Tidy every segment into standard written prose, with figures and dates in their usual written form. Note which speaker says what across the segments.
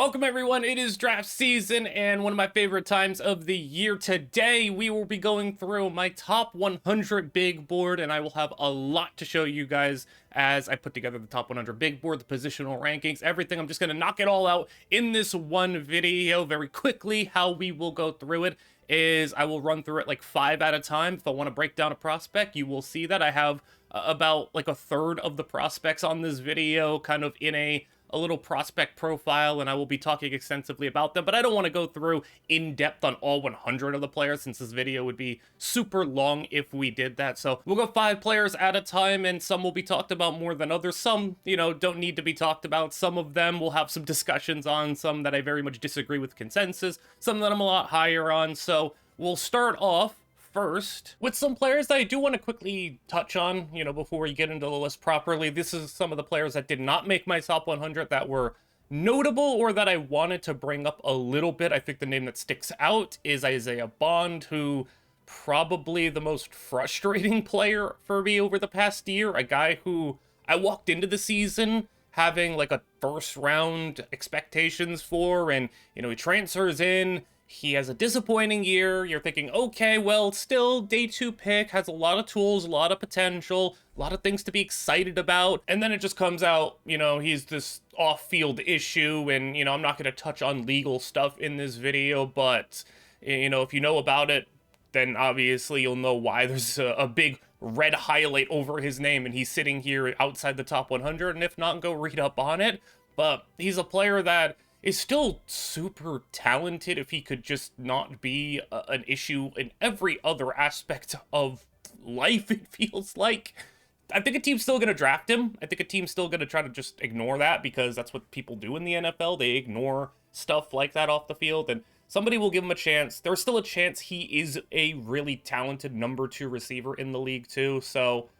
Speaker 1: Welcome everyone, it is draft season and one of my favorite times of the year. Today we will be going through my top 100 big board, and I will have a lot to show you guys as I put together the top 100 big board, the positional rankings, everything. I'm just going to knock it all out in this one video very quickly. How we will go through it is I will run through it like 5 at a time. If I want to break down a prospect, you will see that I have about like a third of the prospects on this video kind of in a little prospect profile, and I will be talking extensively about them, but I don't want to go through in depth on all 100 of the players since this video would be super long if we did that. So we'll go 5 players at a time, and some will be talked about more than others. Some, don't need to be talked about. Some of them we'll have some discussions on, some that I very much disagree with consensus, some that I'm a lot higher on. So we'll start off first with some players that I do want to quickly touch on, before we get into the list properly. This is some of the players that did not make my top 100 that were notable or that I wanted to bring up a little bit. I think the name that sticks out is Isaiah Bond, who probably the most frustrating player for me over the past year. A guy who I walked into the season having like a first round expectations for, and he transfers in. He has a disappointing year. You're thinking, okay, well, still day 2 pick, has a lot of tools, a lot of potential, a lot of things to be excited about. And then it just comes out, he's this off-field issue, and, I'm not going to touch on legal stuff in this video, but, if you know about it, then obviously you'll know why there's a big red highlight over his name, and he's sitting here outside the top 100, and if not, go read up on it. But he's a player that is still super talented if he could just not be an issue in every other aspect of life, it feels like. I think a team's still going to draft him. I think a team's still going to try to just ignore that, because that's what people do in the NFL. They ignore stuff like that off the field, and somebody will give him a chance. There's still a chance he is a really talented number 2 receiver in the league too, so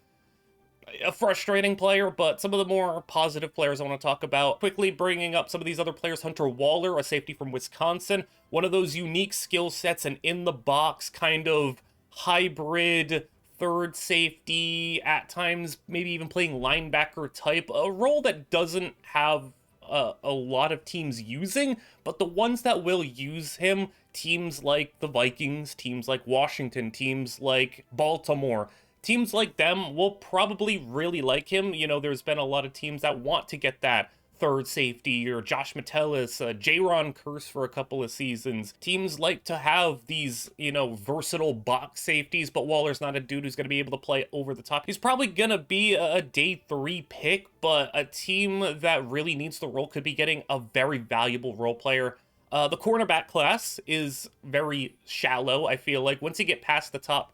Speaker 1: a frustrating player. But some of the more positive players I want to talk about, quickly bringing up some of these other players. Hunter Waller, a safety from Wisconsin, one of those unique skill sets, and in the box kind of hybrid third safety, at times maybe even playing linebacker type, a role that doesn't have a lot of teams using, but the ones that will use him, teams like the Vikings, teams like Washington, teams like Baltimore, teams like them will probably really like him. There's been a lot of teams that want to get that third safety, or Josh Metellus, Jaron Pearce for a couple of seasons. Teams like to have these, versatile box safeties, but Waller's not a dude who's going to be able to play over the top. He's probably going to be a day 3 pick, but a team that really needs the role could be getting a very valuable role player. The cornerback class is very shallow, I feel like. Once you get past the top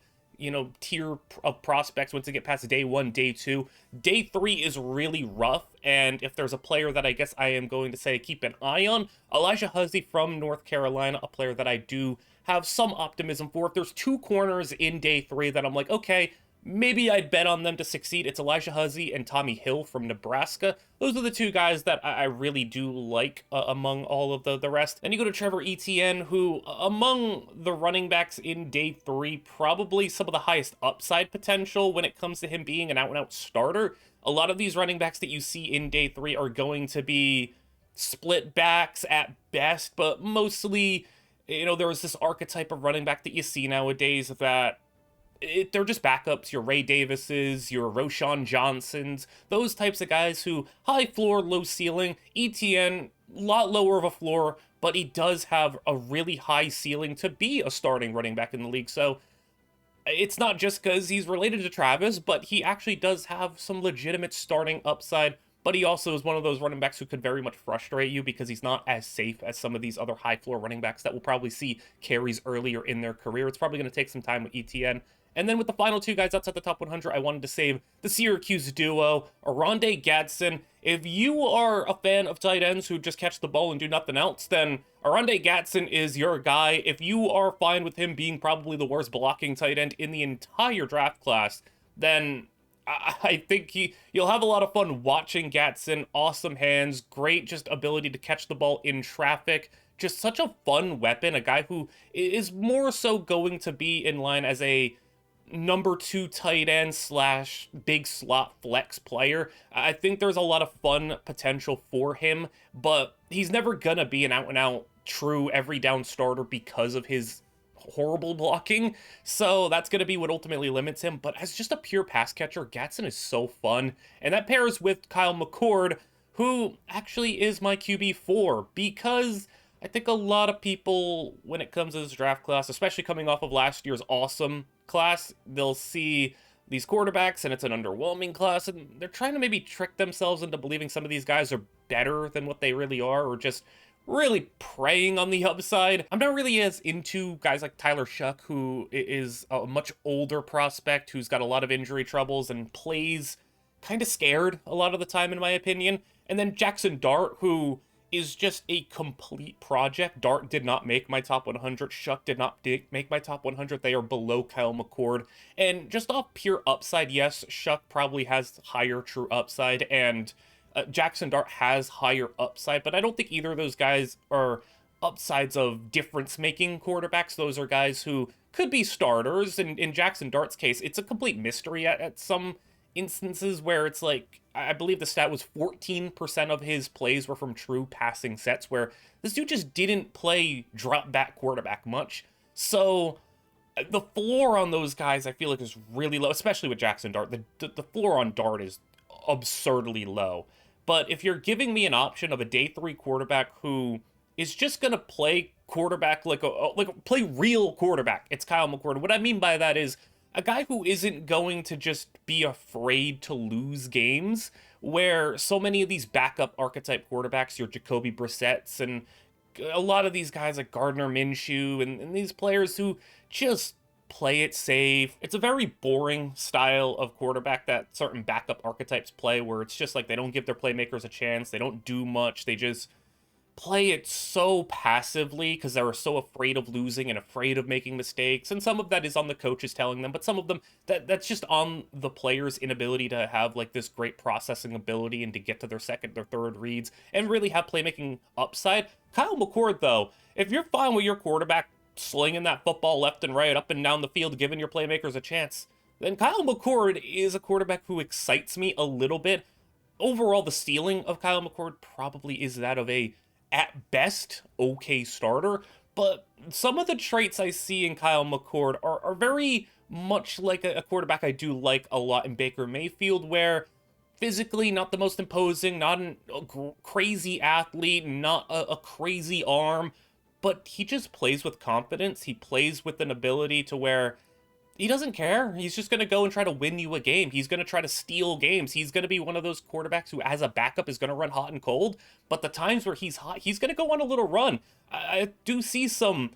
Speaker 1: tier of prospects, once you get past day 1, day 2, day 3 is really rough. And if there's a player that I guess I am going to say keep an eye on, Elijah Huzzie from North Carolina, a player that I do have some optimism for. If there's 2 corners in day 3 that I'm like, okay, maybe I'd bet on them to succeed, it's Elijah Huzzie and Tommy Hill from Nebraska. Those are the 2 guys that I really do like among all of the rest. And you go to Trevor Etienne, who among the running backs in day 3, probably some of the highest upside potential when it comes to him being an out-and-out starter. A lot of these running backs that you see in day 3 are going to be split backs at best, but mostly, there was this archetype of running back that you see nowadays that they're just backups, your Ray Davises, your Roschon Johnsons, those types of guys who high floor, low ceiling. Etienne, a lot lower of a floor, but he does have a really high ceiling to be a starting running back in the league. So it's not just because he's related to Travis, but he actually does have some legitimate starting upside. But he also is one of those running backs who could very much frustrate you because he's not as safe as some of these other high floor running backs that will probably see carries earlier in their career. It's probably going to take some time with Etienne. And then with the final 2 guys outside the top 100, I wanted to save the Syracuse duo, Oronde Gadsden. If you are a fan of tight ends who just catch the ball and do nothing else, then Oronde Gadsden is your guy. If you are fine with him being probably the worst blocking tight end in the entire draft class, then I think you'll have a lot of fun watching Gadsden. Awesome hands, great just ability to catch the ball in traffic. Just such a fun weapon, a guy who is more so going to be in line as a number 2 tight end slash big slot flex player. I think there's a lot of fun potential for him, but he's never gonna be an out and out true every down starter because of his horrible blocking. So that's going to be what ultimately limits him. But as just a pure pass catcher, Gatson is so fun. And that pairs with Kyle McCord, who actually is my QB4, because I think a lot of people, when it comes to this draft class, especially coming off of last year's awesome class, they'll see these quarterbacks and it's an underwhelming class, and they're trying to maybe trick themselves into believing some of these guys are better than what they really are, or just really preying on the upside. I'm not really as into guys like Tyler Shuck, who is a much older prospect who's got a lot of injury troubles and plays kind of scared a lot of the time, in my opinion. And then Jackson Dart, who is just a complete project. Dart did not make my top 100. Shuck did not make my top 100. They are below Kyle McCord. And just off pure upside, yes, Shuck probably has higher true upside, and Jackson Dart has higher upside, but I don't think either of those guys are upsides of difference-making quarterbacks. Those are guys who could be starters, and in Jackson Dart's case, it's a complete mystery at some instances where it's like, I believe the stat was 14% of his plays were from true passing sets, where this dude just didn't play drop-back quarterback much. So the floor on those guys, I feel like, is really low, especially with Jackson Dart. The floor on Dart is absurdly low. But if you're giving me an option of a day 3 quarterback who is just going to play quarterback like play real quarterback, it's Kyle McCord. What I mean by that is a guy who isn't going to just be afraid to lose games, where so many of these backup archetype quarterbacks, your Jacoby Brissett's and a lot of these guys like Gardner Minshew and these players who just play it safe. It's a very boring style of quarterback that certain backup archetypes play, where it's just like they don't give their playmakers a chance. They don't do much. They just play it so passively because they're so afraid of losing and afraid of making mistakes. And some of that is on the coaches telling them, but some of them that's just on the players' inability to have like this great processing ability and to get to their second, their third reads and really have playmaking upside. Kyle McCord, though, if you're fine with your quarterback slinging that football left and right, up and down the field, giving your playmakers a chance, then Kyle McCord is a quarterback who excites me a little bit. Overall, the ceiling of Kyle McCord probably is that of a, at best, okay starter, but some of the traits I see in Kyle McCord are very much like a quarterback I do like a lot in Baker Mayfield, where physically not the most imposing, not a crazy athlete, not a crazy arm, but he just plays with confidence. He plays with an ability to where he doesn't care. He's just going to go and try to win you a game. He's going to try to steal games. He's going to be one of those quarterbacks who, as a backup, is going to run hot and cold. But the times where he's hot, he's going to go on a little run. I do see some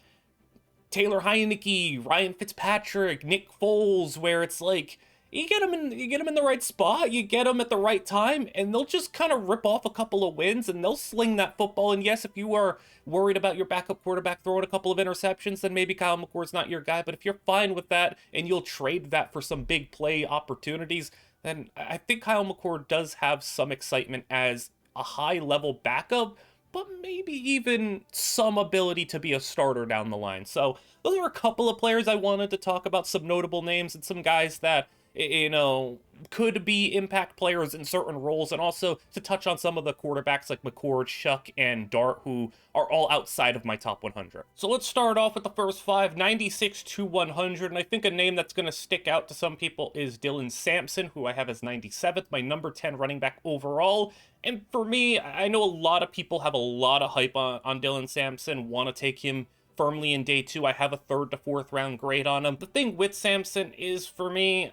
Speaker 1: Taylor Heineke, Ryan Fitzpatrick, Nick Foles, where it's like, you get them in the right spot, you get them at the right time, and they'll just kind of rip off a couple of wins, and they'll sling that football. And yes, if you are worried about your backup quarterback throwing a couple of interceptions, then maybe Kyle McCord's not your guy. But if you're fine with that, and you'll trade that for some big play opportunities, then I think Kyle McCord does have some excitement as a high-level backup, but maybe even some ability to be a starter down the line. So those are a couple of players I wanted to talk about, some notable names and some guys that, you know, could be impact players in certain roles, and also to touch on some of the quarterbacks like McCord, Shuck, and Dart, who are all outside of my top 100. So let's start off with the first 5, 96 to 100, and I think a name that's going to stick out to some people is Dylan Sampson, who I have as 97th, my number 10 running back overall. And for me, I know a lot of people have a lot of hype on Dylan Sampson, want to take him firmly in day 2. I have a 3rd to 4th round grade on him. The thing with Sampson is, for me,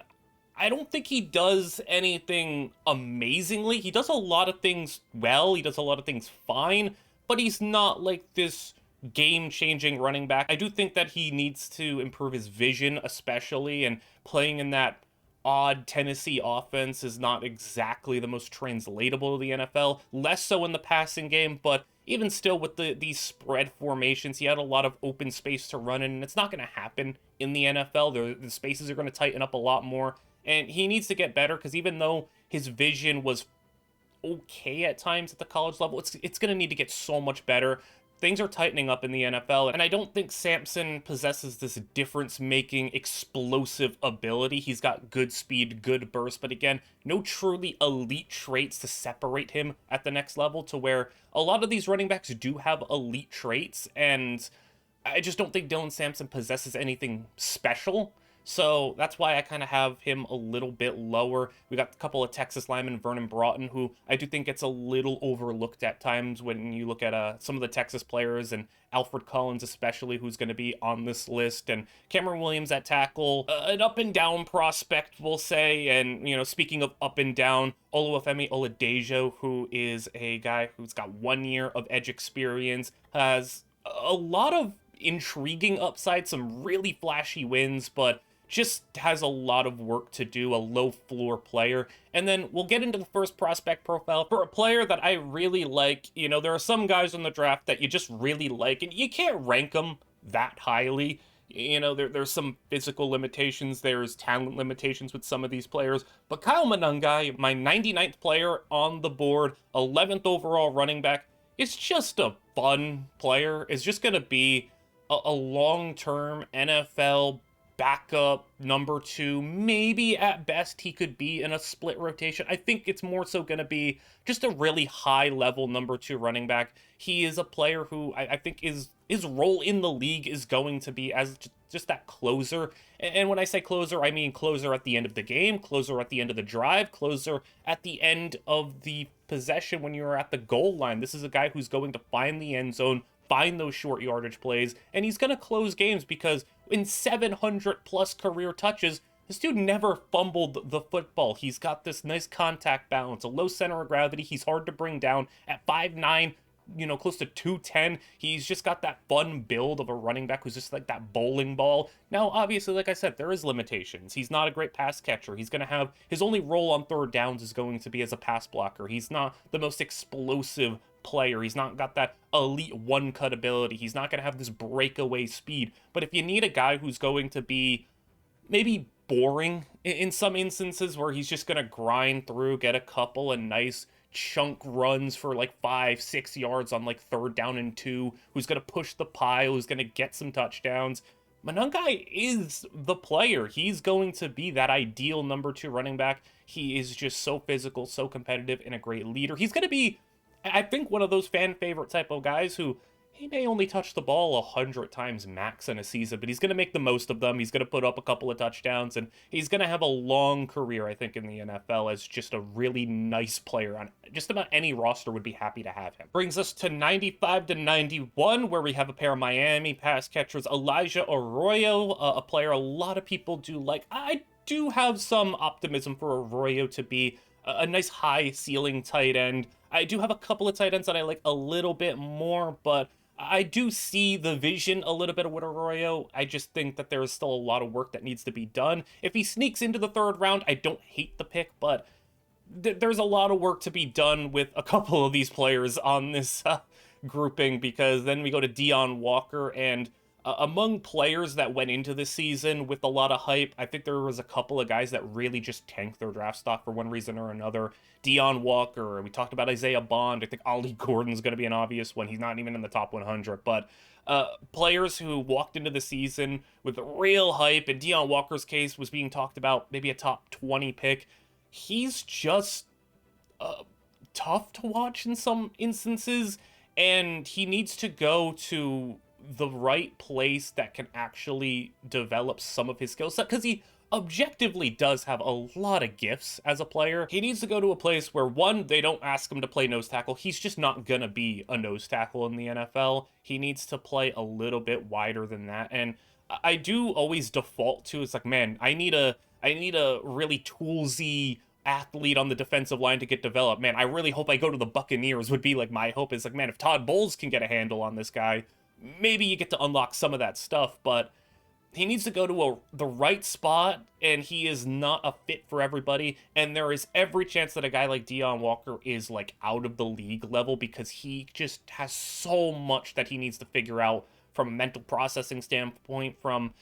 Speaker 1: I don't think he does anything amazingly. He does a lot of things well. He does a lot of things fine, but he's not like this game-changing running back. I do think that he needs to improve his vision, especially, and playing in that odd Tennessee offense is not exactly the most translatable to the NFL. Less so in the passing game, but even still with these spread formations, he had a lot of open space to run in, and it's not going to happen in the NFL. The spaces are going to tighten up a lot more. And he needs to get better, because even though his vision was okay at times at the college level, it's going to need to get so much better. things are tightening up in the NFL, and I don't think Sampson possesses this difference-making, explosive ability. He's got good speed, good burst, but again, no truly elite traits to separate him at the next level, to where a lot of these running backs do have elite traits, and I just don't think Dylan Sampson possesses anything special. So that's why I kind of have him a little bit lower. We got a couple of Texas linemen, Vernon Broughton, who I do think gets a little overlooked at times when you look at some of the Texas players, and Alfred Collins especially, who's going to be on this list, and Cameron Williams at tackle, an up and down prospect, we'll say. And, you know, speaking of up and down, Oluwafemi Oladejo, who is a guy who's got 1 year of edge experience, has a lot of intriguing upside, some really flashy wins, but just has a lot of work to do, a low floor player. And then we'll get into the first prospect profile for a player that I really like. You know, there are some guys in the draft that you just really like, and you can't rank them that highly. You know, there's some physical limitations, there's talent limitations with some of these players. But Kyle Monangai, my 99th player on the board, 11th overall running back, is just a fun player. It's just going to be a long-term NFL backup number 2. Maybe at best he could be in a split rotation. I think it's more so going to be just a really high level number 2 running back. He is a player who I think his role in the league is going to be as just that closer. And when I say closer, I mean closer at the end of the game, closer at the end of the drive, closer at the end of the possession when you're at the goal line. This is a guy who's going to find the end zone, find those short yardage plays, and he's going to close games because in 700 plus career touches, this dude never fumbled the football. He's got this nice contact balance, a low center of gravity. He's hard to bring down at 5'9", you know, close to 210. He's just got that fun build of a running back who's just like that bowling ball. Now, obviously, like I said, there is limitations. He's not a great pass catcher. He's going to have his only role on third downs is going to be as a pass blocker. He's not the most explosive player. He's not got that elite one-cut ability. He's not going to have this breakaway speed. But if you need a guy who's going to be maybe boring in some instances, where he's just going to grind through, get a couple of nice chunk runs for like 5-6 yards on like 3rd down and 2, who's going to push the pile, who's going to get some touchdowns, Monangai is the player. He's going to be that ideal number 2 running back. He is just so physical, so competitive, and a great leader. He's going to be, I think, one of those fan favorite type of guys who he may only touch the ball 100 times max in a season, but he's going to make the most of them. He's going to put up a couple of touchdowns, and he's going to have a long career, I think, in the NFL as just a really nice player. On just about any roster would be happy to have him. Brings us to 95 to 91, where we have a pair of Miami pass catchers, Elijah Arroyo, a player a lot of people do like. I do have some optimism for Arroyo to be a nice high ceiling tight end. I do have a couple of tight ends that I like a little bit more, but I do see the vision a little bit with Arroyo. I just think that there is still a lot of work that needs to be done. If he sneaks into the 3rd round, I don't hate the pick, but there's a lot of work to be done with a couple of these players on this grouping, because then we go to Jalon Walker, and among players that went into the season with a lot of hype, I think there was a couple of guys that really just tanked their draft stock for one reason or another. Jalon Walker, we talked about Isaiah Bond. I think Ollie Gordon's going to be an obvious one. He's not even in the top 100, but players who walked into the season with real hype, and Jalon Walker's case was being talked about, maybe a top 20 pick. He's just tough to watch in some instances, and he needs to go to the right place that can actually develop some of his skill set, because he objectively does have a lot of gifts as a player. He needs to go to a place where, one, they don't ask him to play nose tackle. He's just not gonna be a nose tackle in the NFL. He needs to play a little bit wider than that, and I do always default to, it's like, man, I need a really toolsy athlete on the defensive line to get developed. Man, I really hope I go to the Buccaneers, would be like my hope. Is like, man, if Todd Bowles can get a handle on this guy, maybe you get to unlock some of that stuff. But he needs to go to the right spot, and he is not a fit for everybody. And there is every chance that a guy like Jalon Walker is like out of the league level, because he just has so much that he needs to figure out from a mental processing standpoint, from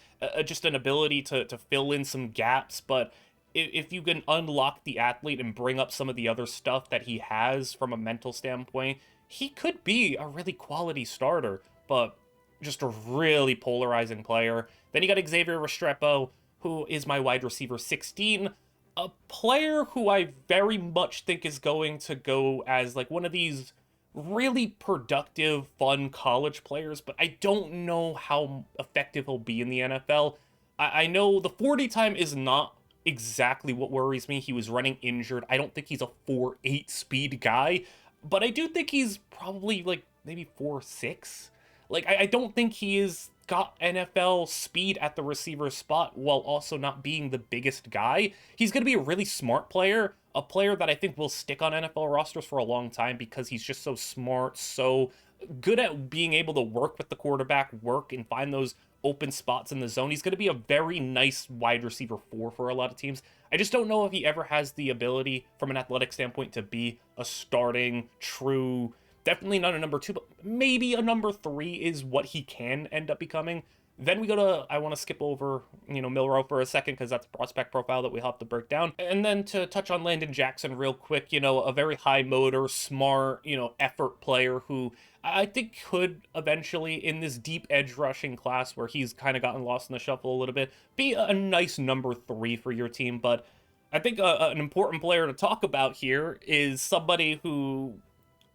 Speaker 1: just an ability to fill in some gaps. But if you can unlock the athlete and bring up some of the other stuff that he has from a mental standpoint, he could be a really quality starter, but just a really polarizing player. Then you got Xavier Restrepo, who is my wide receiver 16, a player who I very much think is going to go as like one of these really productive, fun college players, but I don't know how effective he'll be in the NFL. I know the 40 time is not exactly what worries me. He was running injured. I don't think he's a 4.8 speed guy, but I do think he's probably like maybe 4.6. Like, I don't think he is got NFL speed at the receiver spot while also not being the biggest guy. He's going to be a really smart player, a player that I think will stick on NFL rosters for a long time because he's just so smart, so good at being able to work with the quarterback, work and find those open spots in the zone. He's going to be a very nice wide receiver 4 for a lot of teams. I just don't know if he ever has the ability from an athletic standpoint to be a starting true, definitely not a number 2, but maybe a number 3 is what he can end up becoming. Then we go to, I want to skip over, Milroe for a second because that's a prospect profile that we have to break down. And then to touch on Landon Jackson real quick, a very high motor, smart, effort player who I think could eventually, in this deep edge rushing class where he's kind of gotten lost in the shuffle a little bit, be a nice number 3 for your team. But I think an important player to talk about here is somebody who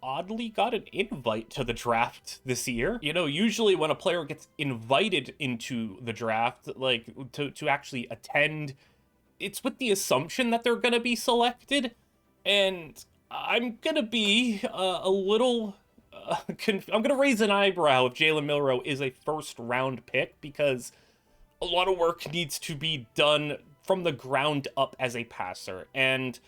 Speaker 1: oddly got an invite to the draft this year. Usually when a player gets invited into the draft, like to actually attend, it's with the assumption that they're going to be selected. And I'm going to be a little I'm going to raise an eyebrow if Jalen Milroe is a first round pick, because a lot of work needs to be done from the ground up as a passer. And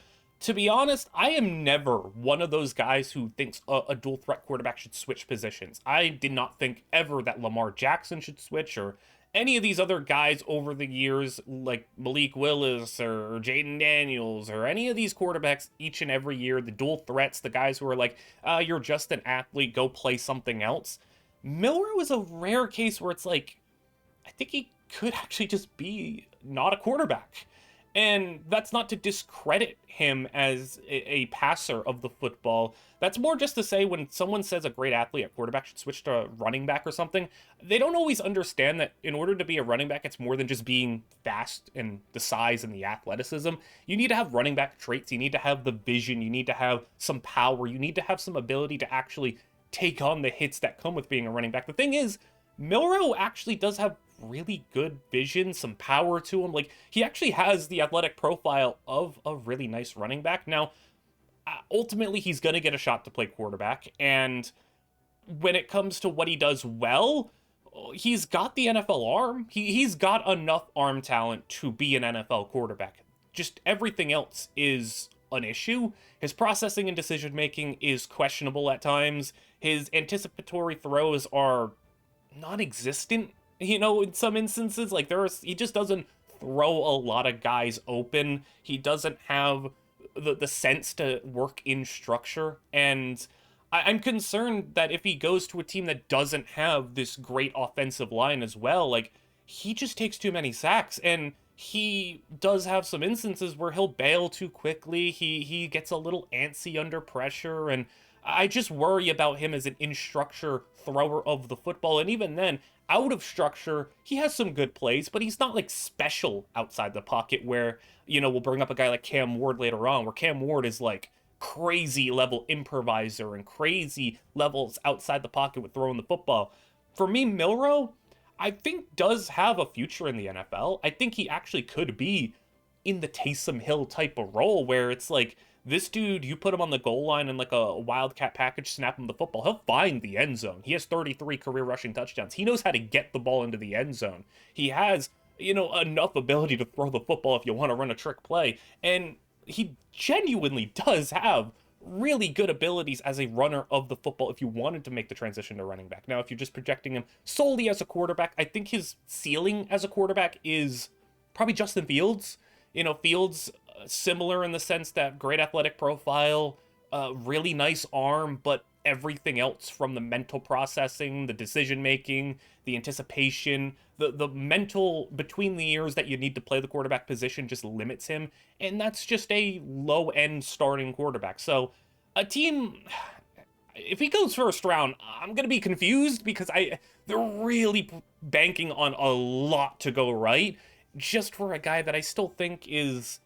Speaker 1: to be honest, I am never one of those guys who thinks a dual threat quarterback should switch positions. I did not think ever that Lamar Jackson should switch, or any of these other guys over the years, like Malik Willis or Jaden Daniels, or any of these quarterbacks each and every year, the dual threats, the guys who are like, you're just an athlete, go play something else. Milroe is a rare case where it's like, I think he could actually just be not a quarterback. And that's not to discredit him as a passer of the football. That's more just to say when someone says a great athlete at quarterback should switch to running back or something, they don't always understand that in order to be a running back, it's more than just being fast and the size and the athleticism. You need to have running back traits. You need to have the vision. You need to have some power. You need to have some ability to actually take on the hits that come with being a running back. The thing is, Milroe actually does have really good vision, some power to him. Like, he actually has the athletic profile of a really nice running back. Now, ultimately, he's going to get a shot to play quarterback. And when it comes to what he does well, he's got the NFL arm. He's got enough arm talent to be an NFL quarterback. Just everything else is an issue. His processing and decision-making is questionable at times. His anticipatory throws are non-existent, in some instances. Like, he just doesn't throw a lot of guys open. He doesn't have the sense to work in structure. And I'm concerned that if he goes to a team that doesn't have this great offensive line as well, like, he just takes too many sacks. And he does have some instances where he'll bail too quickly. He gets a little antsy under pressure, and I just worry about him as an in-structure thrower of the football. And even then, out of structure, he has some good plays, but he's not like special outside the pocket where, we'll bring up a guy like Cam Ward later on, where Cam Ward is like crazy level improviser and crazy levels outside the pocket with throwing the football. For me, Milroe, I think does have a future in the NFL. I think he actually could be in the Taysom Hill type of role where it's like, this dude, you put him on the goal line in like a wildcat package, snap him the football, he'll find the end zone. He has 33 career rushing touchdowns. He knows how to get the ball into the end zone. He has, enough ability to throw the football if you want to run a trick play. And he genuinely does have really good abilities as a runner of the football if you wanted to make the transition to running back. Now, if you're just projecting him solely as a quarterback, I think his ceiling as a quarterback is probably Justin Fields. Fields, similar in the sense that great athletic profile, really nice arm, but everything else from the mental processing, the decision making, the anticipation, the mental between the ears that you need to play the quarterback position just limits him, and that's just a low end starting quarterback. So a team, if he goes first round, I'm gonna be confused because they're really banking on a lot to go right, just for a guy that I still think is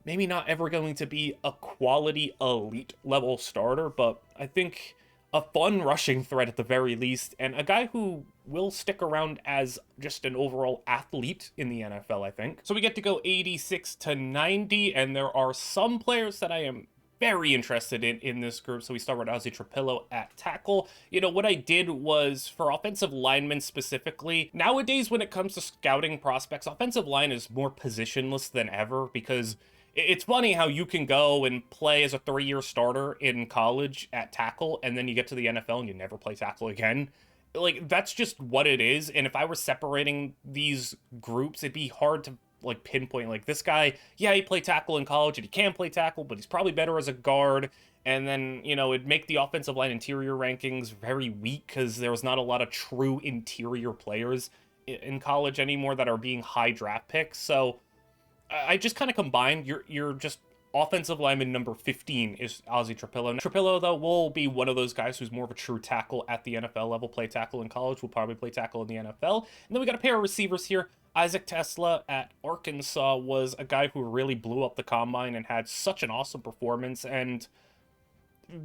Speaker 1: maybe not ever going to be a quality elite level starter, but I think a fun rushing threat at the very least, and a guy who will stick around as just an overall athlete in the NFL, I think. So we get to go 86 to 90, and there are some players that I am very interested in this group. So we start with Ozzy Trapillo at tackle. You know, what I did was, for offensive linemen specifically, nowadays when it comes to scouting prospects, offensive line is more positionless than ever, because it's funny how you can go and play as a 3-year starter in college at tackle, and then you get to the NFL and you never play tackle again. Like, that's just what it is. And if I were separating these groups, it'd be hard to like pinpoint, like, this guy, yeah, he played tackle in college and he can play tackle, but he's probably better as a guard. And then, you know, it'd make the offensive line interior rankings very weak because there's not a lot of true interior players in college anymore that are being high draft picks. So I just kind of combined your just offensive lineman number 15 is Ozzy Trapillo. Trapillo, though, will be one of those guys who's more of a true tackle at the NFL level. Play tackle in college, will probably play tackle in the NFL. And then we got a pair of receivers here. Isaac Tesla at Arkansas was a guy who really blew up the combine and had such an awesome performance. And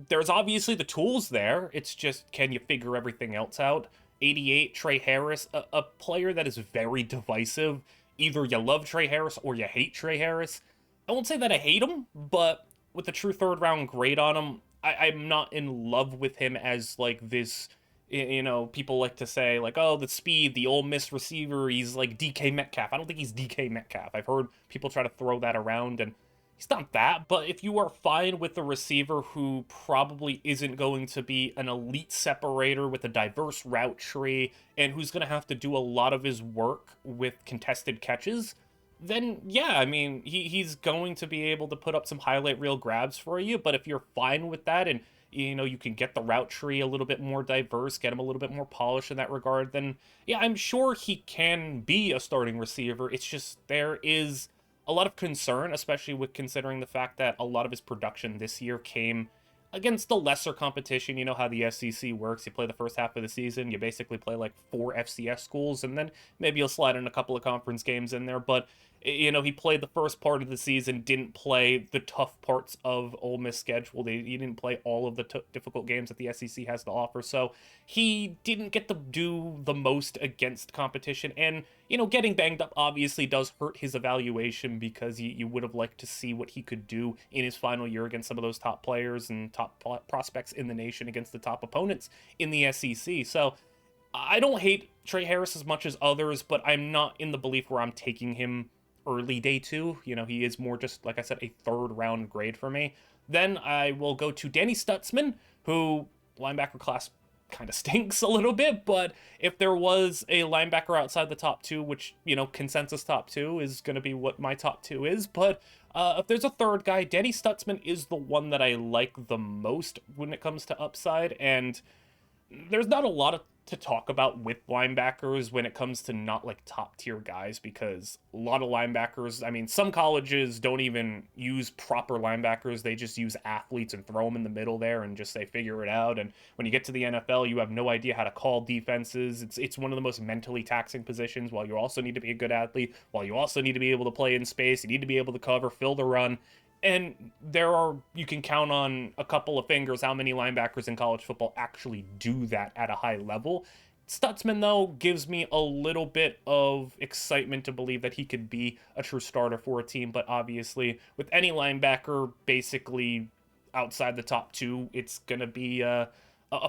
Speaker 1: there's obviously the tools there. It's just, can you figure everything else out? 88, Trey Harris, a player that is very divisive. Either you love Trey Harris or you hate Trey Harris. I won't say that I hate him, but with a true third-round grade on him, I'm not in love with him as, like, this, you know, people like to say, like, oh, the speed, the Ole Miss receiver, he's like DK Metcalf. I don't think he's DK Metcalf. I've heard people try to throw that around, and he's not that. But if you are fine with a receiver who probably isn't going to be an elite separator with a diverse route tree, and who's going to have to do a lot of his work with contested catches, then yeah, I mean, he's going to be able to put up some highlight reel grabs for you. But if you're fine with that, and you know, you can get the route tree a little bit more diverse, get him a little bit more polished in that regard, then yeah, I'm sure he can be a starting receiver. It's just there is a lot of concern, especially with considering the fact that a lot of his production this year came against the lesser competition. You know how the SEC works. You play the first half of the season, you basically play like 4 FCS schools, and then maybe you'll slide in a couple of conference games in there. But you know, he played the first part of the season, didn't play the tough parts of Ole Miss schedule. He didn't play all of the difficult games that the SEC has to offer. So he didn't get to do the most against competition. And, you know, getting banged up obviously does hurt his evaluation, because you would have liked to see what he could do in his final year against some of those top players and top prospects in the nation, against the top opponents in the SEC. So I don't hate Trey Harris as much as others, but I'm not in the belief where I'm taking him early day 2. You know, he is more just, like I said, a 3rd round grade for me. Then I will go to Danny Stutzman, who linebacker class kind of stinks a little bit, but if there was a linebacker outside the top 2, which, you know, consensus top 2 is going to be what my top 2 is, but if there's a third guy, Danny Stutzman is the one that I like the most when it comes to upside. And there's not a lot to talk about with linebackers when it comes to not like top tier guys, because a lot of linebackers, I mean, some colleges don't even use proper linebackers. They just use athletes and throw them in the middle there and just say, figure it out. And when you get to the NFL, you have no idea how to call defenses. It's one of the most mentally taxing positions, while you also need to be a good athlete, while you also need to be able to play in space. You need to be able to cover, fill the run. And you can count on a couple of fingers how many linebackers in college football actually do that at a high level. Stutzman, though, gives me a little bit of excitement to believe that he could be a true starter for a team. But obviously, with any linebacker basically outside the top 2, it's going to be a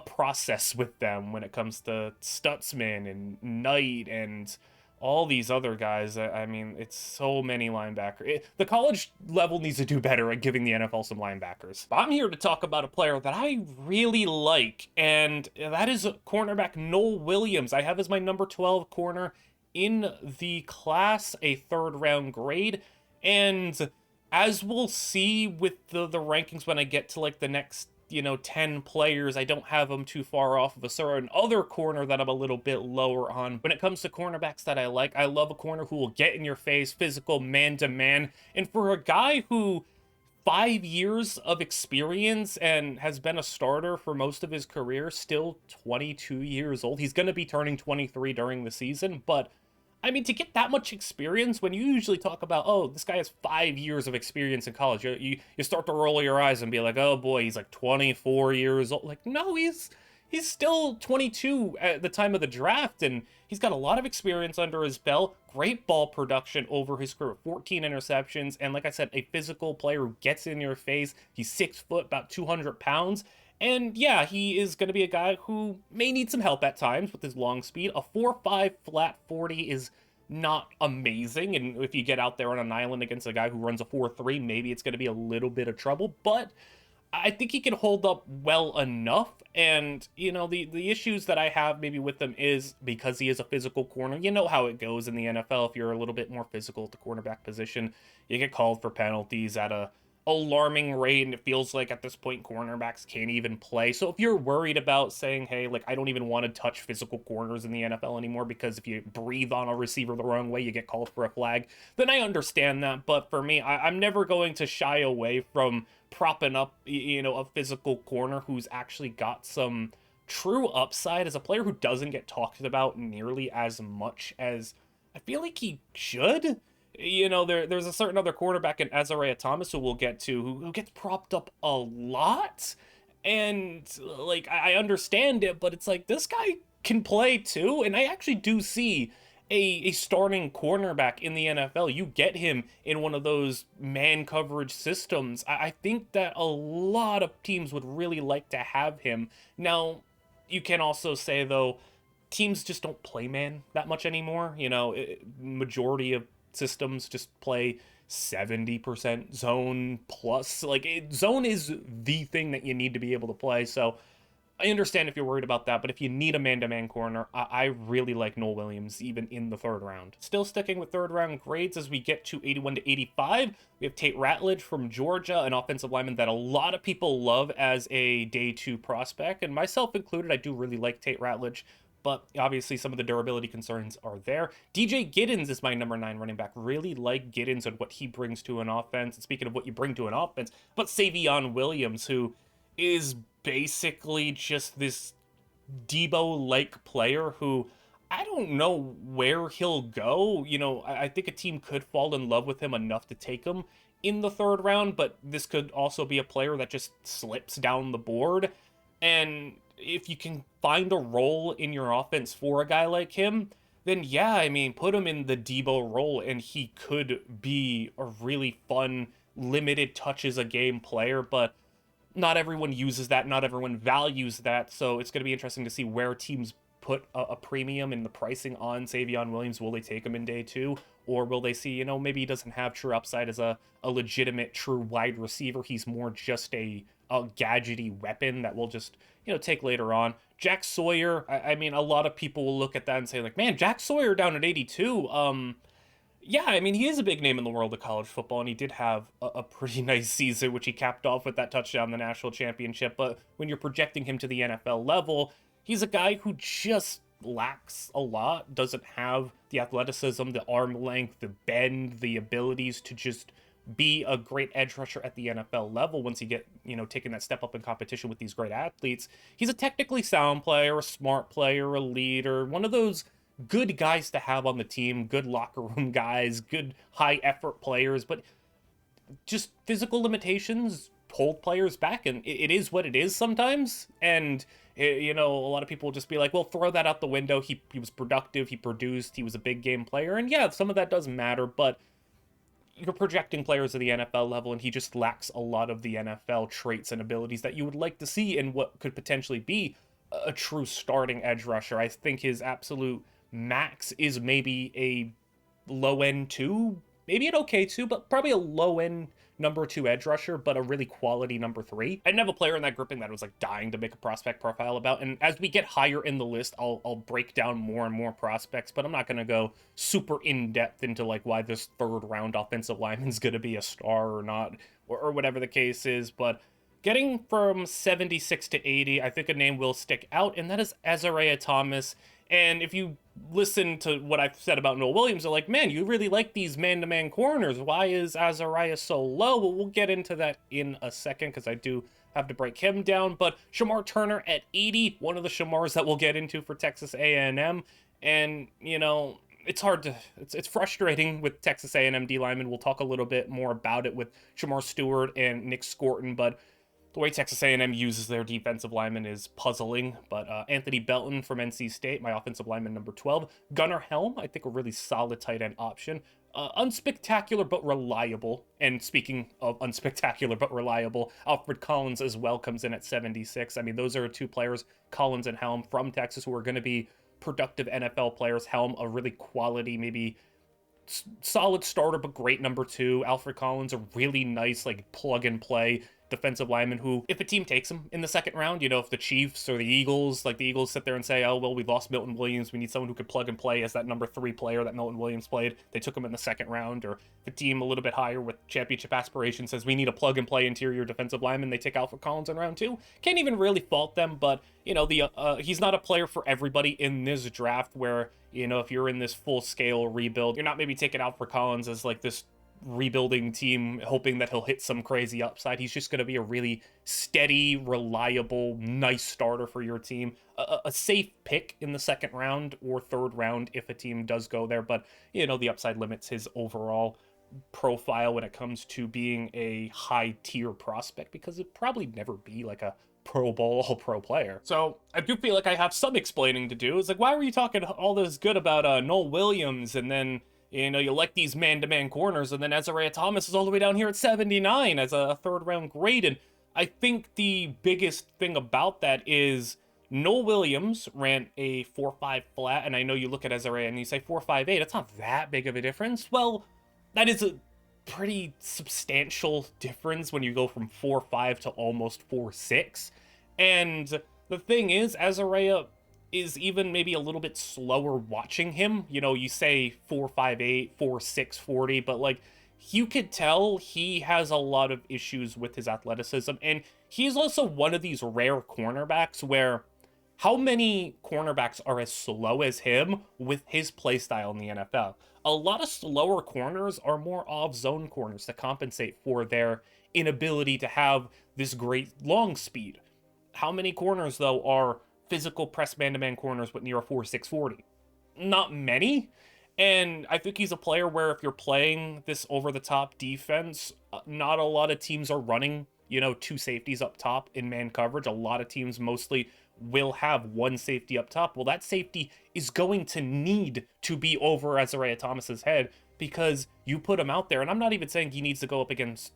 Speaker 1: process with them when it comes to Stutzman and Knight and all these other guys. I mean, it's so many linebackers. The college level needs to do better at giving the NFL some linebackers. But I'm here to talk about a player that I really like, and that is cornerback Nohl Williams. I have as my number 12 corner in the class, a 3rd round grade. And as we'll see with the rankings when I get to like the next, you know, 10 players, I don't have them too far off of a certain other corner that I'm a little bit lower on. When it comes to cornerbacks that I like, I love a corner who will get in your face, physical, man-to-man. And for a guy who 5 years of experience and has been a starter for most of his career, still 22 years old. He's going to be turning 23 during the season, but I mean, to get that much experience, when you usually talk about, oh, this guy has 5 years of experience in college, you start to roll your eyes and be like, oh boy, he's like 24 years old. Like, no, he's still 22 at the time of the draft, and he's got a lot of experience under his belt. Great ball production over his career, 14 interceptions, and like I said, a physical player who gets in your face. He's 6 foot, about 200 pounds. And yeah, he is going to be a guy who may need some help at times with his long speed. A 4.5 flat 40 is not amazing, and if you get out there on an island against a guy who runs a 4.3, maybe it's going to be a little bit of trouble, but I think he can hold up well enough. And you know, the issues that I have maybe with him is because he is a physical corner. You know how it goes in the NFL. If you're a little bit more physical at the cornerback position, you get called for penalties at a alarming rate, and it feels like at this point cornerbacks can't even play. So if you're worried about saying, hey, like, I don't even want to touch physical corners in the NFL anymore because if you breathe on a receiver the wrong way you get called for a flag, then I understand that. But for me, I'm never going to shy away from propping up, you know, a physical corner who's actually got some true upside as a player who doesn't get talked about nearly as much as I feel like he should. You know, there's a certain other quarterback in Azaraye'h Thomas who we'll get to who gets propped up a lot. And, like, I understand it, but it's like, this guy can play too. And I actually do see a starting cornerback in the NFL. You get him in one of those man coverage systems. I think that a lot of teams would really like to have him. Now, you can also say, though, teams just don't play man that much anymore. You know, majority of systems just play 70% zone plus. Like, zone is the thing that you need to be able to play. So I understand if you're worried about that, but if you need a man-to-man corner, I really like Nohl Williams, even in the 3rd round. Still sticking with 3rd round grades as we get to 81 to 85. We have Tate Ratledge from Georgia, an offensive lineman that a lot of people love as a day 2 prospect, and myself included. I do really like Tate Ratledge, but obviously some of the durability concerns are there. DJ Giddens is my number 9 running back. Really like Giddens and what he brings to an offense. And speaking of what you bring to an offense, but Shavon Williams, who is basically just this Debo-like player who I don't know where he'll go. You know, I think a team could fall in love with him enough to take him in the 3rd round, but this could also be a player that just slips down the board. And if you can find a role in your offense for a guy like him, then yeah, I mean, put him in the Debo role and he could be a really fun, limited touches a game player, but not everyone uses that, not everyone values that, so it's going to be interesting to see where teams put a premium in the pricing on Shavon Williams. Will they take him in day 2? Or will they see, you know, maybe he doesn't have true upside as a legitimate, true wide receiver. He's more just a gadgety weapon that we'll just, you know, take later on. Jack Sawyer, I mean, a lot of people will look at that and say, like, man, Jack Sawyer down at 82. Yeah, I mean, he is a big name in the world of college football, and he did have a pretty nice season, which he capped off with that touchdown in the national championship. But when you're projecting him to the NFL level, he's a guy who just lacks a lot, doesn't have the athleticism, the arm length, the bend, the abilities to just be a great edge rusher at the NFL level once you get, you know, taking that step up in competition with these great athletes. He's a technically sound player, a smart player, a leader, one of those good guys to have on the team, good locker room guys, good high effort players, but just physical limitations hold players back, and it is what it is sometimes. And you know, a lot of people will just be like, well, throw that out the window. He was productive, he produced, he was a big game player, and yeah, some of that does matter, but you're projecting players at the NFL level, and he just lacks a lot of the NFL traits and abilities that you would like to see in what could potentially be a true starting edge rusher. I think his absolute max is maybe a low end 2, maybe an okay 2, but probably a low end number 2 edge rusher, but a really quality number 3. I didn't have a player in that grouping that I was like dying to make a prospect profile about, and as we get higher in the list, I'll break down more and more prospects, but I'm not going to go super in-depth into like why this 3rd round offensive lineman's going to be a star or not, or whatever the case is. But getting from 76 to 80, I think a name will stick out, and that is Azaraye'h Thomas. And if you listen to what I've said about Nohl Williams, they're like, man, you really like these man-to-man corners. Why is Azaraye'h so low? Well, we'll get into that in a second because I do have to break him down. But Shemar Turner at 80, one of the Shamars that we'll get into for Texas A&M. And, you know, it's hard to, it's frustrating with Texas A&M D linemen. We'll talk a little bit more about it with Shamar Stewart and Nick Scorton, but the way Texas A&M uses their defensive linemen is puzzling. But Anthony Belton from NC State, my offensive lineman number 12. Gunnar Helm, I think a really solid tight end option. Unspectacular but reliable. And speaking of unspectacular but reliable, Alfred Collins as well comes in at 76. I mean, those are two players, Collins and Helm, from Texas, who are going to be productive NFL players. Helm, a really quality, maybe solid starter but great number 2. Alfred Collins, a really nice, like, plug and play defensive lineman who, if a team takes him in the second round, you know, if the Chiefs or the Eagles, like the Eagles sit there and say, oh, well, we lost Milton Williams, we need someone who could plug and play as that number 3 player that Milton Williams played, they took him in the second round. Or if a team a little bit higher with championship aspirations says we need a plug and play interior defensive lineman, they take Alfred Collins in round 2. Can't even really fault them, but, you know, he's not a player for everybody in this draft where, you know, if you're in this full-scale rebuild, you're not maybe taking Alfred Collins as like this rebuilding team hoping that he'll hit some crazy upside. He's just going to be a really steady, reliable, nice starter for your team. A safe pick in the second round or third round if a team does go there, but, you know, the upside limits his overall profile when it comes to being a high-tier prospect, because it'd probably never be like a Pro Bowl All-Pro player. So I do feel like I have some explaining to do. It's like, why were you talking all this good about Nohl Williams, and then, you know, you like these man-to-man corners, and then Azaraye'h Thomas is all the way down here at 79 as a third-round grade? And I think the biggest thing about that is Nohl Williams ran a 4.5 flat, and I know you look at Azaraye'h and you say 4.58. It's not that big of a difference. Well, that is a pretty substantial difference when you go from 4.5 to almost 4.6. And the thing is, Azaraye'h is even maybe a little bit slower watching him. You know, you say 4.58, 4.6 40, but like, you could tell he has a lot of issues with his athleticism. And he's also one of these rare cornerbacks where, how many cornerbacks are as slow as him with his play style in the NFL? A lot of slower corners are more off-zone corners to compensate for their inability to have this great long speed. How many corners, though, are physical press man-to-man corners with near a 4.6 40? Not many. And I think he's a player where if you're playing this over-the-top defense, not a lot of teams are running, you know, 2 safeties up top in man coverage. A lot of teams mostly will have 1 safety up top. Well, that safety is going to need to be over Azaraye'h Thomas's head, because you put him out there, and I'm not even saying he needs to go up against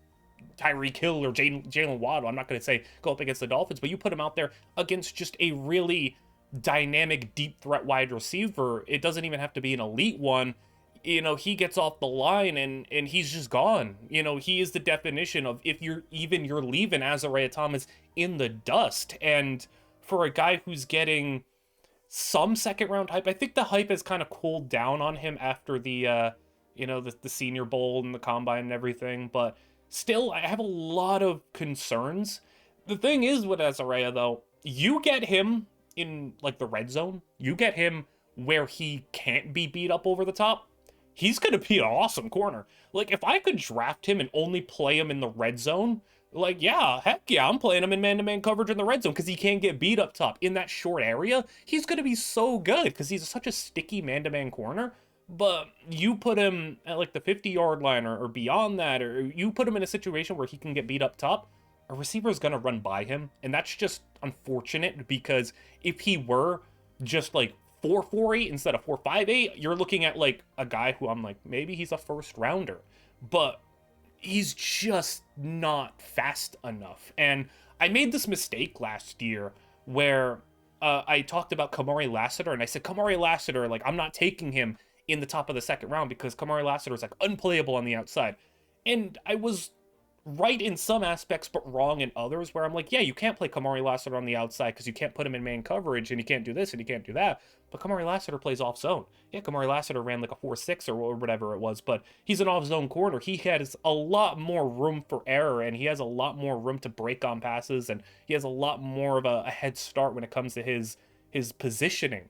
Speaker 1: Tyreek Hill or Jalen Waddle. I'm not going to say go up against the Dolphins, but you put him out there against just a really dynamic deep threat wide receiver. It doesn't even have to be an elite one. You know, he gets off the line and he's just gone. You know, he is the definition of, if you're leaving Azaraye'h Thomas in the dust. And for a guy who's getting some second round hype, I think the hype has kind of cooled down on him after the you know, the Senior Bowl and the Combine and everything, but still, I have a lot of concerns. The thing is with Azaraye'h, though, you get him in, like, the red zone, you get him where he can't be beat up over the top, he's going to be an awesome corner. Like, if I could draft him and only play him in the red zone, like, yeah, heck yeah, I'm playing him in man-to-man coverage in the red zone because he can't get beat up top. In that short area, he's going to be so good because he's such a sticky man-to-man corner. But you put him at, like, the 50-yard line or beyond that, or you put him in a situation where he can get beat up top, a receiver is going to run by him. And that's just unfortunate, because if he were just, like, 4.48 instead of 4.58, you're looking at, like, a guy who I'm like, maybe he's a first rounder. But he's just not fast enough. And I made this mistake last year where I talked about Kamari Lassiter, and I said, Kamari Lassiter, like, I'm not taking him in the top of the second round because Kamari Lassiter is, like, unplayable on the outside. And I was right in some aspects, but wrong in others, where I'm like, yeah, you can't play Kamari Lassiter on the outside because you can't put him in man coverage, and you can't do this, and you can't do that. But Kamari Lassiter plays off zone. Yeah, Kamari Lassiter ran like a 4.6 or whatever it was, but he's an off zone corner. He has a lot more room for error, and he has a lot more room to break on passes, and he has a lot more of a head start when it comes to his positioning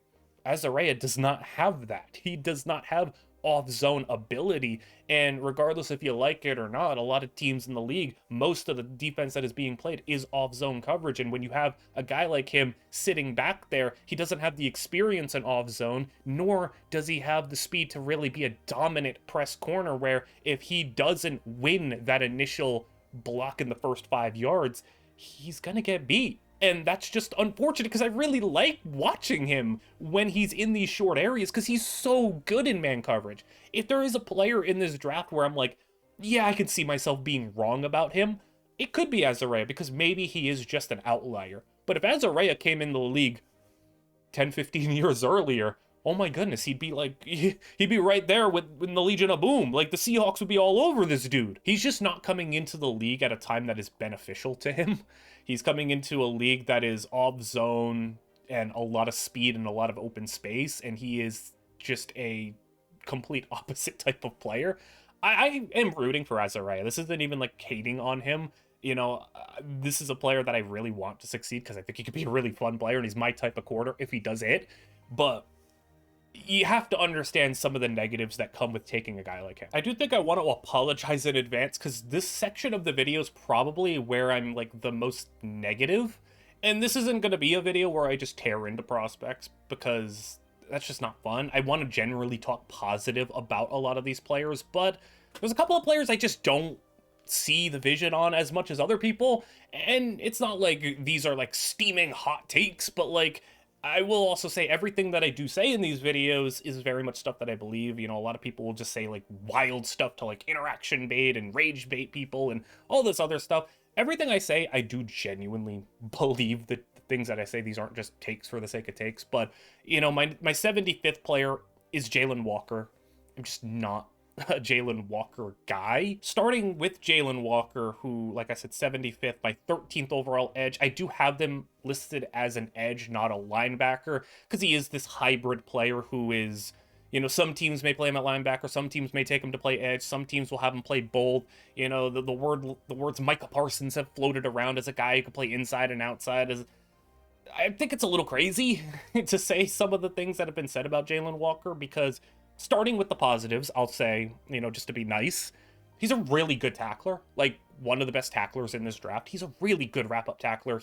Speaker 1: Azaraye'h does not have that. He does not have off-zone ability, and regardless if you like it or not, a lot of teams in the league, most of the defense that is being played is off-zone coverage, and when you have a guy like him sitting back there, he doesn't have the experience in off-zone, nor does he have the speed to really be a dominant press corner, where if he doesn't win that initial block in the first 5 yards, he's gonna get beat. And that's just unfortunate, because I really like watching him when he's in these short areas, because he's so good in man coverage. If there is a player in this draft where I'm like, yeah, I could see myself being wrong about him, it could be Azaraye'h, because maybe he is just an outlier. But if Azaraye'h came in the league 10, 15 years earlier, oh my goodness, he'd be right there with the Legion of Boom. Like, the Seahawks would be all over this dude. He's just not coming into the league at a time that is beneficial to him. He's coming into a league that is off zone and a lot of speed and a lot of open space, and he is just a complete opposite type of player. I am rooting for Azaraye'h. This isn't even like hating on him. You know, this is a player that I really want to succeed, because I think he could be a really fun player, and he's my type of quarter if he does it. But you have to understand some of the negatives that come with taking a guy like him. I do think I want to apologize in advance, because this section of the video is probably where I'm like the most negative. And this isn't going to be a video where I just tear into prospects, because that's just not fun. I want to generally talk positive about a lot of these players, but there's a couple of players I just don't see the vision on as much as other people. And it's not like these are like steaming hot takes, but like, I will also say everything that I do say in these videos is very much stuff that I believe. You know, a lot of people will just say like wild stuff to like interaction bait and rage bait people and all this other stuff. Everything I say, I do genuinely believe that the things that I say, these aren't just takes for the sake of takes. But, you know, my 75th player is Jalon Walker. I'm just not a Jalon Walker guy. Starting with Jalon Walker, who, like I said, 75th, my 13th overall edge. I do have them listed as an edge, not a linebacker, because he is this hybrid player who is, you know, some teams may play him at linebacker, some teams may take him to play edge, some teams will have him play both. You know, the words Micah Parsons have floated around as a guy who can play inside and outside. I think it's a little crazy to say some of the things that have been said about Jalon Walker, because starting with the positives, I'll say, you know, just to be nice, he's a really good tackler, like one of the best tacklers in this draft. He's a really good wrap-up tackler.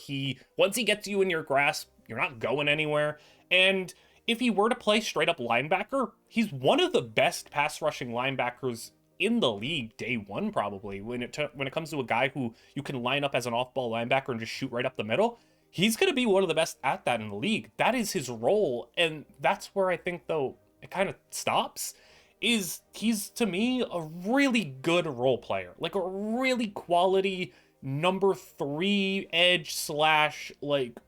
Speaker 1: Once he gets you in your grasp, you're not going anywhere. And if he were to play straight-up linebacker, he's one of the best pass-rushing linebackers in the league day one, probably. When it comes to a guy who you can line up as an off-ball linebacker and just shoot right up the middle, he's going to be one of the best at that in the league. That is his role, and that's where I think, though, it kind of stops, is he's, to me, a really good role player. Like a really quality number 3 edge slash, like,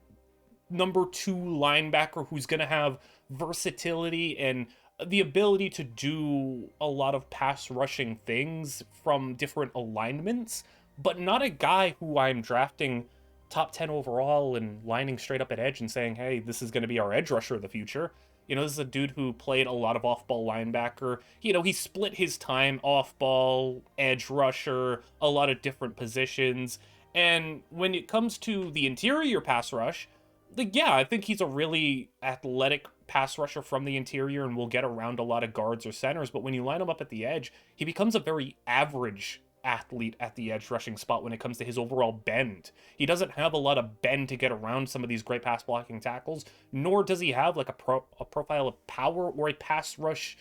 Speaker 1: number 2 linebacker who's going to have versatility and the ability to do a lot of pass rushing things from different alignments, but not a guy who I'm drafting top 10 overall and lining straight up at edge and saying, hey, this is going to be our edge rusher of the future. You know, this is a dude who played a lot of off-ball linebacker. You know, he split his time off-ball, edge rusher, a lot of different positions. And when it comes to the interior pass rush, like, yeah, I think he's a really athletic pass rusher from the interior and will get around a lot of guards or centers. But when you line him up at the edge, he becomes a very average athlete at the edge rushing spot when it comes to his overall bend. He doesn't have a lot of bend to get around some of these great pass blocking tackles, nor does he have like a profile of power or a pass rush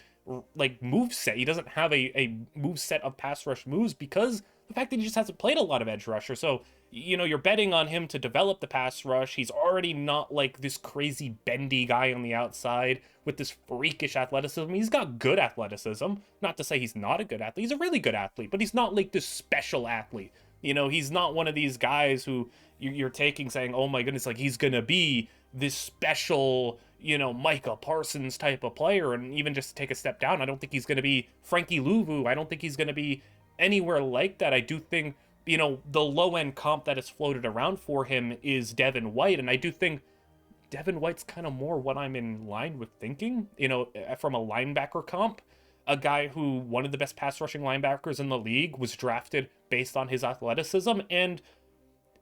Speaker 1: like move set. He doesn't have a move set of pass rush moves because the fact that he just hasn't played a lot of edge rusher. So, you know, you're betting on him to develop the pass rush. He's already not like this crazy bendy guy on the outside with this freakish athleticism. He's got good athleticism. Not to say he's not a good athlete. He's a really good athlete, but he's not like this special athlete. You know, he's not one of these guys who you're taking saying, oh my goodness, like he's going to be this special, you know, Micah Parsons type of player. And even just to take a step down, I don't think he's going to be Frankie Louvu. I don't think he's going to be anywhere like that. I do think, you know, the low-end comp that is floated around for him is Devin White, and I do think Devin White's kind of more what I'm in line with thinking, you know, from a linebacker comp. A guy who, one of the best pass rushing linebackers in the league, was drafted based on his athleticism, and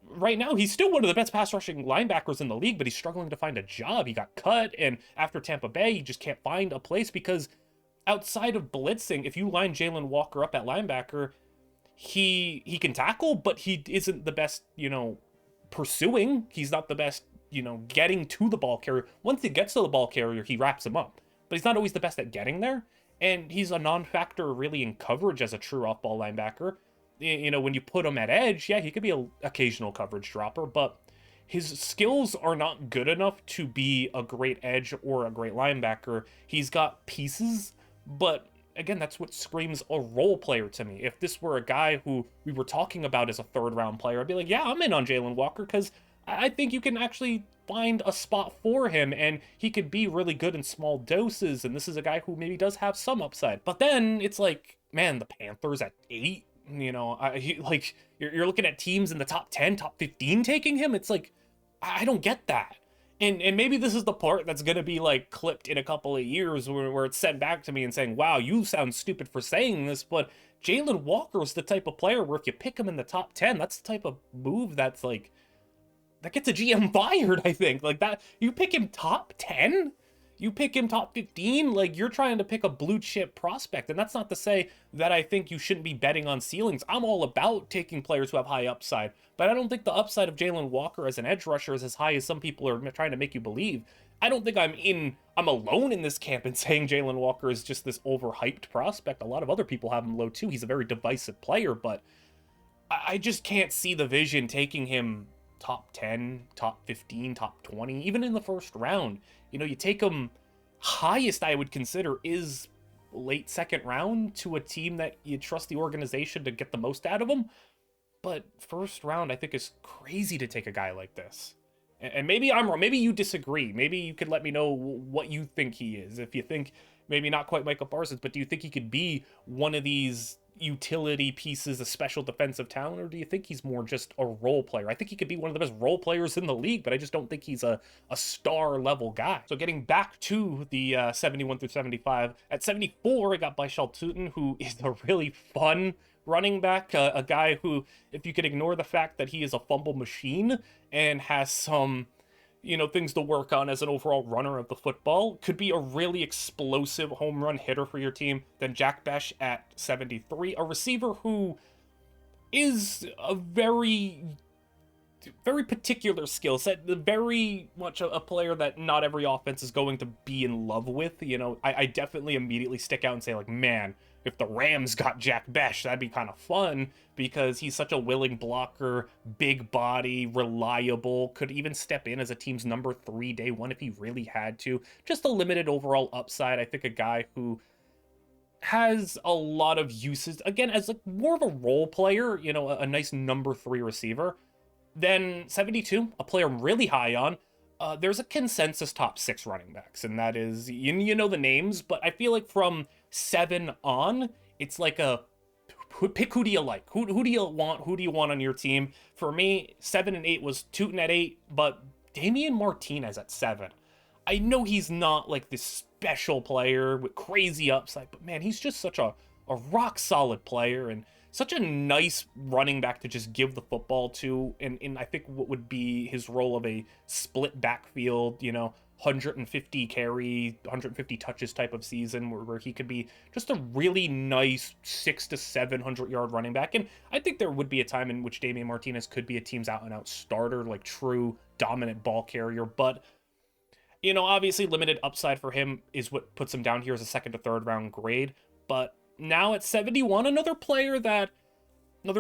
Speaker 1: right now he's still one of the best pass rushing linebackers in the league, but he's struggling to find a job. He got cut, and after Tampa Bay, he just can't find a place because outside of blitzing, if you line Jalon Walker up at linebacker, he can tackle, but he isn't the best, pursuing. He's not the best, getting to the ball carrier. Once he gets to the ball carrier, he wraps him up, but he's not always the best at getting there. And he's a non-factor really in coverage as a true off-ball linebacker. When you put him at edge, yeah, he could be an occasional coverage dropper, but his skills are not good enough to be a great edge or a great linebacker. He's got pieces, but again, that's what screams a role player to me. If this were a guy who we were talking about as a third-round player, I'd be like, yeah, I'm in on Jalon Walker because I think you can actually find a spot for him, and he could be really good in small doses, and this is a guy who maybe does have some upside. But then it's like, man, the Panthers at 8, you're looking at teams in the top 10, top 15 taking him. It's like, I don't get that. And maybe this is the part that's going to be like clipped in a couple of years where it's sent back to me and saying, wow, you sound stupid for saying this, but Jalon Walker is the type of player where if you pick him in the top 10, that's the type of move that's like, that gets a GM fired, I think. Like that, you pick him top 10? You pick him top 15? Like, you're trying to pick a blue chip prospect. And that's not to say that I think you shouldn't be betting on ceilings. I'm all about taking players who have high upside. But I don't think the upside of Jalon Walker as an edge rusher is as high as some people are trying to make you believe. I don't think I'm alone in this camp in saying Jalon Walker is just this overhyped prospect. A lot of other people have him low too. He's a very divisive player, but I just can't see the vision taking him top 10, top 15, top 20, even in the first round. You take him, highest I would consider is late second round to a team that you trust the organization to get the most out of him. But first round, I think, is crazy to take a guy like this. And maybe I'm wrong. Maybe you disagree. Maybe you could let me know what you think he is. If you think maybe not quite Micah Parsons, but do you think he could be one of these utility pieces, a special defensive talent, or do you think he's more just a role player? I think he could be one of the best role players in the league, but I just don't think he's a star level guy. So getting back to the 71 through 75, at 74, I got Baishal Tutin, who is a really fun running back, a guy who, if you could ignore the fact that he is a fumble machine and has some things to work on as an overall runner of the football, could be a really explosive home run hitter for your team. Then Jack Besh at 73, a receiver who is a very, very particular skill set, very much a player that not every offense is going to be in love with. I definitely immediately stick out and say, like, man, if the Rams got Jack Besh, that'd be kind of fun, because he's such a willing blocker, big body, reliable, could even step in as a team's number 3 day one if he really had to. Just a limited overall upside. I think a guy who has a lot of uses, again, as like more of a role player, a nice number 3 receiver. Then 72, a player I'm really high on. There's a consensus top 6 running backs, and that is, you know the names, but I feel like from 7 on, it's like a pick who do you like? Who do you want? Who do you want on your team? For me, 7 and 8 was Tutin at 8, but Damian Martinez at 7. I know he's not like this special player with crazy upside, but man, he's just such a rock solid player and such a nice running back to just give the football to. And I think what would be his role of a split backfield, 150 carry, 150 touches type of season where he could be just a really nice 600 to 700 yard running back. And I think there would be a time in which Damian Martinez could be a team's out and out starter, like true dominant ball carrier. But, obviously limited upside for him is what puts him down here as a 2nd to 3rd round grade. But now at 71, another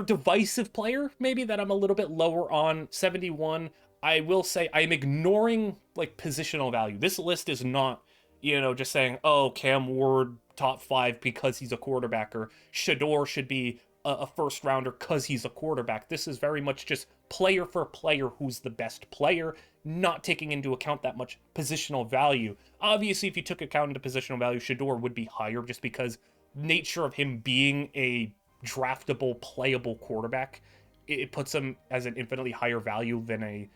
Speaker 1: divisive player, maybe, that I'm a little bit lower on. 71, I will say I'm ignoring like positional value. This list is not, just saying, oh, Cam Ward top 5 because he's a quarterback, or Shedeur should be a first rounder because he's a quarterback. This is very much just player for player who's the best player, not taking into account that much positional value. Obviously, if you took account into positional value, Shedeur would be higher just because nature of him being a draftable, playable quarterback, it puts him as an infinitely higher value than a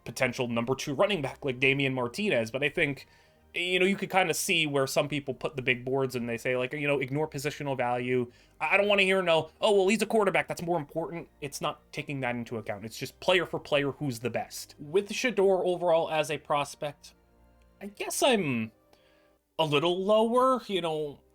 Speaker 1: potential number 2 running back like Damian Martinez. But I think you could kind of see where some people put the big boards and they say, like, ignore positional value. I don't want to hear no, oh, well, he's a quarterback, that's more important. It's not taking that into account. It's just player for player who's the best. With Shedeur overall as a prospect, I guess I'm a little lower.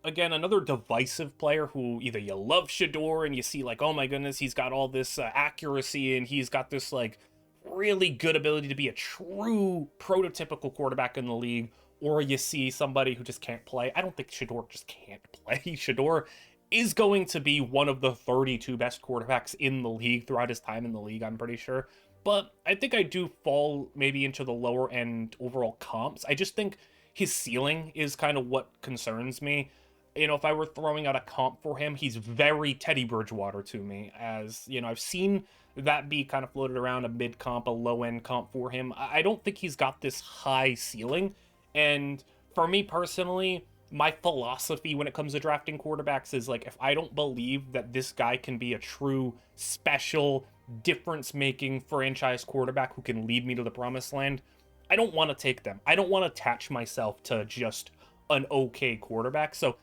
Speaker 1: Again, another divisive player who either you love Shedeur and you see like, oh my goodness, he's got all this accuracy and he's got this like really good ability to be a true prototypical quarterback in the league, or you see somebody who just can't play. I don't think Shedeur just can't play. Shedeur is going to be one of the 32 best quarterbacks in the league throughout his time in the league, I'm pretty sure. But I think I do fall maybe into the lower end overall comps. I just think his ceiling is kind of what concerns me. If I were throwing out a comp for him, he's very Teddy Bridgewater to me. As, I've seen that be kind of floated around, a mid comp, a low end comp for him. I don't think he's got this high ceiling. And for me personally, my philosophy when it comes to drafting quarterbacks is like, if I don't believe that this guy can be a true special difference-making franchise quarterback who can lead me to the promised land, I don't want to take them. I don't want to attach myself to just an okay quarterback. So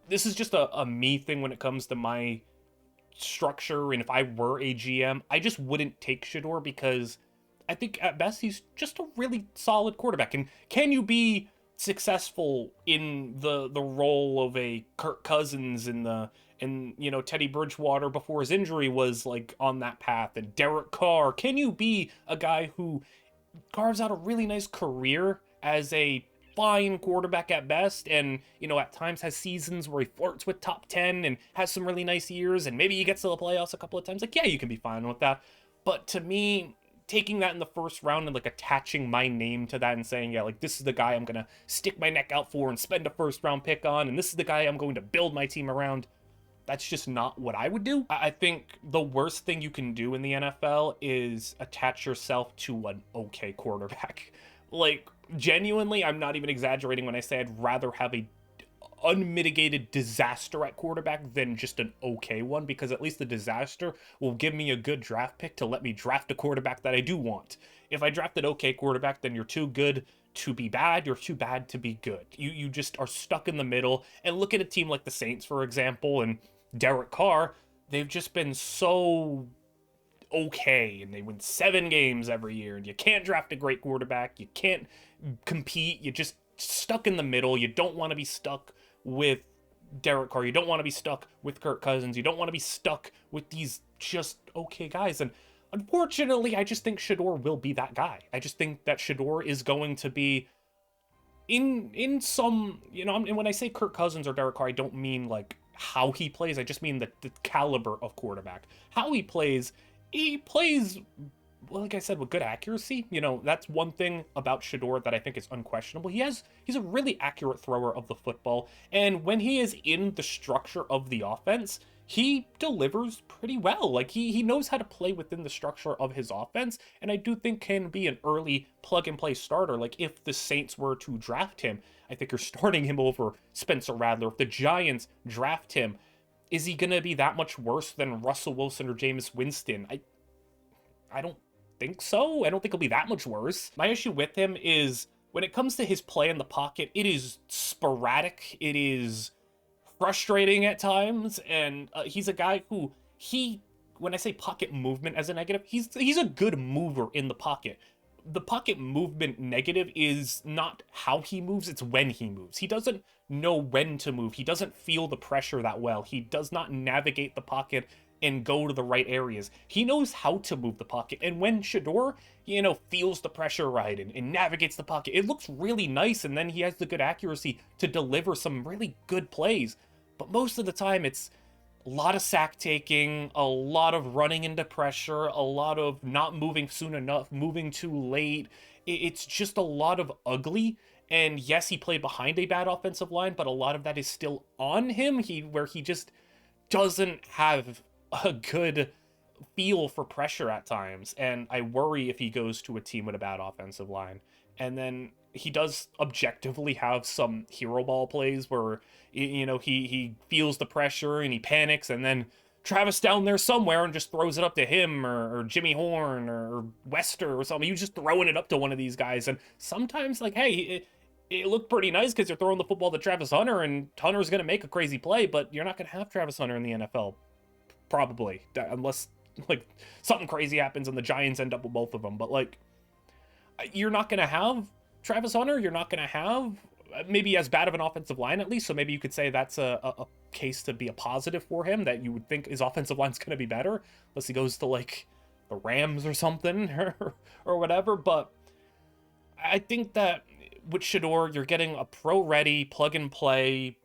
Speaker 1: this is just a me thing when it comes to my structure. And if I were a GM, I just wouldn't take Shedeur because I think at best he's just a really solid quarterback. And can you be successful in the role of a Kirk Cousins and Teddy Bridgewater before his injury was like on that path, and Derek Carr? Can you be a guy who carves out a really nice career as a fine quarterback at best, and at times has seasons where he flirts with top 10 and has some really nice years, and maybe he gets to the playoffs a couple of times? Like, yeah, you can be fine with that. But to me, taking that in the first round and like attaching my name to that and saying, yeah, like, this is the guy I'm gonna stick my neck out for and spend a first round pick on, and this is the guy I'm going to build my team around, that's just not what I would do. I think the worst thing you can do in the NFL is attach yourself to an okay quarterback. Like, genuinely, I'm not even exaggerating when I say I'd rather have a unmitigated disaster at quarterback than just an okay one, because at least the disaster will give me a good draft pick to let me draft a quarterback that I do want. If I draft an okay quarterback, then you're too good to be bad, you're too bad to be good. You just are stuck in the middle. And look at a team like the Saints, for example, and Derek Carr. They've just been so okay, and they win 7 games every year, and you can't draft a great quarterback, you can't compete, you're just stuck in the middle. You don't want to be stuck with Derek Carr, you don't want to be stuck with Kirk Cousins, you don't want to be stuck with these just okay guys. And unfortunately, I just think Shedeur will be that guy. I just think that Shedeur is going to be in some, and when I say Kirk Cousins or Derek Carr, I don't mean like how he plays, I just mean the caliber of quarterback. How he plays, well, like I said, with good accuracy. That's one thing about Shedeur that I think is unquestionable. He's a really accurate thrower of the football, and when he is in the structure of the offense, he delivers pretty well. Like, he knows how to play within the structure of his offense, and I do think can be an early plug-and-play starter. Like, if the Saints were to draft him, I think you're starting him over Spencer Rattler. If the Giants draft him, is he going to be that much worse than Russell Wilson or Jameis Winston? I don't think so. I don't think he'll be that much worse. My issue with him is when it comes to his play in the pocket, it is sporadic. It is frustrating at times, and he's a guy who when I say pocket movement as a negative, he's a good mover in the pocket. The pocket movement negative is not how he moves, it's when he moves. He doesn't know when to move. He doesn't feel the pressure that well. He does not navigate the pocket and go to the right areas. He knows how to move the pocket. And when Shedeur, feels the pressure right and navigates the pocket, it looks really nice. And then he has the good accuracy to deliver some really good plays. But most of the time, it's a lot of sack taking, a lot of running into pressure, a lot of not moving soon enough, moving too late. It's just a lot of ugly. And yes, he played behind a bad offensive line, but a lot of that is still on him. Where he just doesn't have a good feel for pressure at times, and I worry if he goes to a team with a bad offensive line. And then he does objectively have some hero ball plays where he feels the pressure and he panics, and then Travis down there somewhere and just throws it up to him or Jimmy Horn or Wester or something. He's just throwing it up to one of these guys, and sometimes, like, hey, it looked pretty nice because you're throwing the football to Travis Hunter, and Hunter's going to make a crazy play, but you're not going to have Travis Hunter in the NFL, probably, unless, like, something crazy happens and the Giants end up with both of them. But, like, you're not going to have Travis Hunter. You're not going to have maybe as bad of an offensive line, at least. So maybe you could say that's a case to be a positive for him, that you would think his offensive line's going to be better, unless he goes to, like, the Rams or something, or whatever. But I think that with Shedeur, you're getting a pro-ready, plug-and-play,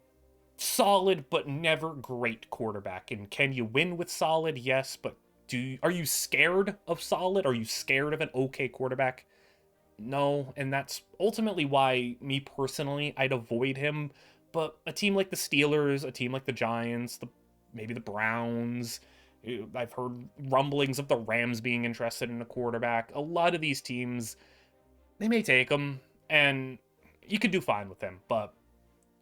Speaker 1: solid but never great quarterback. And can you win with solid? Yes, but are you scared of solid? Are you scared of an okay quarterback? No, and that's ultimately why, me personally, I'd avoid him. But a team like the Steelers, a team like the Giants, maybe the Browns, I've heard rumblings of the Rams being interested in a quarterback. A lot of these teams, they may take him, and you could do fine with him. But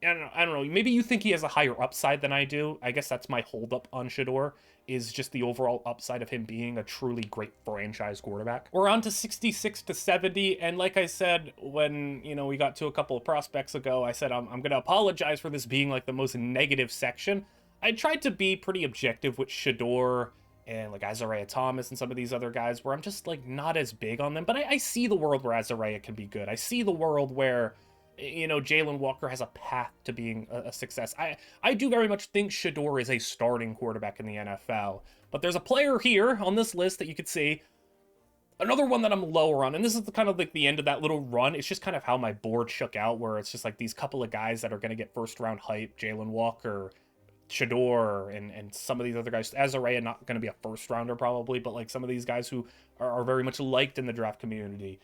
Speaker 1: I don't know. Maybe you think he has a higher upside than I do. I guess that's my holdup on Shedeur, is just the overall upside of him being a truly great franchise quarterback. We're on to 66 to 70, and like I said, when, you know, we got to a couple of prospects ago, I said I'm going to apologize for this being like the most negative section. I tried to be pretty objective with Shedeur and like Azaraye'h Thomas and some of these other guys, where I'm just like not as big on them. But I see the world where Azaraye'h can be good. I see the world where, you know, Jalon Walker has a path to being a success. I do very much think Shedeur is a starting quarterback in the NFL. But there's a player here on this list that you could see, another one that I'm lower on, and this is kind of like the end of that little run. It's just kind of how my board shook out, where it's just like these couple of guys that are going to get first-round hype. Jalon Walker, Shedeur, and some of these other guys. Azaraye'h not going to be a first-rounder probably, but like some of these guys who are very much liked in the draft community.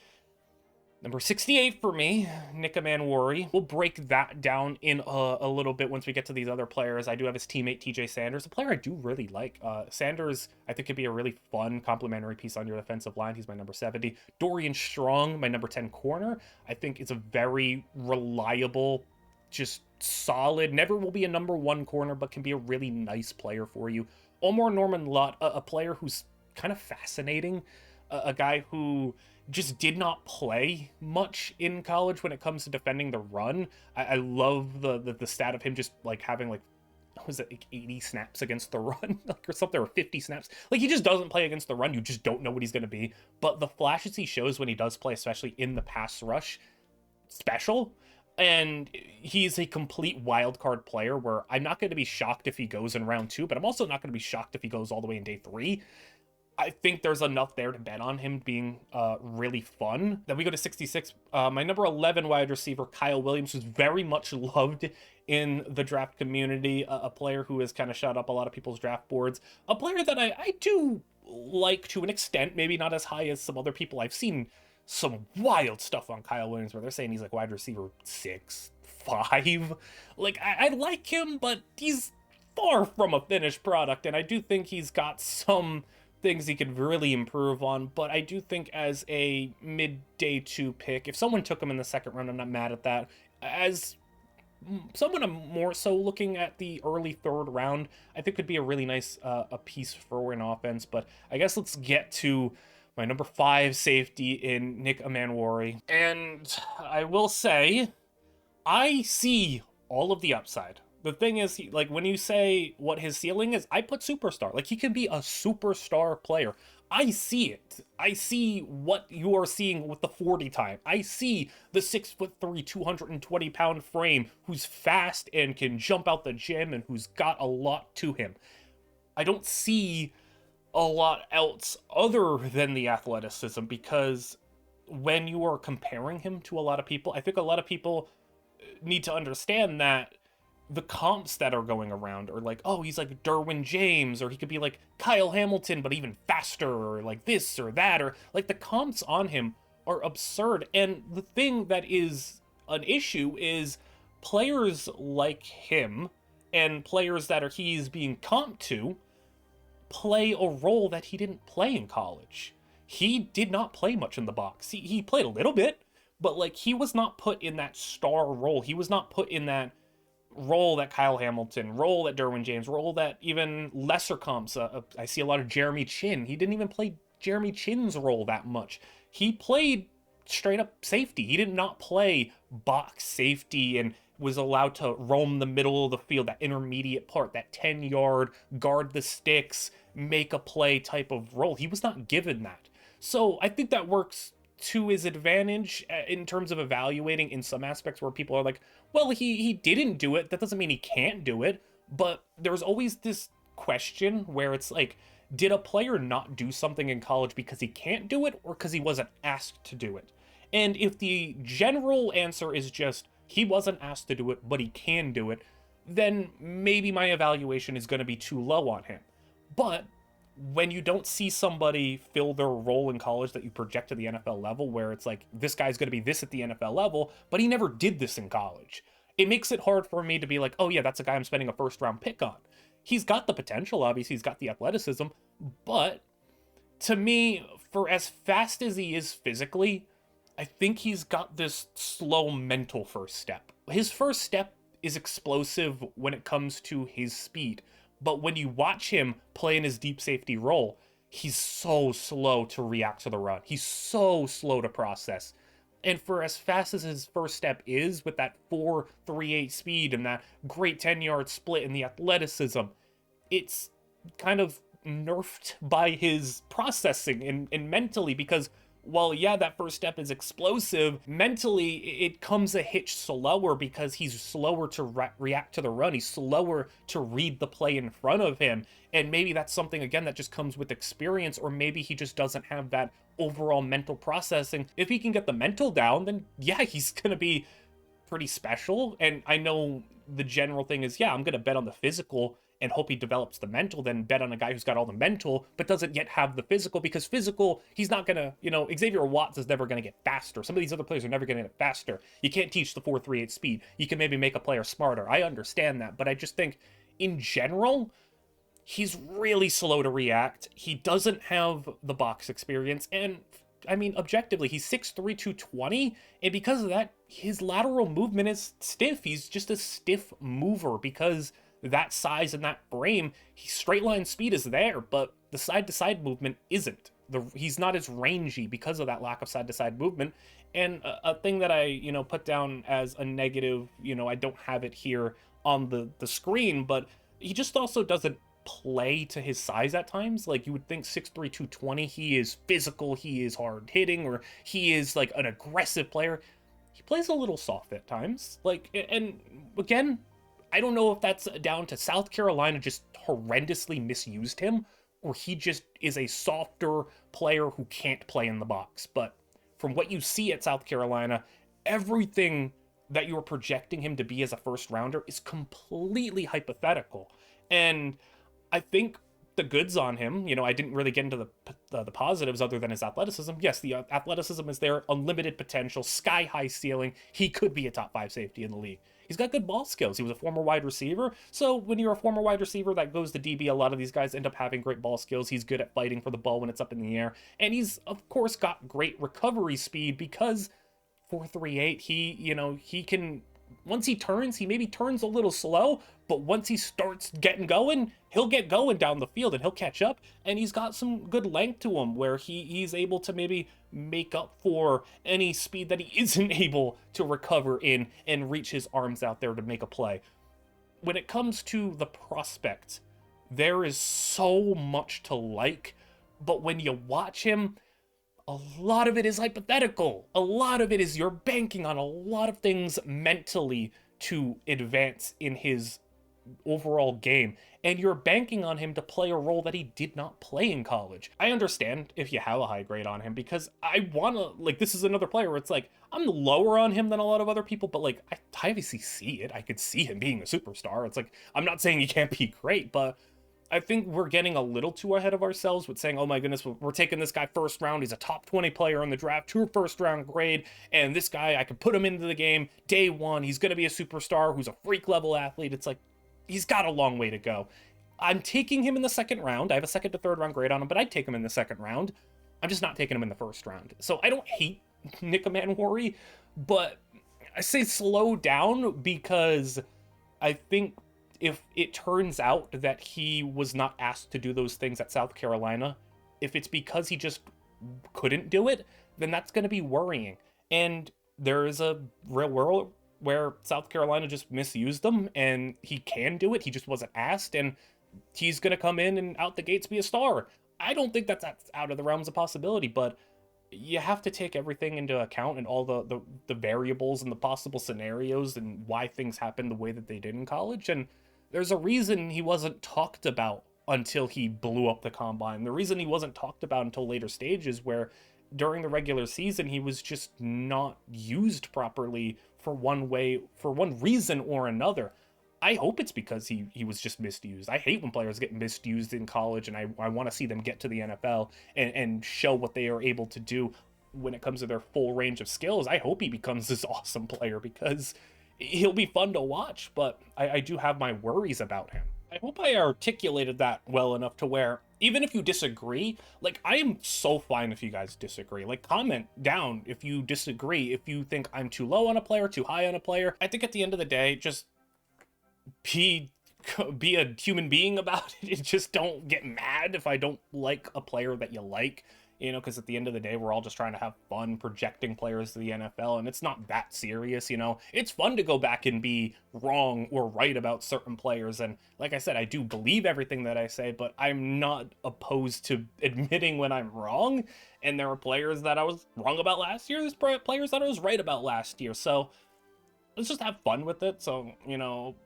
Speaker 1: Number 68 for me, Emmanwori. We'll break that down in a little bit once we get to these other players. I do have his teammate, TJ Sanders, a player I do really like. Sanders, I think, could be a really fun complementary piece on your defensive line. He's my number 70. Dorian Strong, my number 10 corner. I think it's a very reliable, just solid, never will be a number 1 corner, but can be a really nice player for you. Omar Norman Lott, a player who's kind of fascinating. A guy who just did not play much in college when it comes to defending the run. I love the stat of him just like having like, what was it, like 80 snaps against the run, like, or something, or 50 snaps. Like, he just doesn't play against the run. You just don't know what he's going to be. But the flashes he shows when he does play, especially in the pass rush, special. And he's a complete wild card player where I'm not going to be shocked if he goes in round 2, but I'm also not going to be shocked if he goes all the way in day 3. I think there's enough there to bet on him being really fun. Then we go to 66. My number 11 wide receiver, Kyle Williams, who's very much loved in the draft community. A player who has kind of shot up a lot of people's draft boards. A player that I do like to an extent, maybe not as high as some other people. I've seen some wild stuff on Kyle Williams where they're saying he's like wide receiver 6, 5. Like, I like him, but he's far from a finished product. And I do think he's got some things he could really improve on, but I do think as a mid-day 2 pick, if someone took him in the second round, I'm not mad at that. As someone I'm more so looking at the early 3rd round, I think could be a really nice a piece for an offense. But I guess let's get to my number 5 safety in Emmanwori. And I will say, I see all of the upside. The thing is, like, when you say what his ceiling is, I put superstar. Like, he can be a superstar player. I see it. I see what you are seeing with the 40 time. I see the 6'3", 220-pound frame who's fast and can jump out the gym and who's got a lot to him. I don't see a lot else other than the athleticism, because when you are comparing him to a lot of people, I think a lot of people need to understand that the comps that are going around are like, oh, he's like Derwin James, or he could be like Kyle Hamilton, but even faster, or like this or that, or like the comps on him are absurd. And the thing that is an issue is players like him and players that he's being comped to play a role that he didn't play in college. He did not play much in the box. He played a little bit, but like he was not put in that star role. He was not put in that role that Kyle Hamilton, role that Derwin James, role that even lesser comps. I see a lot of Jeremy Chin. He didn't even play Jeremy Chin's role that much. He played straight up safety. He did not play box safety and was allowed to roam the middle of the field, that intermediate part, that 10-yard, guard the sticks, make a play type of role. He was not given that. So I think that works to his advantage in terms of evaluating in some aspects where people are like, well, he didn't do it. That doesn't mean he can't do it. But there's always this question where it's like, did a player not do something in college because he can't do it or because he wasn't asked to do it? And if the general answer is just, he wasn't asked to do it, but he can do it, then maybe my evaluation is going to be too low on him. But when you don't see somebody fill their role in college that you project to the NFL level, where it's like, this guy's going to be this at the NFL level, but he never did this in college, it makes it hard for me to be like, oh yeah, that's a guy I'm spending a first round pick on. He's got the potential, obviously, he's got the athleticism, but to me, for as fast as he is physically, I think he's got this slow mental first step. His first step is explosive when it comes to his speed, but when you watch him play in his deep safety role, he's so slow to react to the run. He's so slow to process. And for as fast as his first step is, with that 4.38 speed and that great 10-yard split and the athleticism, it's kind of nerfed by his processing and mentally, because while, yeah, that first step is explosive, mentally it comes a hitch slower because he's slower to react to the run. He's slower to read the play in front of him. And maybe that's something, again, that just comes with experience, or maybe he just doesn't have that overall mental processing. If he can get the mental down, then yeah, he's going to be pretty special. And I know the general thing is, yeah, I'm going to bet on the physical and hope he develops the mental, then bet on a guy who's got all the mental but doesn't yet have the physical, because physical, he's not gonna, Xavier Watts is never gonna get faster. Some of these other players are never gonna get faster. You can't teach the 4.38 speed. You can maybe make a player smarter. I understand that, but I just think in general, he's really slow to react. He doesn't have the box experience, and I mean, objectively, he's 6'3", 220, and because of that, his lateral movement is stiff. He's just a stiff mover because that size and that frame. Straight line speed is there, but the side-to-side movement isn't. He's not as rangy because of that lack of side-to-side movement. And a thing that I, put down as a negative, I don't have it here on the screen, but he just also doesn't play to his size at times. Like, you would think 6'3", 220, he is physical, he is hard hitting, or he is like an aggressive player. He plays a little soft at times. Like, and again, I don't know if that's down to South Carolina just horrendously misused him, or he just is a softer player who can't play in the box. But from what you see at South Carolina, everything that you're projecting him to be as a first rounder is completely hypothetical. And I think the goods on him, I didn't really get into the positives other than his athleticism. Yes, the athleticism is there, unlimited potential, sky high ceiling. He could be a top 5 safety in the league. He's got good ball skills. He was a former wide receiver. So when you're a former wide receiver that goes to DB, a lot of these guys end up having great ball skills. He's good at fighting for the ball when it's up in the air. And he's, of course, got great recovery speed because 4.38, he can, once he turns, he maybe turns a little slow, but once he starts getting going, he'll get going down the field and he'll catch up. And he's got some good length to him where he's able to maybe make up for any speed that he isn't able to recover in and reach his arms out there to make a play. When it comes to the prospect, there is so much to like, but when you watch him, a lot of it is hypothetical. A lot of it is you're banking on a lot of things mentally to advance in his overall game, and you're banking on him to play a role that he did not play in college. I understand if you have a high grade on him, because I want to, this is another player where it's like, I'm lower on him than a lot of other people, but I obviously see it. I could see him being a superstar. It's like, I'm not saying he can't be great, but I think we're getting a little too ahead of ourselves with saying, oh my goodness, we're taking this guy first round. He's a top 20 player in the draft, true first round grade. And this guy, I could put him into the game day one. He's going to be a superstar who's a freak level athlete. It's like, he's got a long way to go. I'm taking him in the second round. I have a second to third round grade on him, but I'd take him in the second round. I'm just not taking him in the first round. So I don't hate Nick Emmanwori, but I say slow down because I think if it turns out that he was not asked to do those things at South Carolina, if it's because he just couldn't do it, then that's going to be worrying. And there is a real world where South Carolina just misused them, and he can do it. He just wasn't asked, and he's going to come in and out the gates be a star. I don't think that's out of the realms of possibility, but you have to take everything into account and all the variables and the possible scenarios and why things happen the way that they did in college. And there's a reason he wasn't talked about until he blew up the combine. The reason he wasn't talked about until later stages, where during the regular season he was just not used properly for one reason or another. I hope it's because he was just misused. I hate when players get misused in college, and I want to see them get to the NFL and show what they are able to do when it comes to their full range of skills. I hope he becomes this awesome player because he'll be fun to watch, but I do have my worries about him. I hope I articulated that well enough to where, even if you disagree, like, I am so fine if you guys disagree. Like, comment down if you disagree, if you think I'm too low on a player, too high on a player. I think at the end of the day, just be a human being about it. Just don't get mad if I don't like a player that you like, because at the end of the day, we're all just trying to have fun projecting players to the NFL, and it's not that serious. It's fun to go back and be wrong or right about certain players, and like I said, I do believe everything that I say, but I'm not opposed to admitting when I'm wrong. And there are players that I was wrong about last year, there's players that I was right about last year, so let's just have fun with it. So,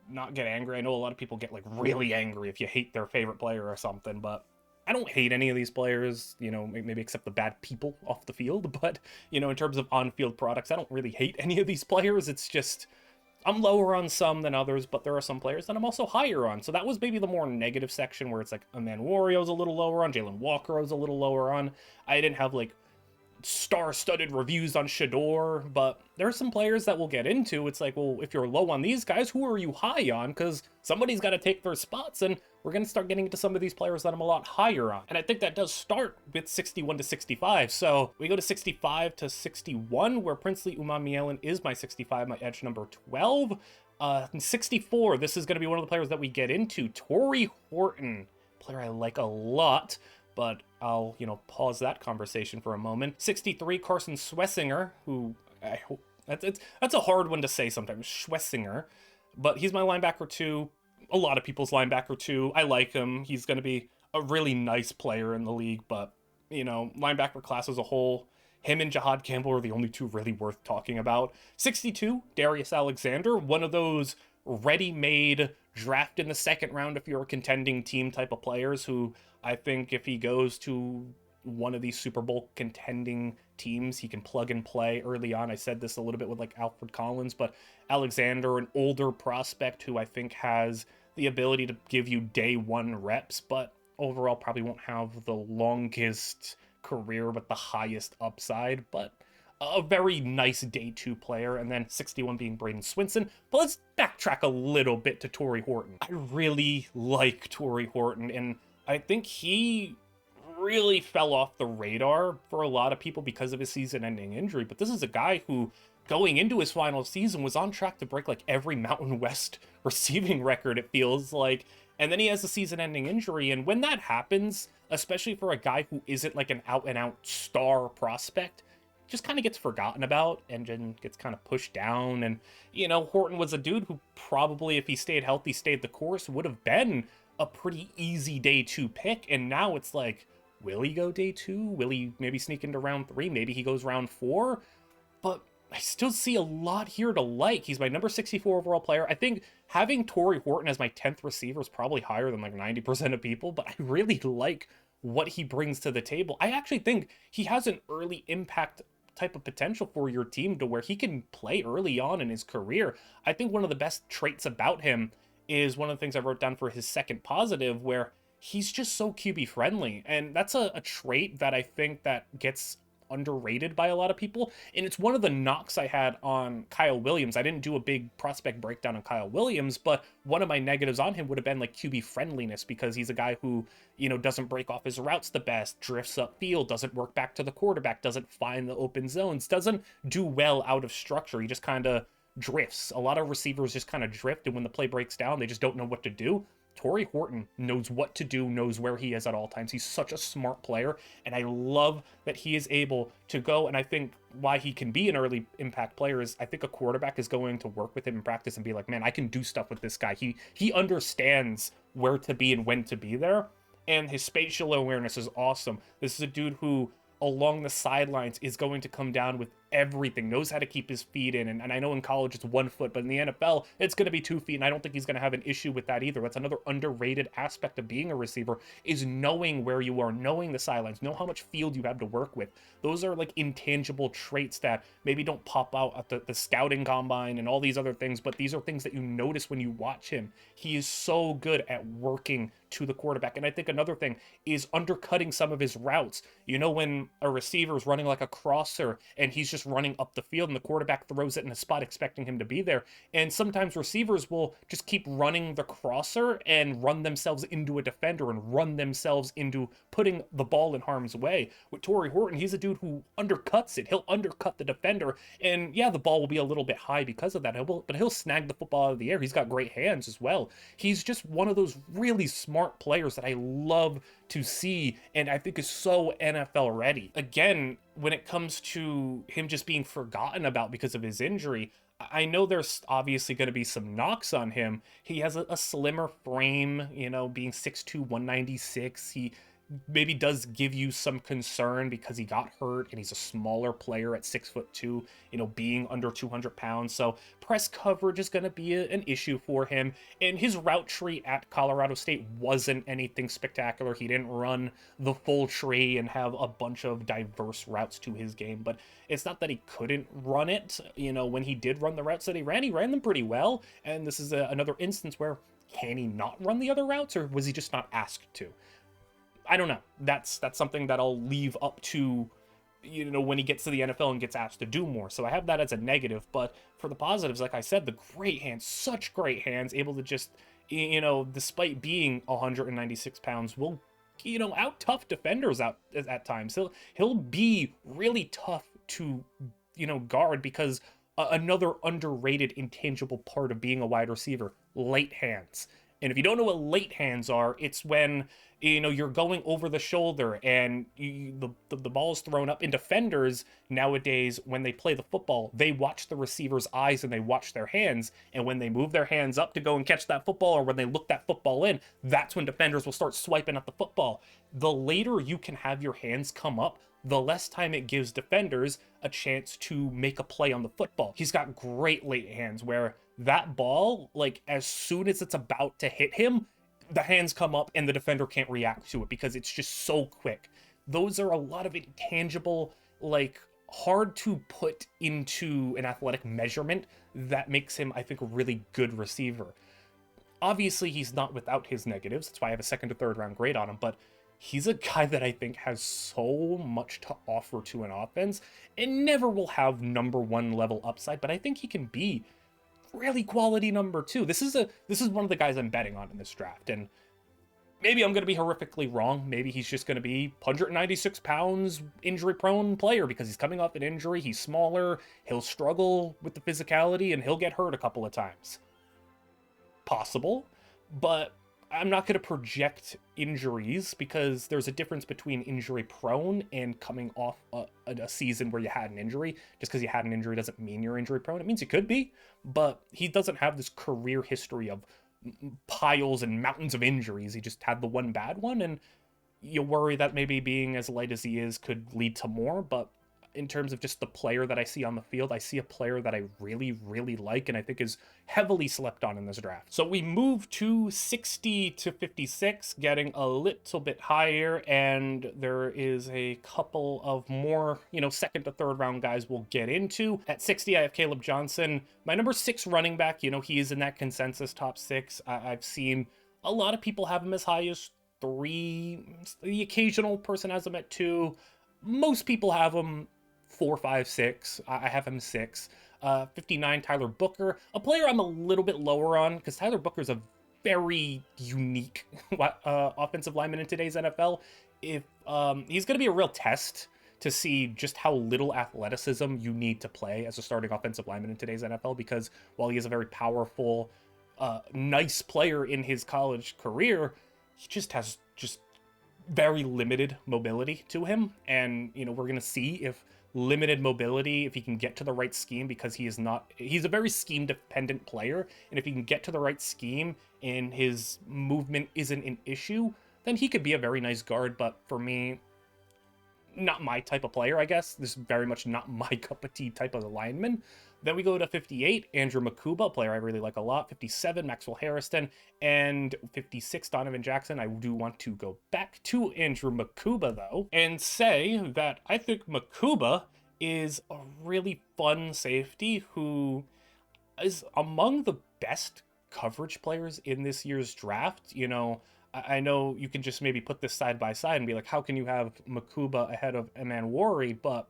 Speaker 1: not get angry. I know a lot of people get like really angry if you hate their favorite player or something, but I don't hate any of these players, maybe except the bad people off the field. But, in terms of on-field products, I don't really hate any of these players. It's just, I'm lower on some than others, but there are some players that I'm also higher on. So that was maybe the more negative section, where it's like Emmanwori was a little lower on, Jalon Walker was a little lower on. I didn't have like star-studded reviews on Shedeur, but there are some players that we'll get into. It's like, well, if you're low on these guys, who are you high on? Because somebody's got to take their spots, and we're going to start getting into some of these players that I'm a lot higher on. And I think that does start with 61 to 65. So we go to 65 to 61, where Princely Umanmielen is my 65, my edge number 12. 64, this is going to be one of the players that we get into. Tory Horton, player I like a lot, but I'll, pause that conversation for a moment. 63, Carson Schwessinger, who I hope, that's a hard one to say sometimes, Schwessinger, but he's my linebacker 2, a lot of people's linebacker 2. I like him. He's going to be a really nice player in the league, but, linebacker class as a whole, him and Jahad Campbell are the only two really worth talking about. 62, Darius Alexander, one of those ready-made, draft in the second round if you're a contending team type of players, who I think if he goes to one of these Super Bowl contending teams, he can plug and play early on. I said this a little bit with like Alfred Collins, but Alexander, an older prospect who I think has the ability to give you day one reps, but overall probably won't have the longest career with the highest upside, but a very nice day 2 player. And then 61 being Braden Swinson. But let's backtrack a little bit to Tory Horton. I really like Tory Horton, and I think he really fell off the radar for a lot of people because of his season-ending injury. But this is a guy who, going into his final season, was on track to break like every Mountain West receiving record, it feels like. And then he has a season-ending injury, and when that happens, especially for a guy who isn't like an out-and-out star prospect, just kind of gets forgotten about and then gets kind of pushed down. And, Horton was a dude who probably, if he stayed healthy, stayed the course, would have been a pretty easy day 2 pick. And now it's like, will he go day 2? Will he maybe sneak into round 3? Maybe he goes round 4? But I still see a lot here to like. He's my number 64 overall player. I think having Tory Horton as my 10th receiver is probably higher than like 90% of people, but I really like what he brings to the table. I actually think he has an early impact type of potential for your team, to where he can play early on in his career. I think one of the best traits about him is one of the things I wrote down for his second positive, where he's just so QB friendly. And that's a trait that I think that gets underrated by a lot of people. And it's one of the knocks I had on Kyle Williams. I didn't do a big prospect breakdown on Kyle Williams, but one of my negatives on him would have been like QB friendliness, because he's a guy who, doesn't break off his routes the best, drifts upfield, doesn't work back to the quarterback, doesn't find the open zones, doesn't do well out of structure. He just kind of drifts. A lot of receivers just kind of drift, and when the play breaks down, they just don't know what to do. Tory Horton knows what to do, knows where he is at all times. He's such a smart player, and I love that he is able to go. And I think why he can be an early impact player is I think a quarterback is going to work with him in practice and be like, man, I can do stuff with this guy. He understands where to be and when to be there, and his spatial awareness is awesome. This is a dude who along the sidelines is going to come down with everything, knows how to keep his feet in. And I know in college it's 1 foot, but in the NFL, it's going to be 2 feet. And I don't think he's going to have an issue with that either. That's another underrated aspect of being a receiver, is knowing where you are, knowing the sidelines, know how much field you have to work with. Those are like intangible traits that maybe don't pop out at the scouting combine and all these other things, but these are things that you notice when you watch him. He is so good at working to the quarterback. And I think another thing is undercutting some of his routes. You know, when a receiver is running like a crosser and he's just running up the field and the quarterback throws it in a spot expecting him to be there. And sometimes receivers will just keep running the crosser and run themselves into a defender and run themselves into putting the ball in harm's way. With Tory Horton, he's a dude who undercuts it. He'll undercut the defender. And yeah, the ball will be a little bit high because of that, but he'll snag the football out of the air. He's got great hands as well. He's just one of those really smart players that I love to see, and I think is so NFL ready. Again, when it comes to him just being forgotten about because of his injury, I know there's obviously going to be some knocks on him. He has a slimmer frame, you know, being 6'2", 196. He maybe does give you some concern because he got hurt and he's a smaller player at 6'2", you know, being under 200 pounds. So press coverage is going to be an issue for him. And his route tree at Colorado State wasn't anything spectacular. He didn't run the full tree and have a bunch of diverse routes to his game, but it's not that he couldn't run it. You know, when he did run the routes that he ran them pretty well. And this is another instance where, can he not run the other routes, or was he just not asked to? I don't know. That's something that I'll leave up to, you know, when he gets to the NFL and gets asked to do more. So I have that as a negative. But for the positives, like I said, the great hands, such great hands, able to just, you know, despite being 196 pounds, will, you know, out tough defenders out at times. He'll be really tough to, you know, guard, because another underrated intangible part of being a wide receiver, late hands. And if you don't know what late hands are, it's when, you know, you're going over the shoulder and the ball is thrown up. And defenders nowadays, when they play the football, they watch the receiver's eyes and they watch their hands. And when they move their hands up to go and catch that football, or when they look that football in, that's when defenders will start swiping at the football. The later you can have your hands come up, the less time it gives defenders a chance to make a play on the football. He's got great late hands where that ball, like, as soon as it's about to hit him, the hands come up and the defender can't react to it because it's just so quick. Those are a lot of intangible, like, hard to put into an athletic measurement that makes him, I think, a really good receiver. Obviously, he's not without his negatives. That's why I have a 2nd to 3rd round grade on him, but he's a guy that I think has so much to offer to an offense and never will have #1 level upside, but I think he can be really quality #2. This is one of the guys I'm betting on in this draft, and maybe I'm going to be horrifically wrong. Maybe he's just going to be 196 pounds, injury prone player because he's coming off an injury. He's smaller. He'll struggle with the physicality and he'll get hurt a couple of times. Possible, but I'm not going to project injuries because there's a difference between injury prone and coming off a season where you had an injury. Just because you had an injury doesn't mean you're injury prone. It means you could be, but he doesn't have this career history of piles and mountains of injuries. He just had the one bad one, and you worry that maybe being as light as he is could lead to more. But in terms of just the player that I see on the field, I see a player that I really, really like and I think is heavily slept on in this draft. So we move to 60 to 56, getting a little bit higher, and there is a couple of more, you know, 2nd to 3rd round guys we'll get into. At 60, I have Caleb Johnson, my #6 running back. You know, he is in that consensus top 6. I've seen a lot of people have him as high as 3. The occasional person has him at 2. Most people have him 4, 5, 6. I have him 6. 59, Tyler Booker, a player I'm a little bit lower on because Tyler Booker's a very unique offensive lineman in today's NFL. If he's going to be a real test to see just how little athleticism you need to play as a starting offensive lineman in today's NFL, because while he is a very powerful nice player in his college career, he just has just very limited mobility to him. And, you know, we're going to see if limited mobility, if he can get to the right scheme, because he's a very scheme dependent player. And if he can get to the right scheme and his movement isn't an issue, then he could be a very nice guard. But for me, not my type of player, I guess. This is very much not my cup of tea type of lineman. Then we go to 58, Andrew Makuba, a player I really like a lot. 57, Maxwell Harrison. And 56, Donovan Jackson. I do want to go back to Andrew Makuba, though, and say that I think Makuba is a really fun safety who is among the best coverage players in this year's draft. You know, I know you can just maybe put this side by side and be like, how can you have Makuba ahead of Emmanwori? But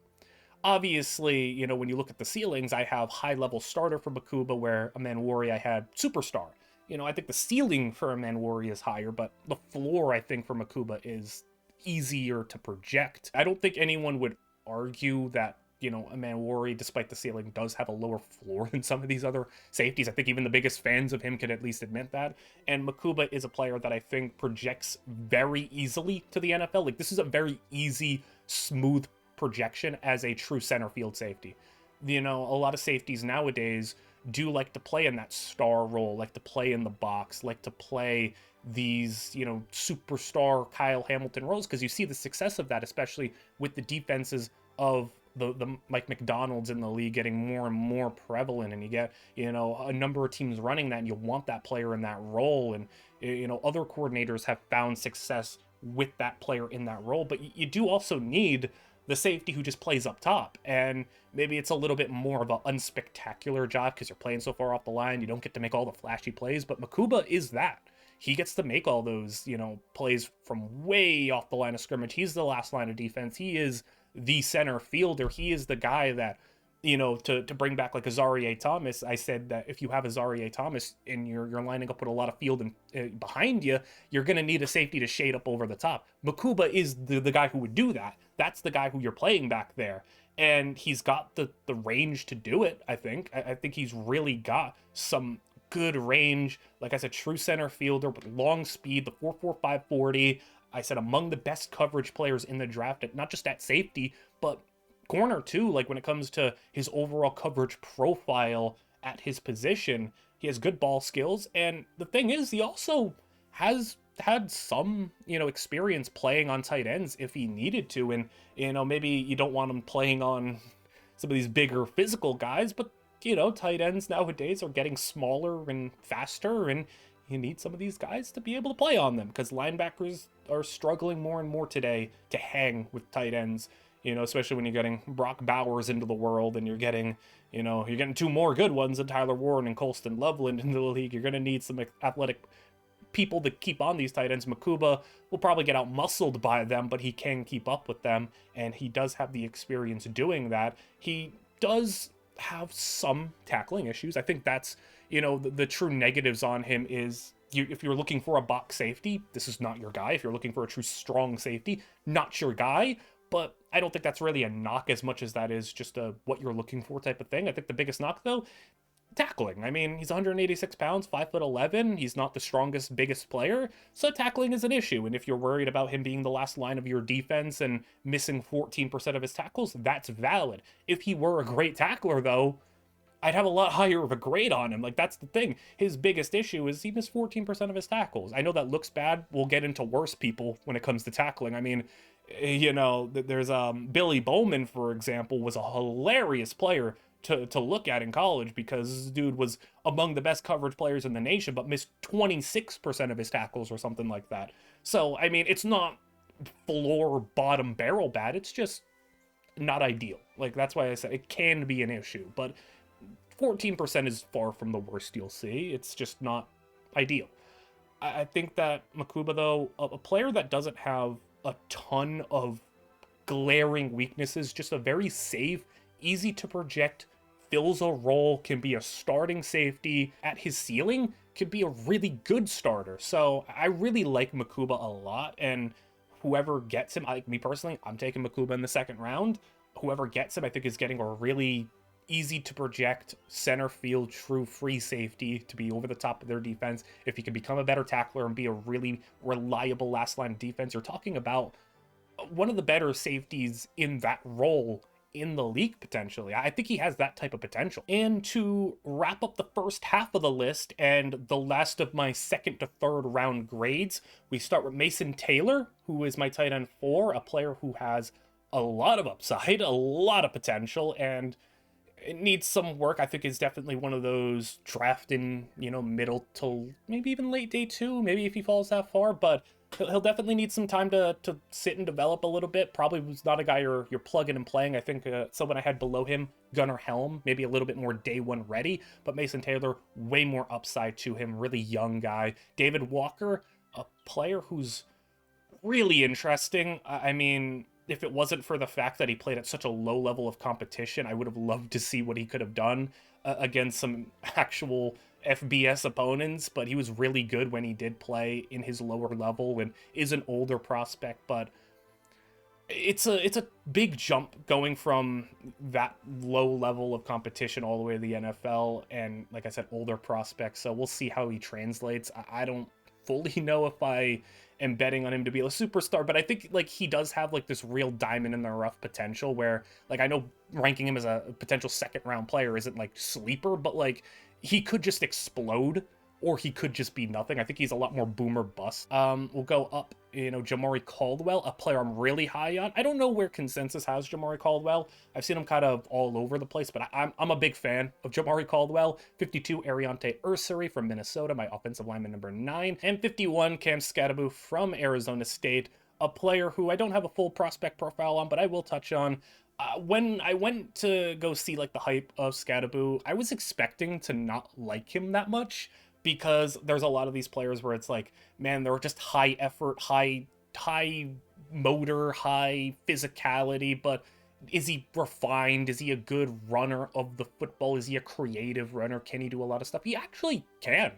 Speaker 1: obviously, you know, when you look at the ceilings, I have high-level starter for Makuba, where Emmanwori I had superstar. You know, I think the ceiling for Emmanwori is higher, but the floor, I think, for Makuba is easier to project. I don't think anyone would argue that, you know, Emmanwori, despite the ceiling, does have a lower floor than some of these other safeties. I think even the biggest fans of him could at least admit that. And Makuba is a player that I think projects very easily to the NFL. Like, this is a very easy, smooth projection as a true center field safety. You know, a lot of safeties nowadays do like to play in that star role, like to play in the box, like to play these, you know, superstar Kyle Hamilton roles, because you see the success of that, especially with the defenses of the Mike McDonald's in the league getting more and more prevalent, and you get, you know, a number of teams running that, and you want that player in that role. And, you know, other coordinators have found success with that player in that role, but you do also need the safety who just plays up top. And maybe it's a little bit more of an unspectacular job because you're playing so far off the line, you don't get to make all the flashy plays, but Makuba is that. He gets to make all those, you know, plays from way off the line of scrimmage. He's the last line of defense. He is the center fielder. He is the guy that, you know, to bring back like Azaraye'h Thomas, I said that if you have Azaraye'h Thomas and you're lining up with a lot of field and behind you, you're going to need a safety to shade up over the top. Makuba is the guy who would do that. That's the guy who you're playing back there. And he's got the range to do it, I think. I think he's really got some good range. Like I said, true center fielder with long speed, the 4.45 40. I said among the best coverage players in the draft, not just at safety, but corner too. Like when it comes to his overall coverage profile at his position, he has good ball skills. And the thing is, he also has had some, you know, experience playing on tight ends if he needed to. And, you know, maybe you don't want him playing on some of these bigger physical guys, but, you know, tight ends nowadays are getting smaller and faster, and you need some of these guys to be able to play on them, because linebackers are struggling more and more today to hang with tight ends. You know, especially when you're getting Brock Bowers into the world, and you're getting, you know, you're getting two more good ones in Tyler Warren and Colston Loveland into the league. You're going to need some athletic people to keep on these tight ends. Makuba will probably get out muscled by them, but he can keep up with them, and he does have the experience doing that. He does have some tackling issues. I think that's, you know, the true negatives on him is, if you're looking for a box safety, this is not your guy. If you're looking for a true strong safety, not your guy. But I don't think that's really a knock as much as that is just a what you're looking for type of thing. I think the biggest knock, though, tackling. I mean, he's 186 pounds, 5'11". He's not the strongest, biggest player, so tackling is an issue. And if you're worried about him being the last line of your defense and missing 14% of his tackles, that's valid. If he were a great tackler, though, I'd have a lot higher of a grade on him. Like, that's the thing. His biggest issue is he missed 14% of his tackles. I know that looks bad. We'll get into worse people when it comes to tackling. I mean, you know, there's Billy Bowman, for example, was a hilarious player to look at in college, because this dude was among the best coverage players in the nation, but missed 26% of his tackles or something like that. So, I mean, it's not floor bottom barrel bad. It's just not ideal. Like, that's why I said it can be an issue, but 14% is far from the worst you'll see. It's just not ideal. I think that Makuba, though, a player that doesn't have a ton of glaring weaknesses, just a very safe, easy to project, fills a role, can be a starting safety at his ceiling, could be a really good starter. So I really like Makuba a lot, and whoever gets him, like me personally, I'm taking Makuba in the second round. Whoever gets him, I think, is getting a really easy to project center field true free safety to be over the top of their defense. If he can become a better tackler and be a really reliable last line defense, you're talking about one of the better safeties in that role in the league potentially. I think he has that type of potential. And to wrap up the first half of the list and the last of my second to third round grades, we start with Mason Taylor, who is my tight end 4, a player who has a lot of upside, a lot of potential, and it needs some work. I think is definitely one of those drafting, middle to maybe even late day 2, maybe if he falls that far, but he'll definitely need some time to sit and develop a little bit. Probably was not a guy you're plugging and playing. I think someone I had below him, Gunnar Helm, maybe a little bit more day 1 ready, but Mason Taylor, way more upside to him, really young guy. David Walker, a player who's really interesting. I mean, if it wasn't for the fact that he played at such a low level of competition, I would have loved to see what he could have done against some actual FBS opponents, but he was really good when he did play in his lower level and is an older prospect. But it's a big jump going from that low level of competition all the way to the NFL, and like I said, older prospects. So we'll see how he translates. I don't fully know if I am betting on him to be a superstar, but I think like he does have like this real diamond in the rough potential where, like, I know ranking him as a potential second round player isn't like sleeper, but like he could just explode or he could just be nothing. I think he's a lot more boomer bust. We'll go up, Jamaree Caldwell, a player I'm really high on. I don't know where consensus has Jamaree Caldwell. I've seen him kind of all over the place, but I'm a big fan of Jamaree Caldwell. 52, Ariante Ursary from Minnesota, my offensive lineman number 9. And 51, Cam Skattebo from Arizona State, a player who I don't have a full prospect profile on, but I will touch on. When I went to go see like the hype of Skattebo, I was expecting to not like him that much, because there's a lot of these players where it's like, man, they're just high effort, high motor, high physicality, but is he refined? Is he a good runner of the football? Is he a creative runner? Can he do a lot of stuff? He actually can.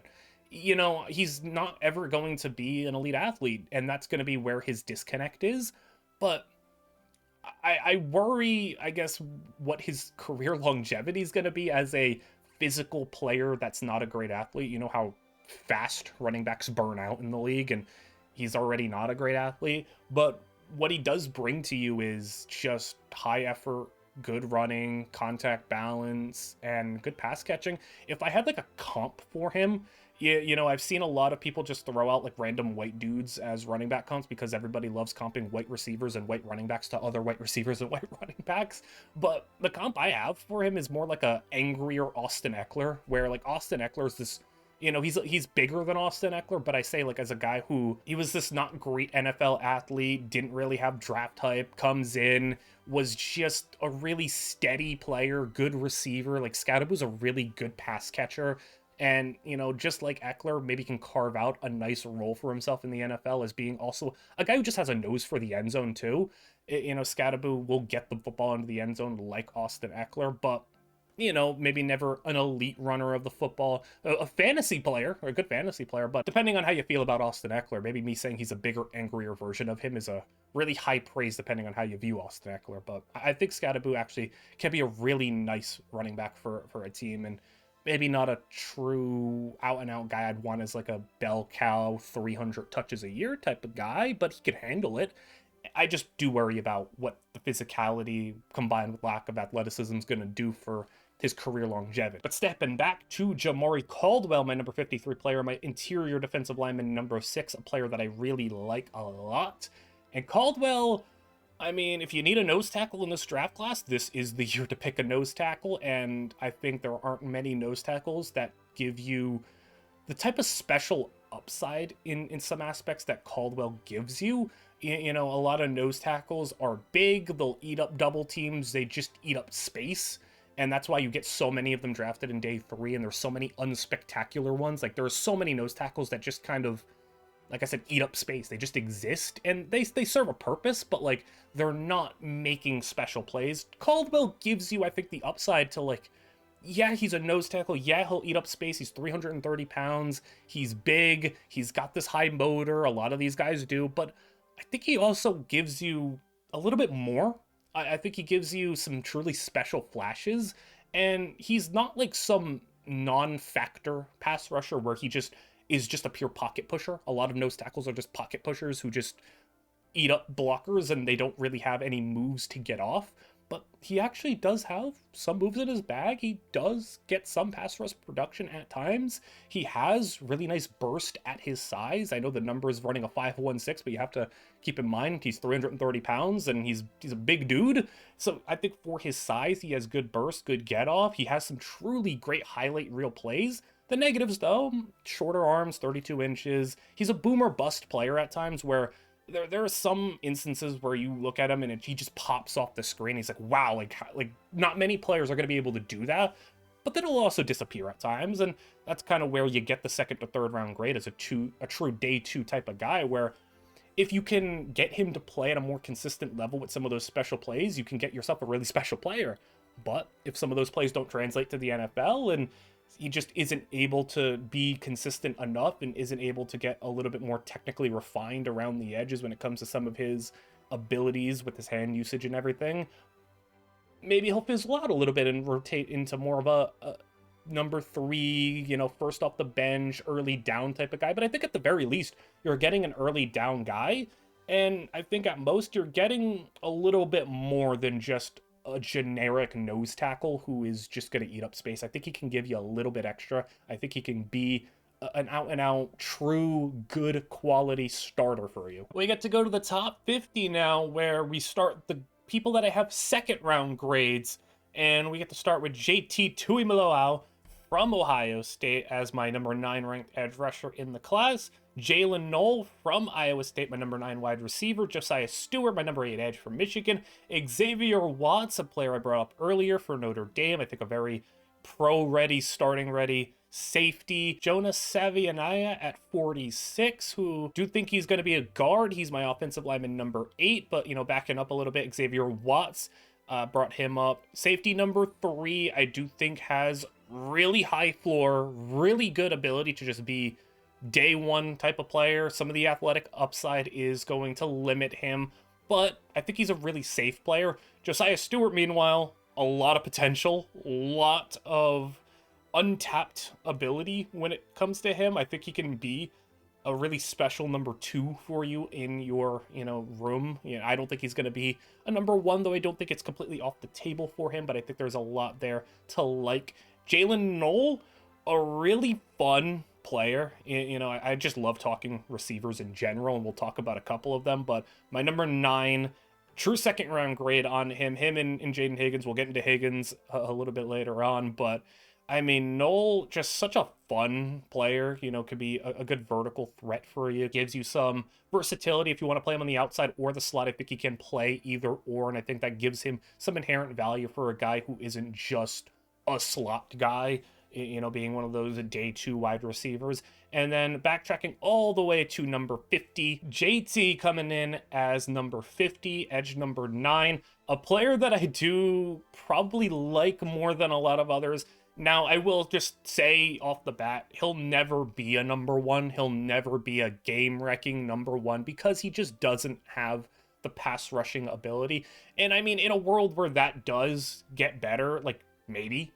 Speaker 1: He's not ever going to be an elite athlete, and that's going to be where his disconnect is. But I worry, I guess, what his career longevity is going to be as a physical player that's not a great athlete. You know how fast running backs burn out in the league, and he's already not a great athlete. But what he does bring to you is just high effort, good running, contact balance, and good pass catching. If I had like a comp for him, I've seen a lot of people just throw out like random white dudes as running back comps because everybody loves comping white receivers and white running backs to other white receivers and white running backs. But the comp I have for him is more like a angrier Austin Eckler, where like Austin Eckler is this, he's bigger than Austin Eckler, but I say like as a guy who, he was this not great NFL athlete, didn't really have draft hype, comes in, was just a really steady player, good receiver. Like Skattebo's a really good pass catcher. And, just like Eckler, maybe can carve out a nice role for himself in the NFL as being also a guy who just has a nose for the end zone too. Skattebo will get the football into the end zone like Austin Eckler, but, maybe never an elite runner of the football, a fantasy player, or a good fantasy player. But depending on how you feel about Austin Eckler, maybe me saying he's a bigger, angrier version of him is a really high praise depending on how you view Austin Eckler. But I think Skattebo actually can be a really nice running back for a team, and maybe not a true out-and-out guy I'd want as like a bell cow 300 touches a year type of guy, but he can handle it. I just do worry about what the physicality combined with lack of athleticism is going to do for his career longevity. But stepping back to Jamaree Caldwell, my number 53 player, my interior defensive lineman number 6, a player that I really like a lot. And Caldwell, I mean, if you need a nose tackle in this draft class, this is the year to pick a nose tackle, and I think there aren't many nose tackles that give you the type of special upside in some aspects that Caldwell gives you. A lot of nose tackles are big, they'll eat up double teams, they just eat up space, and that's why you get so many of them drafted in day 3, and there's so many unspectacular ones. Like, there are so many nose tackles that just kind of, like I said, eat up space. They just exist, and they serve a purpose, but like they're not making special plays. Caldwell gives you, I think, the upside to like, yeah, he's a nose tackle. Yeah, he'll eat up space. He's 330 pounds. He's big. He's got this high motor. A lot of these guys do, but I think he also gives you a little bit more. I think he gives you some truly special flashes. And he's not like some non-factor pass rusher where he just is just a pure pocket pusher. A lot of nose tackles are just pocket pushers who just eat up blockers and they don't really have any moves to get off. But he actually does have some moves in his bag. He does get some pass rush production at times. He has really nice burst at his size. I know the number is running a 5.16, but you have to keep in mind he's 330 pounds and he's a big dude. So I think for his size, he has good burst, good get off. He has some truly great highlight reel plays. The negatives, though, shorter arms, 32 inches. He's a boomer bust player at times where there are some instances where you look at him and he just pops off the screen. He's like, wow, like not many players are going to be able to do that. But then he'll also disappear at times, and that's kind of where you get the second to third round grade as a true day two type of guy, where if you can get him to play at a more consistent level with some of those special plays, you can get yourself a really special player. But if some of those plays don't translate to the NFL and he just isn't able to be consistent enough and isn't able to get a little bit more technically refined around the edges when it comes to some of his abilities with his hand usage and everything, maybe he'll fizzle out a little bit and rotate into more of a number 3, first off the bench, early down type of guy. But I think at the very least, you're getting an early down guy. And I think at most, you're getting a little bit more than just a generic nose tackle who is just going to eat up space. I think he can give you a little bit extra. I think he can be an out-and-out, true, good quality starter for you. We get to go to the top 50 now, where we start the people that I have second round grades, and we get to start with JT Tuimoloau from Ohio State as my number 9 ranked edge rusher in the class. Jalen Nohl from Iowa State, my number 9 wide receiver. Josiah Stewart, my number 8 edge from Michigan. Xavier Watts, a player I brought up earlier for Notre Dame. I think a very pro-ready, starting-ready safety. Jonas Savianaya at 46, who do think he's going to be a guard. He's my offensive lineman number 8, but, backing up a little bit, Xavier Watts brought him up. Safety number 3, I do think has really high floor, really good ability to just be day one type of player. Some of the athletic upside is going to limit him, but I think he's a really safe player. Josiah Stewart, meanwhile, a lot of potential, a lot of untapped ability when it comes to him. I think he can be a really special number 2 for you in your, room. I don't think he's going to be a number 1, though I don't think it's completely off the table for him, but I think there's a lot there to like. Jalen Nohl, a really fun player. I just love talking receivers in general, and we'll talk about a couple of them, but my number 9 true second round grade on him and Jaden Higgins. We'll get into Higgins a little bit later on, but I mean, Nohl, just such a fun player, could be a good vertical threat for you. Gives you some versatility if you want to play him on the outside or the slot. I think he can play either or, and I think that gives him some inherent value for a guy who isn't just a slot guy, being one of those day 2 wide receivers. And then backtracking all the way to number 50, JT coming in as number 50, edge number 9, a player that I do probably like more than a lot of others. Now, I will just say off the bat, he'll never be a number 1. He'll never be a game-wrecking number 1 because he just doesn't have the pass rushing ability. And I mean, in a world where that does get better, like maybe,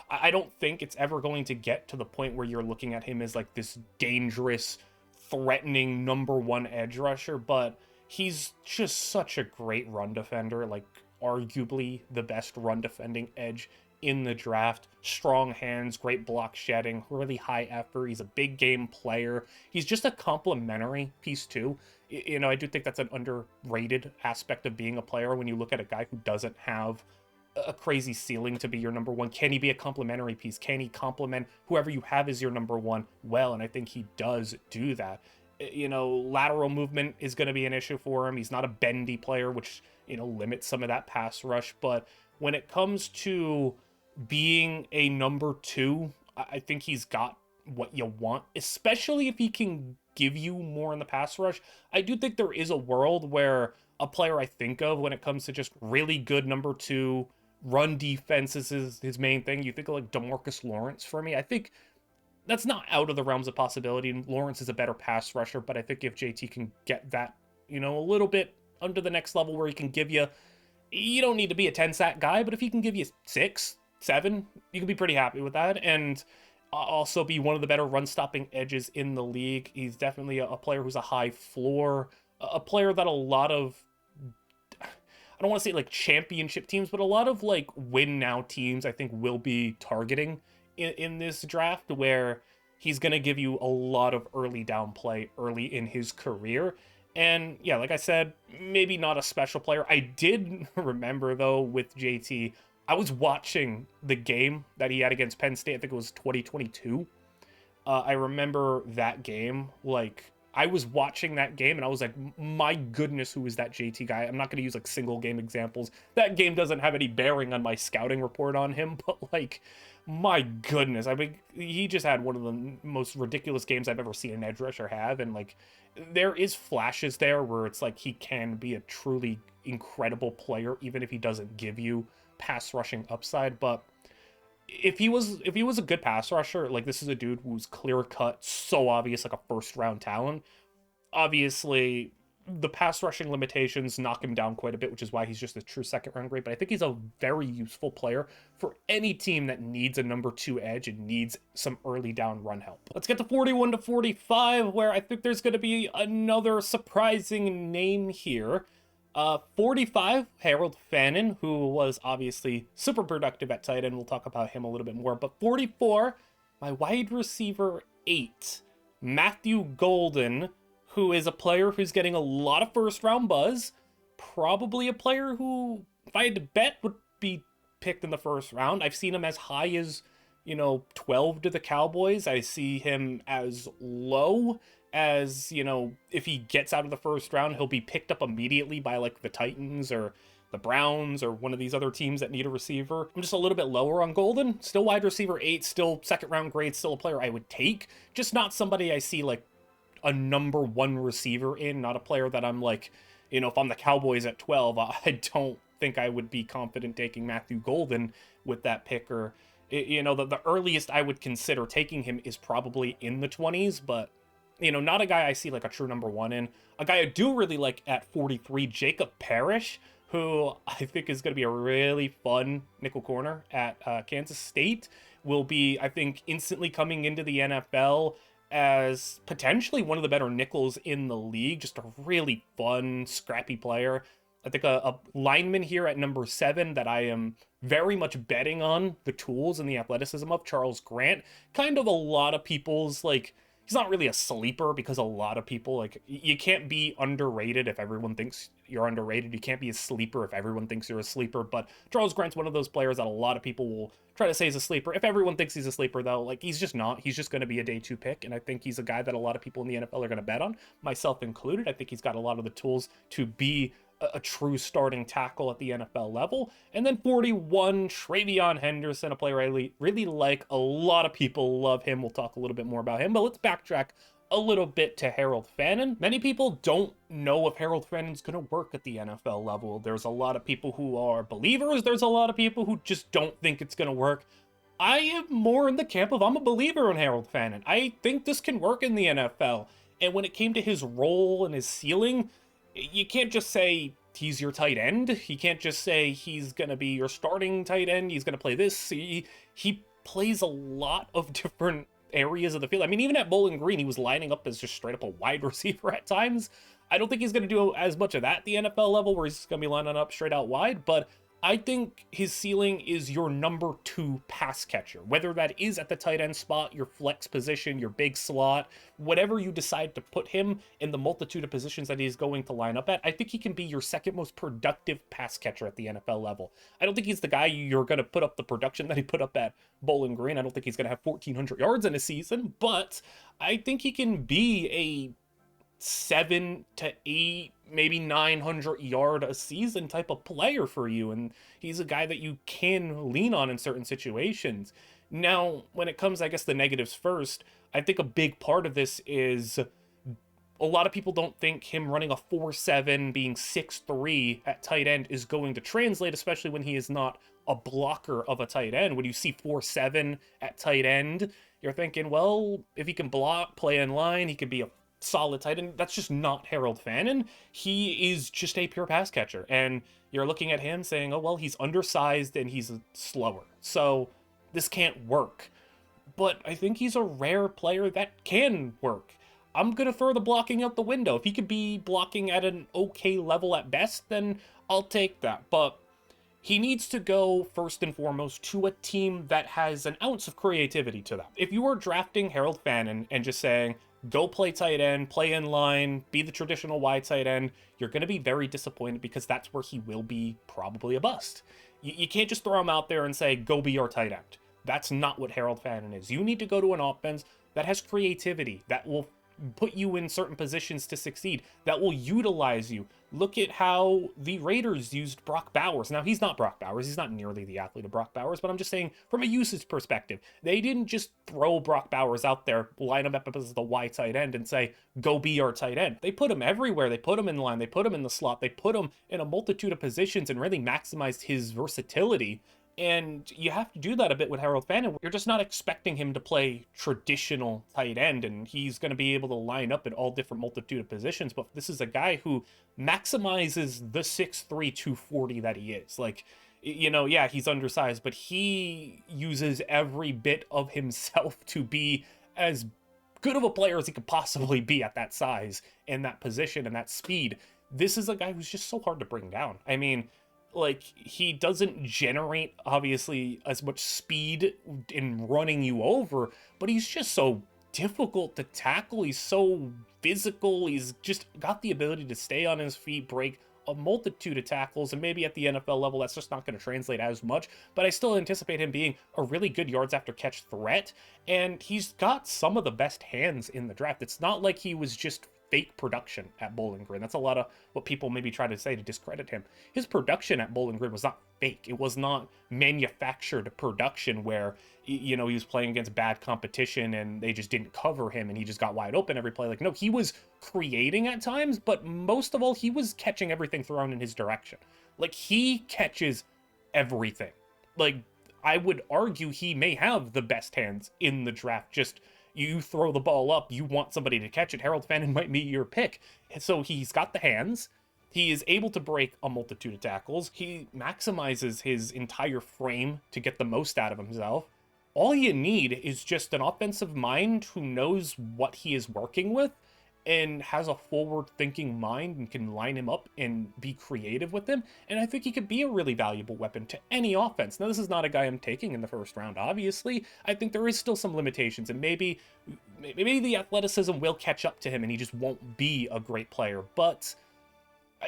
Speaker 1: I don't think it's ever going to get to the point where you're looking at him as like this dangerous, threatening number 1 edge rusher, but he's just such a great run defender, like arguably the best run defending edge in the draft. Strong hands, great block shedding, really high effort. He's a big game player. He's just a complementary piece too. I do think that's an underrated aspect of being a player when you look at a guy who doesn't have a crazy ceiling to be your number 1. Can he be a complementary piece? Can he complement whoever you have as your number 1 well? And I think he does do that. Lateral movement is going to be an issue for him. He's not a bendy player, which, limits some of that pass rush. But when it comes to being a number 2, I think he's got what you want, especially if he can give you more in the pass rush. I do think there is a world where a player I think of when it comes to just really good number 2, run defense is his main thing. You think of like DeMarcus Lawrence for me. I think that's not out of the realms of possibility. Lawrence is a better pass rusher, but I think if JT can get that, a little bit under the next level where he can give you don't need to be a 10 sack guy, but if he can give you 6, 7, you can be pretty happy with that. And also be one of the better run-stopping edges in the league. He's definitely a player who's a high floor, a player that a lot of, I don't want to say like championship teams, but a lot of like win now teams I think will be targeting in this draft, where he's going to give you a lot of early down play early in his career. And yeah, like I said, maybe not a special player. I did remember though with JT, I was watching the game that he had against Penn State. I think it was 2022. I remember that game. Like, I was watching that game and I was like, my goodness, who is that JT guy? I'm not going to use like single game examples. That game doesn't have any bearing on my scouting report on him, but like, my goodness. I mean, he just had one of the most ridiculous games I've ever seen an edge rusher have. And like, there is flashes there where it's like he can be a truly incredible player, even if he doesn't give you pass rushing upside. But if he was a good pass rusher, like, this is a dude who's clear cut, so obvious, like a first round talent. Obviously the pass rushing limitations knock him down quite a bit, which is why he's just a true second round grade. But I think he's a very useful player for any team that needs a number 2 edge and needs some early down run help. Let's get to 41 to 45, where I think there's going to be another surprising name here. 45, Harold Fannin, who was obviously super productive at tight end. We'll talk about him a little bit more. But 44, my wide receiver 8, Matthew Golden, who is a player who's getting a lot of first round buzz. Probably a player who, if I had to bet, would be picked in the first round. I've seen him as high as, 12 to the Cowboys. I see him as low as, if he gets out of the first round, he'll be picked up immediately by like the Titans or the Browns or one of these other teams that need a receiver. I'm just a little bit lower on Golden. Still wide receiver 8, still second round grade, still a player I would take. Just not somebody I see like a number 1 receiver in, not a player that I'm like, if I'm the Cowboys at 12, I don't think I would be confident taking Matthew Golden with that pick. Or, the earliest I would consider taking him is probably in the 20s, but not a guy I see like a true number 1 in. A guy I do really like at 43, Jacob Parrish, who I think is going to be a really fun nickel corner at Kansas State. Will be, I think, instantly coming into the NFL as potentially one of the better nickels in the league. Just a really fun, scrappy player. I think a lineman here at number 7 that I am very much betting on the tools and the athleticism of, Charles Grant. Kind of a lot of people's like, he's not really a sleeper because a lot of people, like, you can't be underrated if everyone thinks you're underrated. You can't be a sleeper if everyone thinks you're a sleeper. But Charles Grant's one of those players that a lot of people will try to say is a sleeper. If everyone thinks he's a sleeper, though, like, he's just not. He's just going to be a day 2 pick. And I think he's a guy that a lot of people in the NFL are going to bet on, myself included. I think he's got a lot of the tools to be a true starting tackle at the NFL level. And then 41, TreVeyon Henderson, a player I really like. A lot of people love him. We'll talk a little bit more about him, but let's backtrack a little bit to Harold Fannin. Many people don't know if Harold Fannin's going to work at the NFL level. There's a lot of people who are believers. There's a lot of people who just don't think it's going to work. I am more in the camp of I'm a believer in Harold Fannin. I think this can work in the NFL. And when it came to his role and his ceiling, you can't just say he's your tight end. You can't just say he's going to be your starting tight end. He's going to play this. He plays a lot of different areas of the field. I mean, even at Bowling Green, he was lining up as just straight up a wide receiver at times. I don't think he's going to do as much of that at the NFL level, where he's going to be lining up straight out wide, but I think his ceiling is your number 2 pass catcher, whether that is at the tight end spot, your flex position, your big slot, whatever you decide to put him in the multitude of positions that he's going to line up at. I think he can be your second most productive pass catcher at the NFL level. I don't think he's the guy you're going to put up the production that he put up at Bowling Green. I don't think he's going to have 1,400 yards in a season, but I think he can be a 7 to 8, maybe 900 yard a season type of player for you. And he's a guy that you can lean on in certain situations. Now, when it comes, I guess, the negatives first, I think a big part of this is a lot of people don't think him running a 4.7, being 6'3 at tight end is going to translate, especially when he is not a blocker of a tight end. When you see 4.7 at tight end, you're thinking, well, if he can block, play in line, he could be a solid tight end. That's just not Harold Fannin. He is just a pure pass catcher. And you're looking at him saying, oh, well, he's undersized and he's slower, so this can't work. But I think he's a rare player that can work. I'm going to throw the blocking out the window. If he could be blocking at an okay level at best, then I'll take that. But he needs to go first and foremost to a team that has an ounce of creativity to them. If you are drafting Harold Fannin and just saying, go play tight end, play in line, be the traditional wide tight end, you're going to be very disappointed because that's where he will be probably a bust. You can't just throw him out there and say, go be our tight end. That's not what Harold Fannin is. You need to go to an offense that has creativity, that will put you in certain positions to succeed, that will utilize you. Look at how the Raiders used Brock Bowers. Now, he's not Brock Bowers. He's not nearly the athlete of Brock Bowers, but I'm just saying from a usage perspective, they didn't just throw Brock Bowers out there, line him up as the wide tight end and say, go be our tight end. They put him everywhere. They put him in line. They put him in the slot. They put him in a multitude of positions and really maximized his versatility. And you have to do that a bit with Harold Fannin. You're just not expecting him to play traditional tight end, and he's going to be able to line up at all different multitude of positions. But this is a guy who maximizes the 6'3", 240 that he is. Like, you know, yeah, he's undersized, but he uses every bit of himself to be as good of a player as he could possibly be at that size and that position and that speed. This is a guy who's just so hard to bring down. I mean, like, he doesn't generate, obviously, as much speed in running you over, but he's just so difficult to tackle. He's so physical. He's just got the ability to stay on his feet, break a multitude of tackles, and maybe at the NFL level, that's just not going to translate as much, but I still anticipate him being a really good yards after catch threat, and he's got some of the best hands in the draft. It's not like he was just fake production at Bowling Green. That's a lot of what people maybe try to say to discredit him. His production at Bowling Green was not fake. It was not manufactured production where, you know, he was playing against bad competition and they just didn't cover him and he just got wide open every play. Like, no, he was creating at times, but most of all, he was catching everything thrown in his direction. Like, he catches everything. Like, I would argue he may have the best hands in the draft. Just, you throw the ball up, you want somebody to catch it. Harold Fannin might be your pick. So he's got the hands. He is able to break a multitude of tackles. He maximizes his entire frame to get the most out of himself. All you need is just an offensive mind who knows what he is working with and has a forward-thinking mind and can line him up and be creative with him. And I think he could be a really valuable weapon to any offense. Now, this is not a guy I'm taking in the first round, obviously. I think there is still some limitations, and maybe the athleticism will catch up to him and he just won't be a great player. But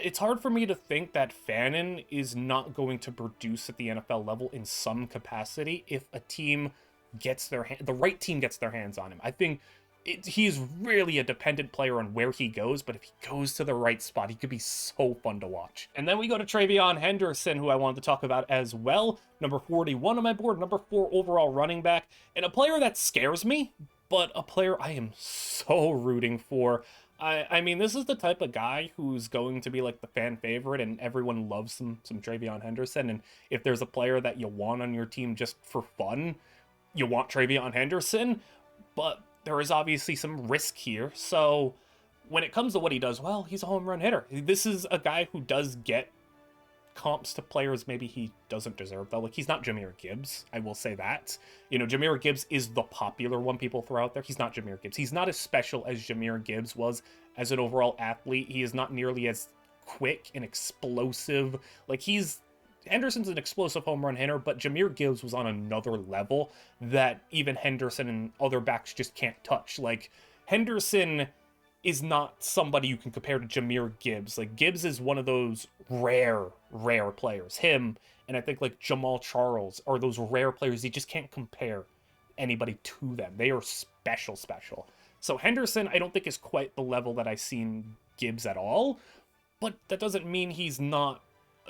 Speaker 1: it's hard for me to think that Fannin is not going to produce at the NFL level in some capacity if a team gets the right team gets their hands on him. I think he's really a dependent player on where he goes, but if he goes to the right spot, he could be so fun to watch. And then we go to TreVeyon Henderson, who I wanted to talk about as well. Number 41 on my board, number 4 overall running back, and a player that scares me, but a player I am so rooting for. I mean, this is the type of guy who's going to be like the fan favorite, and everyone loves some TreVeyon Henderson. And if there's a player that you want on your team just for fun, you want TreVeyon Henderson. But there is obviously some risk here. So when it comes to what he does, well, he's a home run hitter. This is a guy who does get comps to players maybe he doesn't deserve, though. Like, he's not Jamaree Gibbs, I will say that. You know, Jamaree Gibbs is the popular one people throw out there. He's not Jamaree Gibbs. He's not as special as Jamaree Gibbs was as an overall athlete. He is not nearly as quick and explosive. Like, Henderson's an explosive home run hitter, but Jamaree Gibbs was on another level that even Henderson and other backs just can't touch. Like, Henderson is not somebody you can compare to Jamaree Gibbs. Like, Gibbs is one of those rare players. Him and I think like Jamal Charles are those rare players you just can't compare anybody to them. They are special. So Henderson, I don't think is quite the level that I've seen Gibbs at all, but that doesn't mean he's not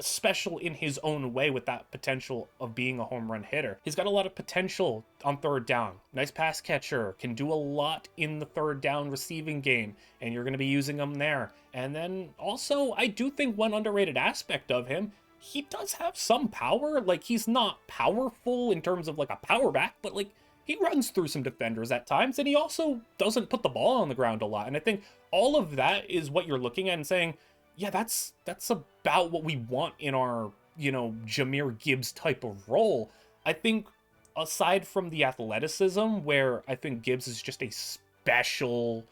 Speaker 1: special in his own way with that potential of being a home run hitter. He's got a lot of potential on third down. Nice pass catcher, can do a lot in the third down receiving game, and you're going to be using him there. And then also, I do think one underrated aspect of him, he does have some power. Like, he's not powerful in terms of like a power back, but like, he runs through some defenders at times, and he also doesn't put the ball on the ground a lot. And I think all of that is what you're looking at and saying, yeah, that's about what we want in our, Jahmyr Gibbs type of role. I think aside from the athleticism, where I think Gibbs is just a special,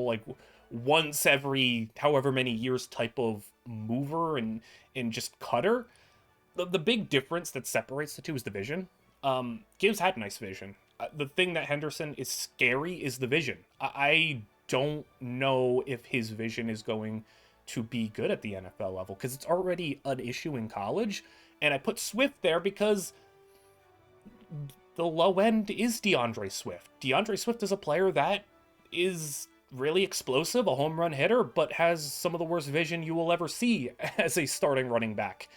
Speaker 1: like once every however many years type of mover and just cutter, the big difference that separates the two is the vision. Gibbs had nice vision. The thing that Henderson is scary is the vision. I don't know if his vision is going to be good at the NFL level, because it's already an issue in college. And I put Swift there because the low end is DeAndre Swift. DeAndre Swift is a player that is really explosive, a home run hitter, but has some of the worst vision you will ever see as a starting running back.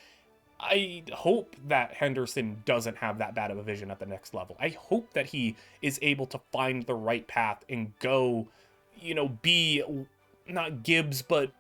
Speaker 1: I hope that Henderson doesn't have that bad of a vision at the next level. I hope that he is able to find the right path and go, be not Gibbs, but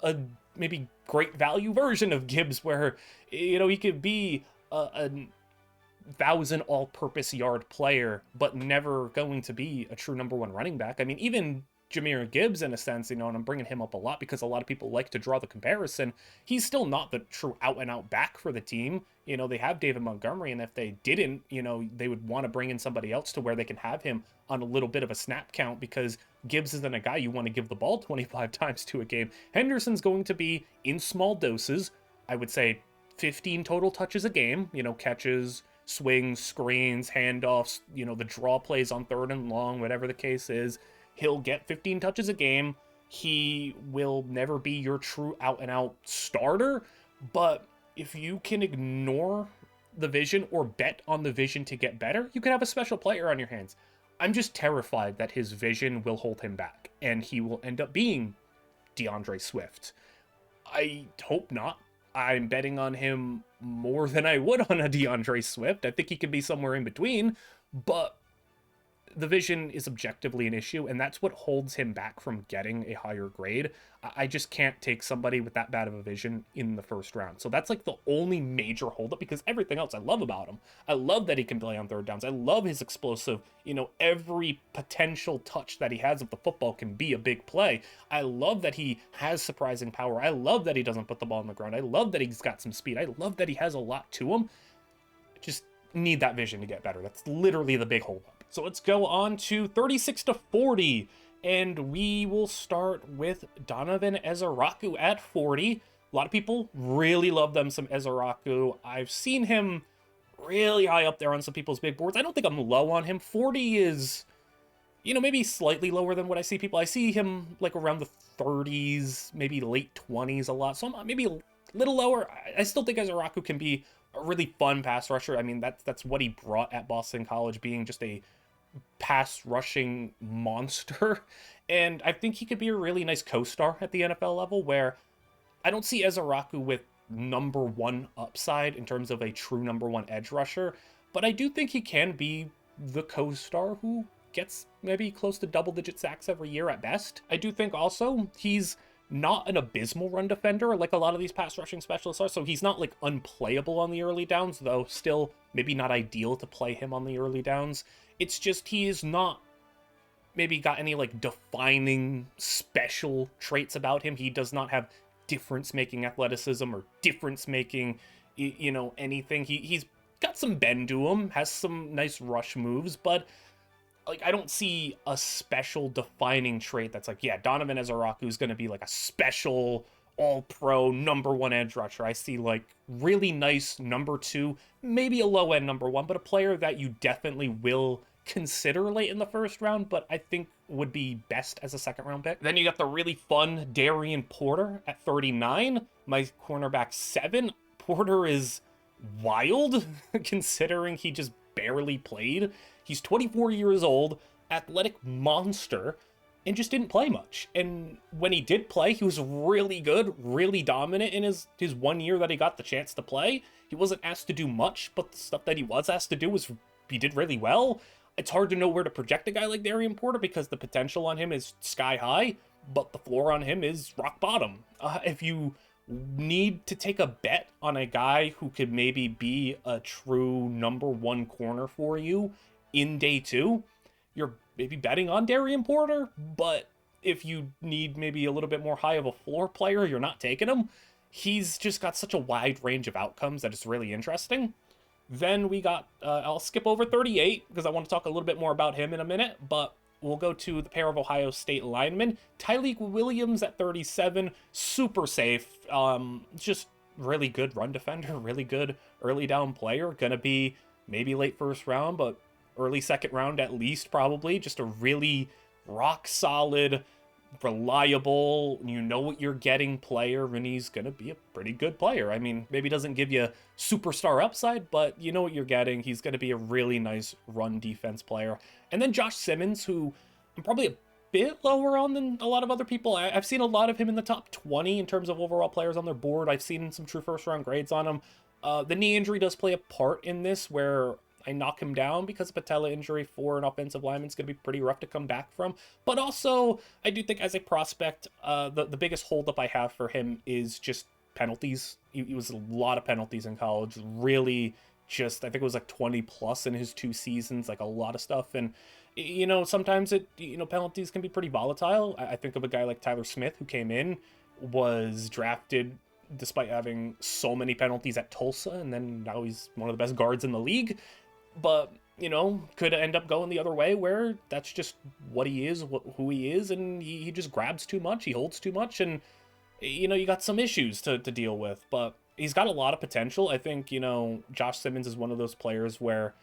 Speaker 1: a maybe great value version of Gibbs, where, he could be a 1,000 all-purpose yard player, but never going to be a true number one running back. I mean, even Jahmyr Gibbs, in a sense, and I'm bringing him up a lot because a lot of people like to draw the comparison. He's still not the true out-and-out back for the team. They have David Montgomery, and if they didn't, they would want to bring in somebody else to where they can have him on a little bit of a snap count, because Gibbs isn't a guy you want to give the ball 25 times to a game. Henderson's going to be in small doses. I would say 15 total touches a game, catches, swings, screens, handoffs, the draw plays on 3rd and long, whatever the case is. He'll get 15 touches a game. He will never be your true out-and-out starter, but if you can ignore the vision or bet on the vision to get better, you can have a special player on your hands. I'm just terrified that his vision will hold him back, and he will end up being DeAndre Swift. I hope not. I'm betting on him more than I would on a DeAndre Swift. I think he could be somewhere in between, but the vision is objectively an issue, and that's what holds him back from getting a higher grade. I just can't take somebody with that bad of a vision in the first round. So that's like the only major holdup, because everything else I love about him. I love that he can play on 3rd downs. I love his explosive, every potential touch that he has of the football can be a big play. I love that he has surprising power. I love that he doesn't put the ball on the ground. I love that he's got some speed. I love that he has a lot to him. Just need that vision to get better. That's literally the big holdup. So let's go on to 36 to 40, and we will start with Donovan Ezaraku at 40. A lot of people really love them some Ezaraku. I've seen him really high up there on some people's big boards. I don't think I'm low on him. 40 is, maybe slightly lower than what I see people. I see him like around the 30s, maybe late 20s a lot. So I'm maybe a little lower. I still think Ezaraku can be a really fun pass rusher. I mean, that's what he brought at Boston College, being just a pass rushing monster. And I think he could be a really nice co-star at the NFL level, where I don't see Ezaraku with number one upside in terms of a true number one edge rusher, but I do think he can be the co-star who gets maybe close to double-digit sacks every year at best. I do think also he's not an abysmal run defender like a lot of these pass rushing specialists are, so he's not like unplayable on the early downs, though still maybe not ideal to play him on the early downs. It's just he is not maybe got any like defining special traits about him. He does not have difference-making athleticism or difference-making, anything. He's got some bend to him, has some nice rush moves, but like I don't see a special defining trait that's like, yeah, Donovan Ezaraku is going to be like a special all-pro number one edge rusher. I see like really nice number two, maybe a low-end number one, but a player that you definitely will consider late in the first round, but I think would be best as a second-round pick. Then you got the really fun Darian Porter at 39, my cornerback 7. Porter is wild, considering he just barely played. He's 24 years old, athletic monster, and just didn't play much. And when he did play, he was really good, really dominant in his 1 year that he got the chance to play. He wasn't asked to do much, but the stuff that he was asked to do he did really well. It's hard to know where to project a guy like Darian Porter because the potential on him is sky high, but the floor on him is rock bottom. If you need to take a bet on a guy who could maybe be a true number one corner for you in day two, you're maybe betting on Darian Porter. But if you need maybe a little bit more high of a floor player, you're not taking him. He's just got such a wide range of outcomes that it's really interesting. Then we got, I'll skip over 38 because I want to talk a little bit more about him in a minute, but we'll go to the pair of Ohio State linemen. Elic Williams at 37, super safe, just really good run defender, really good early down player. Gonna be maybe late first round, but early second round at least probably. Just a really rock solid, reliable, you know what you're getting player, and he's gonna be a pretty good player. I mean, maybe doesn't give you superstar upside, but you know what you're getting. He's gonna be a really nice run defense player. And then Josh Simmons, who I'm probably a bit lower on than a lot of other people. I've seen a lot of him in the top 20 in terms of overall players on their board. I've seen some true first round grades on him. The knee injury does play a part in this, where I knock him down because a patella injury for an offensive lineman is going to be pretty rough to come back from. But also, I do think as a prospect, the biggest holdup I have for him is just penalties. He was a lot of penalties in college. Really just, I think it was like 20 plus in his 2 seasons, like a lot of stuff. And, you know, sometimes penalties can be pretty volatile. I think of a guy like Tyler Smith, who came in, was drafted despite having so many penalties at Tulsa, and then now he's one of the best guards in the league. But, you know, could end up going the other way, where that's just what he is, who he is, and he just grabs too much, he holds too much, and, you know, you got some issues to deal with. But he's got a lot of potential. I think, you know, Josh Simmons is one of those players where,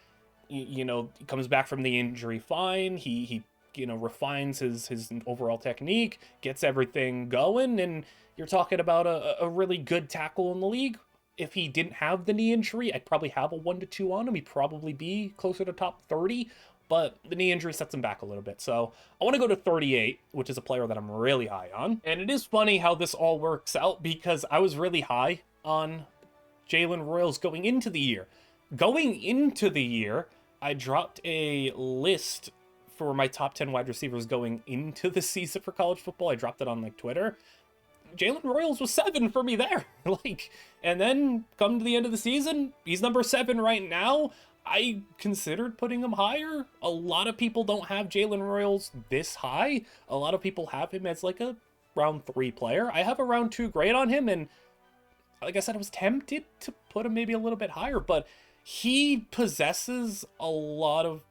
Speaker 1: you know, he comes back from the injury fine, he you know, refines his overall technique, gets everything going, and you're talking about a really good tackle in the league. If he didn't have the knee injury, I'd probably have a 1 to 2 on him. He'd probably be closer to top 30, but the knee injury sets him back a little bit. So I want to go to 38, which is a player that I'm really high on. And it is funny how this all works out, because I was really high on Jalen Royals going into the year. Going into the year, I dropped a list for my top 10 wide receivers going into the season for college football. I dropped it on like Twitter. Jalen Royals was 7 for me there. And then come to the end of the season, he's number 7 right now. I considered putting him higher. A lot of people don't have Jalen Royals this high. A lot of people have him as like a round 3 player. I have a round 2 grade on him, and like I said, I was tempted to put him maybe a little bit higher, but he possesses a lot of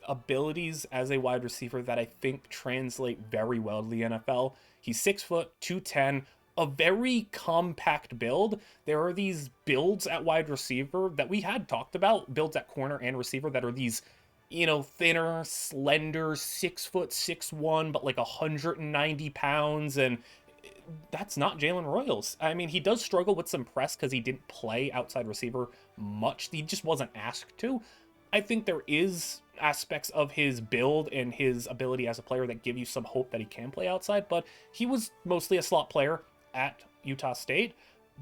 Speaker 1: abilities as a wide receiver that I think translate very well to the NFL. He's 6 foot, 210, a very compact build. There are these builds at wide receiver that we had talked about, builds at corner and receiver, that are these, you know, thinner, slender, 6 foot, 6'1", but like 190 pounds. And that's not Jalen Royals. I mean, he does struggle with some press because he didn't play outside receiver much. He just wasn't asked to. I think there is aspects of his build and his ability as a player that give you some hope that he can play outside, but he was mostly a slot player at Utah State.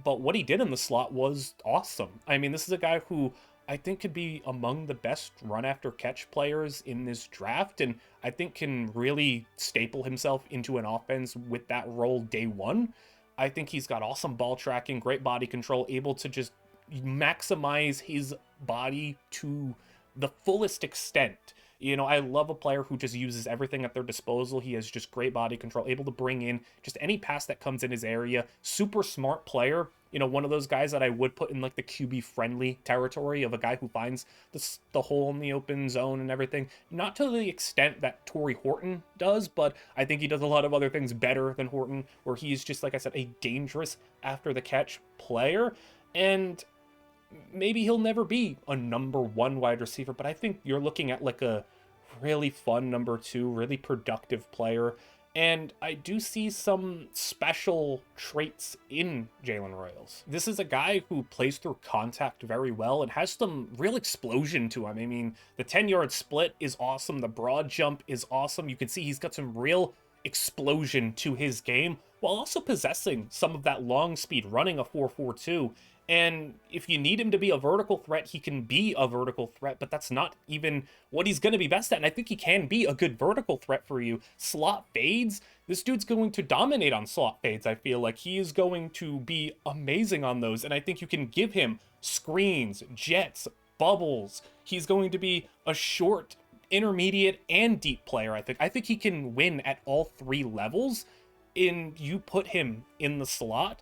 Speaker 1: But what he did in the slot was awesome. I mean, this is a guy who I think could be among the best run after catch players in this draft, and I think can really staple himself into an offense with that role day one. I think he's got awesome ball tracking, great body control, able to just maximize his body to the fullest extent. You know, I love a player who just uses everything at their disposal. He has just great body control, able to bring in just any pass that comes in his area. Super smart player. You know, one of those guys that I would put in like the QB friendly territory of a guy who finds the hole in the open zone and everything. Not to the extent that Tory Horton does, but I think he does a lot of other things better than Horton, where he's just, like I said, a dangerous after the catch player. And maybe he'll never be a number 1 wide receiver, but I think you're looking at like a really fun number 2, really productive player. And I do see some special traits in Jalen Royals. This is a guy who plays through contact very well and has some real explosion to him. I mean, the 10-yard split is awesome. The broad jump is awesome. You can see he's got some real explosion to his game, while also possessing some of that long speed, running a 4.42. And if you need him to be a vertical threat, he can be a vertical threat, but that's not even what he's going to be best at. And I think he can be a good vertical threat for you. Slot fades, this dude's going to dominate on slot fades. I feel like he is going to be amazing on those. And I think you can give him screens, jets, bubbles. He's going to be a short, intermediate, and deep player, I think. I think he can win at all 3 levels. You put him in the slot.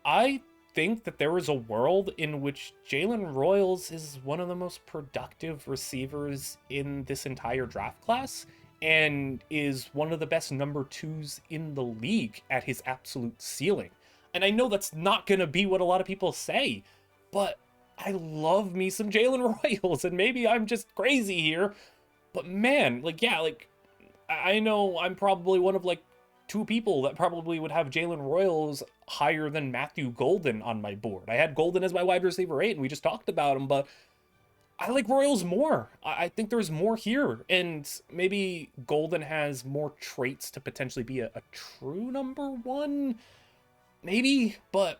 Speaker 1: I think that there is a world in which Jalen Royals is one of the most productive receivers in this entire draft class and is one of the best number 2s in the league at his absolute ceiling. And I know that's not going to be what a lot of people say, but I love me some Jalen Royals, and maybe I'm just crazy here, but man, like, yeah, like, I know I'm probably one of like 2 people that probably would have Jalen Royals higher than Matthew Golden on my board. I had Golden as my wide receiver 8, and we just talked about him, but I like Royals more. I think there's more here, and maybe Golden has more traits to potentially be a true number 1, maybe, but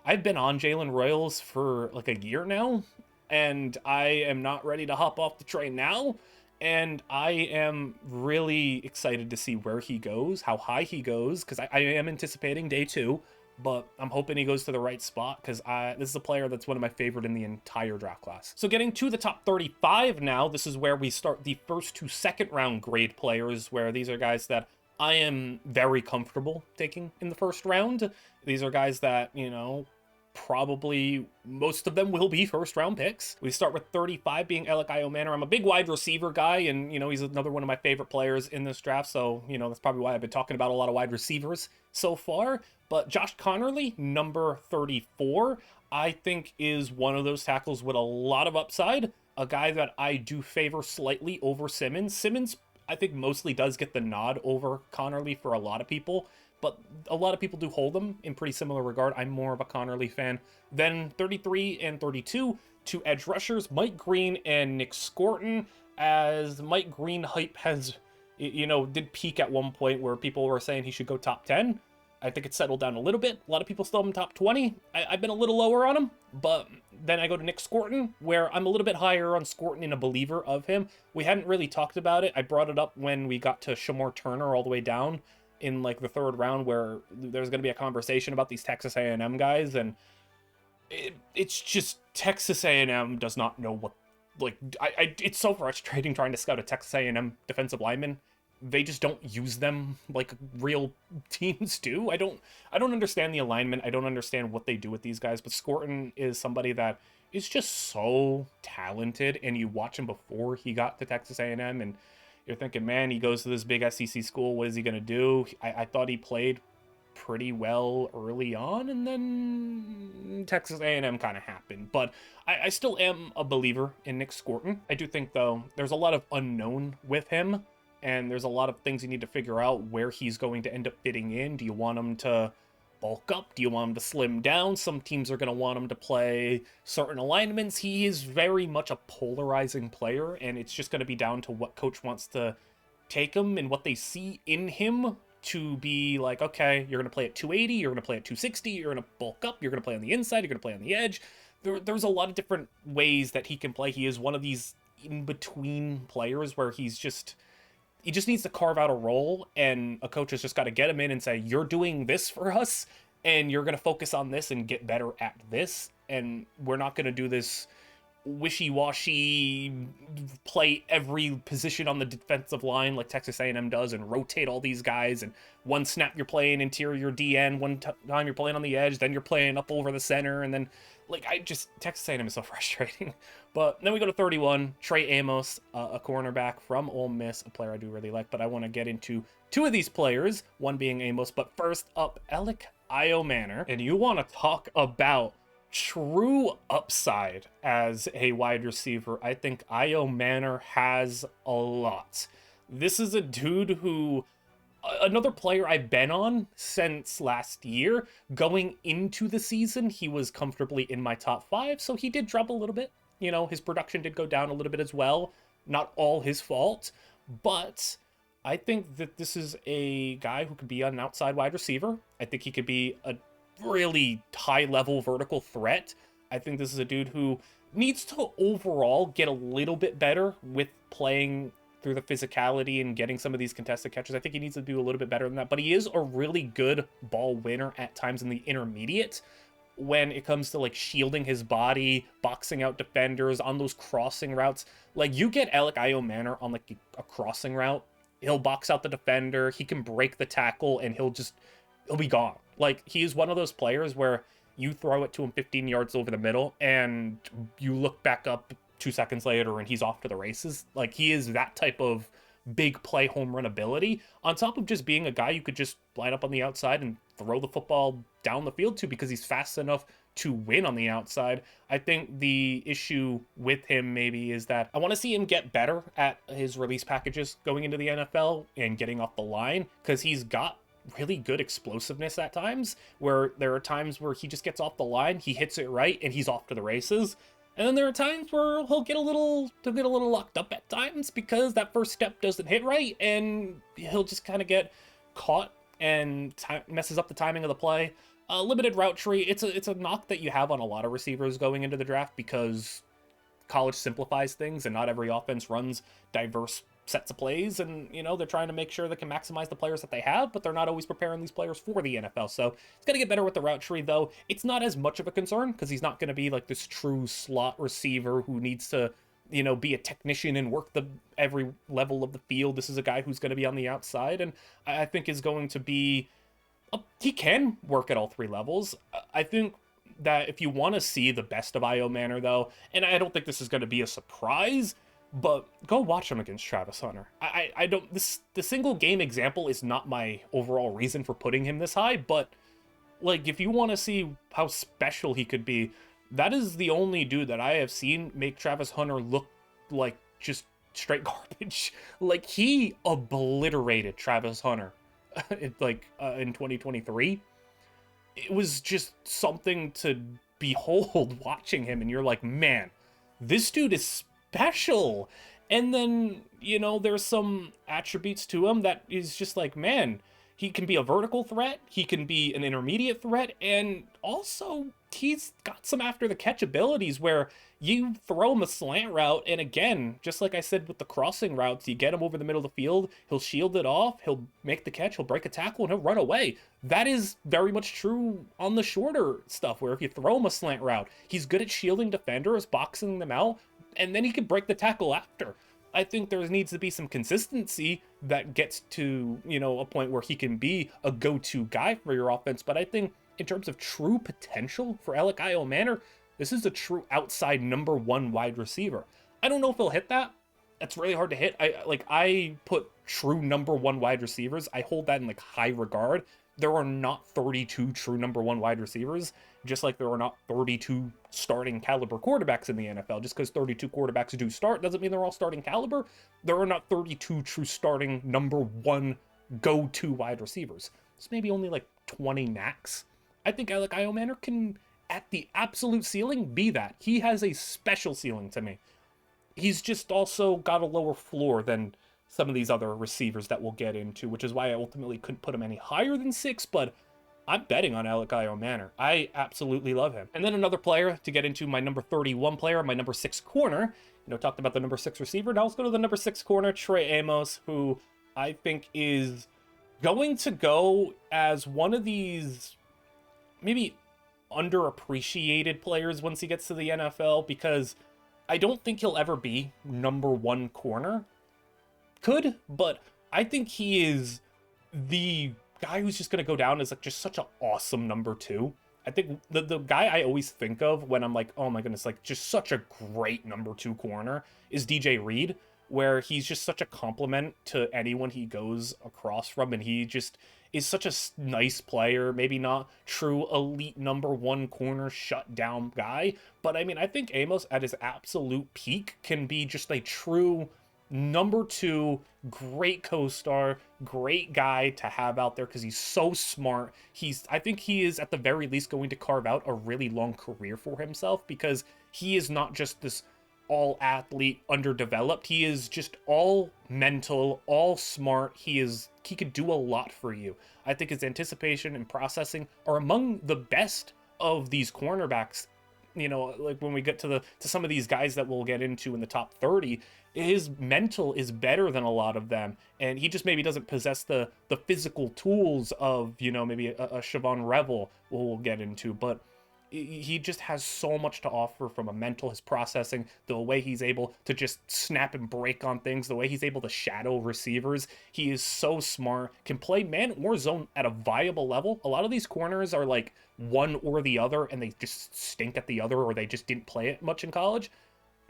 Speaker 1: I've been on Jalen Royals for like a year now, and I am not ready to hop off the train now. And I am really excited to see where he goes, how high he goes, because I am anticipating day 2, but I'm hoping he goes to the right spot, because this is a player that's one of my favorite in the entire draft class. So getting to the top 35 now, this is where we start the first 2 second-round grade players, where these are guys that I am very comfortable taking in the first round. These are guys that, you know, probably most of them will be first-round picks. We start with 35 being Elic Ayomanor. I'm a big wide receiver guy, and, you know, he's another one of my favorite players in this draft, so, you know, that's probably why I've been talking about a lot of wide receivers so far. But Josh Connerly, number 34, I think is one of those tackles with a lot of upside, a guy that I do favor slightly over Simmons. Simmons, I think, mostly does get the nod over Connerly for a lot of people, but a lot of people do hold them in pretty similar regard. I'm more of a Connerly fan. Then 33 and 32, 2 edge rushers, Mike Green and Nick Scorton, as Mike Green hype has, you know, did peak at one point where people were saying he should go top 10. I think it's settled down a little bit. A lot of people still have him top 20. I've been a little lower on him, but then I go to Nick Scorton, where I'm a little bit higher on Scorton and a believer of him. We hadn't really talked about it. I brought it up when we got to Shamar Turner all the way down in like the 3rd round, where there's going to be a conversation about these Texas A&M guys, and it's just Texas A&M does not know what, like, it's so frustrating trying to scout a Texas A&M defensive lineman. They just don't use them like real teams do. I don't understand the alignment. I don't understand what they do with these guys, but Scorton is somebody that is just so talented, and you watch him before he got to Texas A&M, and you're thinking, man, he goes to this big SEC school. What is he going to do? I thought he played pretty well early on, and then Texas A&M kind of happened. But I still am a believer in Nick Scorton. I do think, though, there's a lot of unknown with him, and there's a lot of things you need to figure out where he's going to end up fitting in. Do you want him to bulk up? Do you want him to slim down? Some teams are going to want him to play certain alignments. He is very much a polarizing player, and it's just going to be down to what coach wants to take him and what they see in him to be like, okay, you're going to play at 280, you're going to play at 260, you're going to bulk up, you're going to play on the inside, you're going to play on the edge. There's a lot of different ways that he can play. He is one of these in-between players where he just needs to carve out a role, and a coach has just got to get him in and say, you're doing this for us, and you're going to focus on this and get better at this, and we're not going to do this wishy-washy play every position on the defensive line like Texas A&M does and rotate all these guys, and one snap you're playing interior DN, one time you're playing on the edge, then you're playing up over the center, and then Texas A&M is so frustrating. But then we go to 31, Trey Amos, a cornerback from Ole Miss, a player I do really like, but I want to get into 2 of these players, one being Amos, but first up, Elic Ayomanor, and you want to talk about true upside as a wide receiver. I think Ayomanor has a lot. This is a dude who, another player I've been on since last year. Going into the season, he was comfortably in my top 5, so he did drop a little bit. You know, his production did go down a little bit as well. Not all his fault, but I think that this is a guy who could be an outside wide receiver. I think he could be a really high-level vertical threat. I think this is a dude who needs to overall get a little bit better with playing through the physicality and getting some of these contested catches. I think he needs to do a little bit better than that, but he is a really good ball winner at times in the intermediate when it comes to like shielding his body, boxing out defenders on those crossing routes. Like you get Elic Ayomanor on like a crossing route, he'll box out the defender, he can break the tackle, and he'll be gone. Like he is one of those players where you throw it to him 15 yards over the middle and you look back up 2 seconds later and he's off to the races. Like he is that type of big play home run ability, on top of just being a guy you could just line up on the outside and throw the football down the field to because he's fast enough to win on the outside. I think the issue with him maybe is that I want to see him get better at his release packages going into the NFL and getting off the line, because he's got really good explosiveness at times, where there are times where he just gets off the line, he hits it right, and he's off to the races. And then there are times where he'll get a little locked up at times because that first step doesn't hit right, and he'll just kind of get caught and messes up the timing of the play. Limited route tree, it's a knock that you have on a lot of receivers going into the draft because college simplifies things and not every offense runs diverse sets of plays, and you know they're trying to make sure they can maximize the players that they have, but they're not always preparing these players for the NFL. So it's gonna get better with the route tree, though. It's not as much of a concern because he's not gonna be like this true slot receiver who needs to, you know, be a technician and work every level of the field. This is a guy who's gonna be on the outside, and I think is going to be he can work at all 3 levels. I think that if you want to see the best of Ayomanor, though, and I don't think this is going to be a surprise, but go watch him against Travis Hunter. I don't, the single game example is not my overall reason for putting him this high, but like if you want to see how special he could be, that is the only dude that I have seen make Travis Hunter look like just straight garbage. Like he obliterated Travis Hunter in 2023. It was just something to behold watching him, and you're like, man, this dude is special. And then, you know, there's some attributes to him that is just like, man, he can be a vertical threat, he can be an intermediate threat, and also he's got some after the catch abilities where you throw him a slant route, and again, just like I said with the crossing routes, you get him over the middle of the field, he'll shield it off, he'll make the catch, he'll break a tackle, and he'll run away. That is very much true on the shorter stuff, where if you throw him a slant route, he's good at shielding defenders, boxing them out, and then he can break the tackle after. I think there needs to be some consistency that gets to, you know, a point where he can be a go-to guy for your offense. But I think in terms of true potential for Elic Ayomanor, this is a true outside #1 wide receiver. I don't know if he'll hit that. That's really hard to hit. I put true #1 wide receivers. I hold that in like high regard. There are not 32 true #1 wide receivers, just like there are not 32 starting caliber quarterbacks in the NFL. Just because 32 quarterbacks do start doesn't mean they're all starting caliber. There are not 32 true starting #1 go-to wide receivers. It's maybe only like 20 max. I think Elic Ayomanor can, at the absolute ceiling, be that. He has a special ceiling to me. He's just also got a lower floor than some of these other receivers that we'll get into, which is why I ultimately couldn't put him any higher than 6, but I'm betting on Elic Ayomanor. I absolutely love him. And then another player to get into, my number 31 player, my number 6 corner. You know, talked about the number 6 receiver. Now let's go to the number 6 corner, Trey Amos, who I think is going to go as one of these maybe underappreciated players once he gets to the NFL, because I don't think he'll ever be #1 corner. Could, but I think he is the guy who's just going to go down as like just such an awesome #2. I think the guy I always think of when I'm like, oh my goodness, like just such a great #2 corner is DJ Reed, where he's just such a compliment to anyone he goes across from, and he just is such a nice player. Maybe not true elite #1 corner shutdown guy, but I mean, I think Amos at his absolute peak can be just a true #2, great co-star, great guy to have out there because he's so smart. I think he is at the very least going to carve out a really long career for himself, because he is not just this all athlete, underdeveloped. He is just all mental, all smart. He could do a lot for you. I think his anticipation and processing are among the best of these cornerbacks. You know, like when we get to some of these guys that we'll get into in the top 30, his mental is better than a lot of them, and he just maybe doesn't possess the physical tools of, you know, maybe a Shavon Revel we'll get into, but he just has so much to offer from a mental, his processing, the way he's able to just snap and break on things, the way he's able to shadow receivers. He is so smart, can play man or zone at a viable level. A lot of these corners are like one or the other, and they just stink at the other, or they just didn't play it much in college.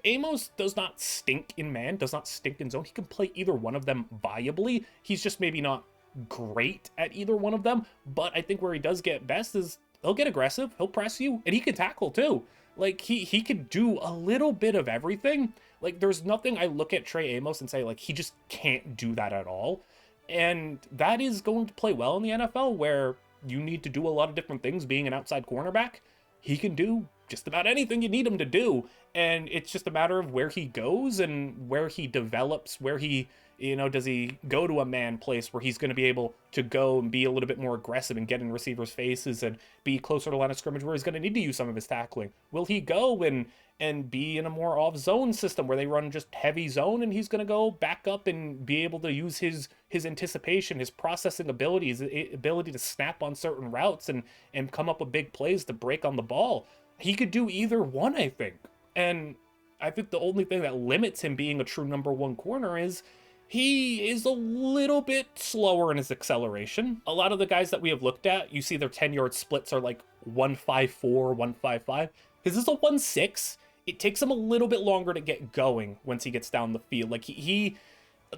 Speaker 1: Amos does not stink in man, does not stink in zone. He can play either one of them viably. He's just maybe not great at either one of them, but I think where he does get best is he'll get aggressive, he'll press you, and he can tackle too. Like, he could do a little bit of everything. Like, there's nothing I look at Trey Amos and say, like, he just can't do that at all. And that is going to play well in the NFL, where you need to do a lot of different things being an outside cornerback. He can do just about anything you need him to do. And it's just a matter of where he goes and where he develops, where he, you know, does he go to a man place where he's going to be able to go and be a little bit more aggressive and get in receivers' faces and be closer to the line of scrimmage where he's going to need to use some of his tackling? Will he go and be in a more off-zone system where they run just heavy zone, and he's going to go back up and be able to use his anticipation, his processing abilities, ability to snap on certain routes and come up with big plays to break on the ball? He could do either one, I think. And I think the only thing that limits him being a true number one corner is he is a little bit slower in his acceleration. A lot of the guys that we have looked at, you see their 10-yard splits are like 1.54, 1.55. His is a 1.6. It takes him a little bit longer to get going once he gets down the field. Like, the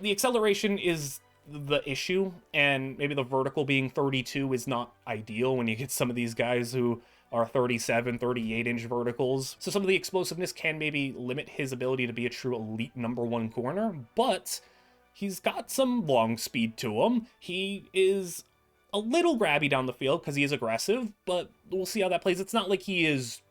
Speaker 1: acceleration is the issue, and maybe the vertical being 32 is not ideal when you get some of these guys who are 37, 38-inch verticals. So some of the explosiveness can maybe limit his ability to be a true elite number one corner, but he's got some long speed to him. He is a little grabby down the field because he is aggressive, but we'll see how that plays. It's not like he is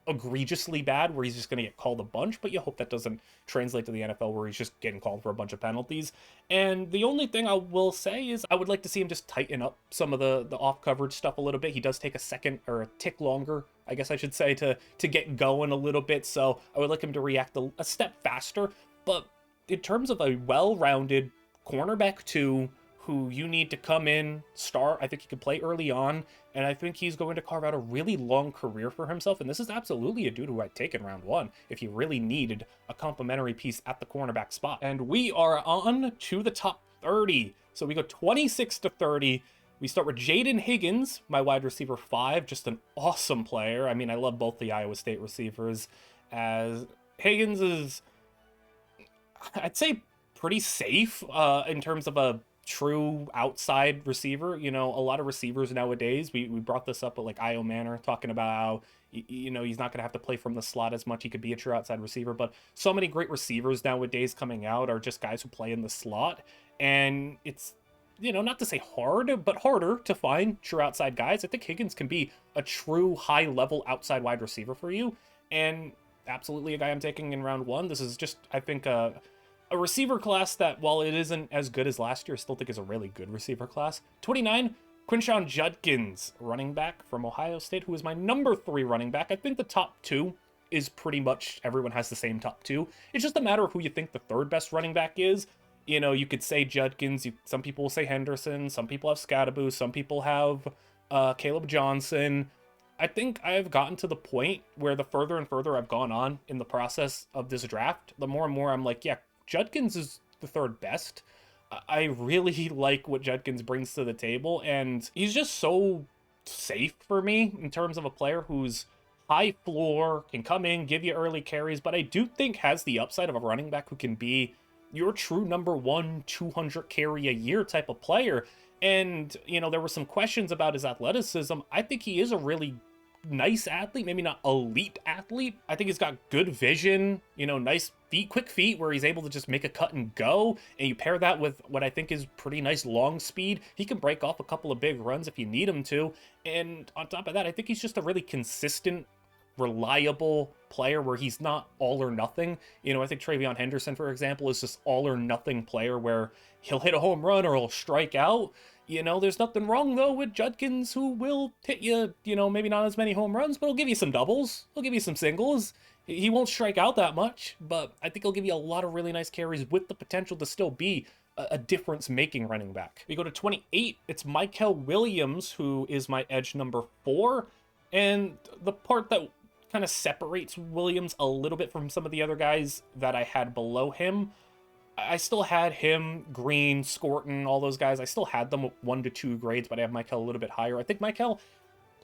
Speaker 1: egregiously bad where he's just going to get called a bunch, but you hope that doesn't translate to the NFL where he's just getting called for a bunch of penalties. And the only thing I will say is I would like to see him just tighten up some of the off coverage stuff a little bit. He does take a second or a tick longer, I guess I should say, to get going a little bit, so I would like him to react a step faster. But in terms of a well-rounded cornerback 2 who you need to come in, start, I think he could play early on, and I think he's going to carve out a really long career for himself. And this is absolutely a dude who I'd take in round 1 if you really needed a complimentary piece at the cornerback spot. And we are on to the top 30. So we go 26 to 30. We start with Jaden Higgins, my wide receiver 5, just an awesome player. I mean, I love both the Iowa State receivers, as Higgins is, I'd say, pretty safe in terms of a true outside receiver. You know, a lot of receivers nowadays, we brought this up with like Ayomanor, talking about how, you know, he's not going to have to play from the slot as much. He could be a true outside receiver, but so many great receivers nowadays coming out are just guys who play in the slot. And it's, you know, not to say hard, but harder to find true outside guys. I think Higgins can be a true high level outside wide receiver for you, and absolutely a guy I'm taking in round 1. This is just, I think, a receiver class that, while it isn't as good as last year, I still think is a really good receiver class. 29, Quinshon Judkins, running back from Ohio State, who is my number 3 running back. I think the top 2 is pretty much, everyone has the same top 2. It's just a matter of who you think the 3rd best running back is. You know, you could say Judkins, some people will say Henderson, some people have Scadaboo, some people have Caleb Johnson. I think I've gotten to the point where the further and further I've gone on in the process of this draft, the more and more I'm like, yeah, Judkins is the 3rd best. I really like what Judkins brings to the table, and he's just so safe for me in terms of a player who's high floor, can come in, give you early carries, but I do think has the upside of a running back who can be your true number 1, 200 carry a year type of player. And, you know, there were some questions about his athleticism. I think he is a really nice athlete, maybe not elite athlete. I think he's got good vision, you know, nice feet, quick feet, where he's able to just make a cut and go. And you pair that with what I think is pretty nice long speed. He can break off a couple of big runs if you need him to. And on top of that, I think he's just a really consistent reliable player where he's not all or nothing. You know, I think TreVeyon Henderson, for example, is this all or nothing player where he'll hit a home run or he'll strike out. You know, there's nothing wrong, though, with Judkins, who will hit you, you know, maybe not as many home runs, but he'll give you some doubles. He'll give you some singles. He won't strike out that much, but I think he'll give you a lot of really nice carries with the potential to still be a difference-making running back. We go to 28, it's Nohl Williams, who is my edge number 4. And the part that kind of separates Williams a little bit from some of the other guys that I had below him, I still had him, Green, Scorton, all those guys. I still had them 1 to 2 grades, but I have Nohl a little bit higher. I think Nohl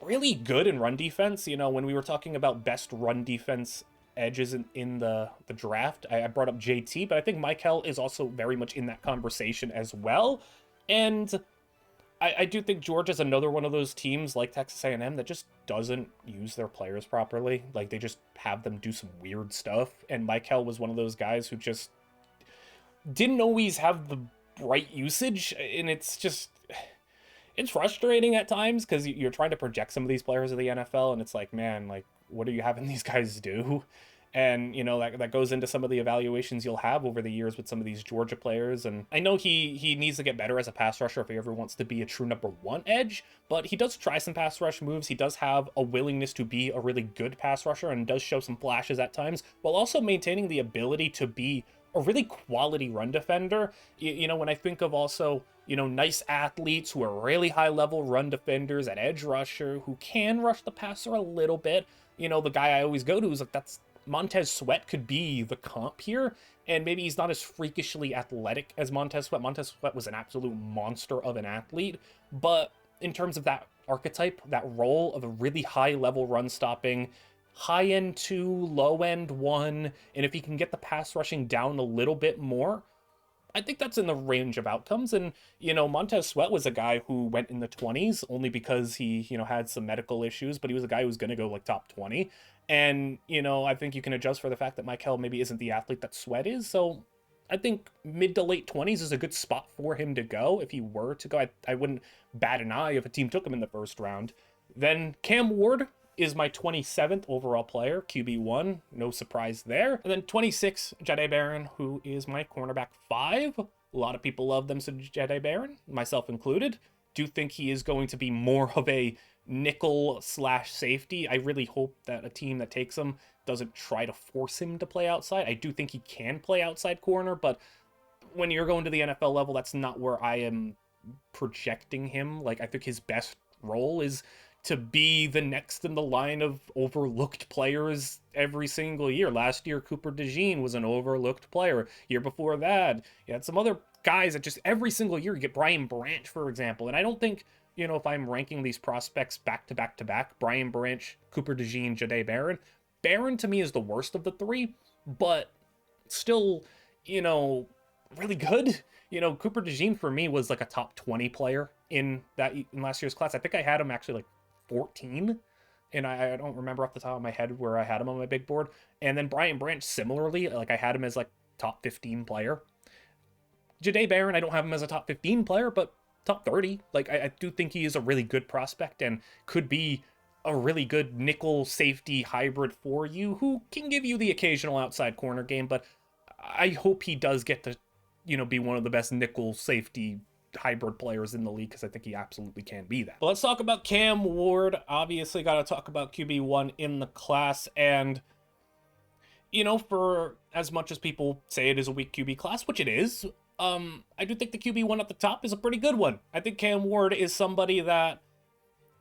Speaker 1: really good in run defense. You know, when we were talking about best run defense edges in the draft, I brought up JT, but I think Nohl is also very much in that conversation as well. And I do think Georgia's another one of those teams like Texas A&M that just doesn't use their players properly. Like, they just have them do some weird stuff. And Nohl was one of those guys who just didn't always have the right usage. And it's frustrating at times because you're trying to project some of these players of the NFL. And it's like, man, like, what are you having these guys do? And, you know, that goes into some of the evaluations you'll have over the years with some of these Georgia players. And I know he needs to get better as a pass rusher if he ever wants to be a true number 1 edge, but he does try some pass rush moves. He does have a willingness to be a really good pass rusher and does show some flashes at times, while also maintaining the ability to be a really quality run defender. You know, when I think of also, you know, nice athletes who are really high-level run defenders at edge rusher who can rush the passer a little bit, you know, the guy I always go to is like, that's Montez Sweat could be the comp here, and maybe he's not as freakishly athletic as Montez Sweat. Montez Sweat was an absolute monster of an athlete, but in terms of that archetype, that role of a really high-level run-stopping, high-end 2, low-end 1, and if he can get the pass rushing down a little bit more, I think that's in the range of outcomes. And, you know, Montez Sweat was a guy who went in the 20s only because he, you know, had some medical issues, but he was a guy who was going to go like top 20. And, you know, I think you can adjust for the fact that Nohl maybe isn't the athlete that Sweat is. So I think mid to late 20s is a good spot for him to go. If he were to go, I wouldn't bat an eye if a team took him in the first round. Then Cam Ward is my 27th overall player, QB1, no surprise there. And then 26, Jahdae Barron, who is my cornerback 5. A lot of people love them, so Jahdae Barron, myself included. Do think he is going to be more of a nickel / safety. I really hope that a team that takes him doesn't try to force him to play outside. I do think he can play outside corner, but when you're going to the NFL level, that's not where I am projecting him. Like, I think his best role is to be the next in the line of overlooked players every single year. Last year, Cooper DeJean was an overlooked player. Year before that, you had some other guys that just every single year, you get Brian Branch, for example. And I don't think, you know, if I'm ranking these prospects back to back to back, Brian Branch, Cooper DeJean, Jahdae Barron, Barron to me is the worst of the 3, but still, you know, really good. You know, Cooper DeJean for me was like a top 20 player in last year's class. I think I had him actually like 14, and I don't remember off the top of my head where I had him on my big board. And then Brian Branch, similarly, like I had him as like top 15 player. Jahdae Barron, I don't have him as a top 15 player, but top 30. Like, I do think he is a really good prospect and could be a really good nickel safety hybrid for you who can give you the occasional outside corner game, but I hope he does get to, you know, be one of the best nickel safety hybrid players in the league, because I think he absolutely can be that. But let's talk about Cam Ward. Obviously got to talk about QB1 in the class, and you know, for as much as people say it is a weak QB class, which it is, I do think the QB1 at the top is a pretty good one. I think Cam Ward is somebody that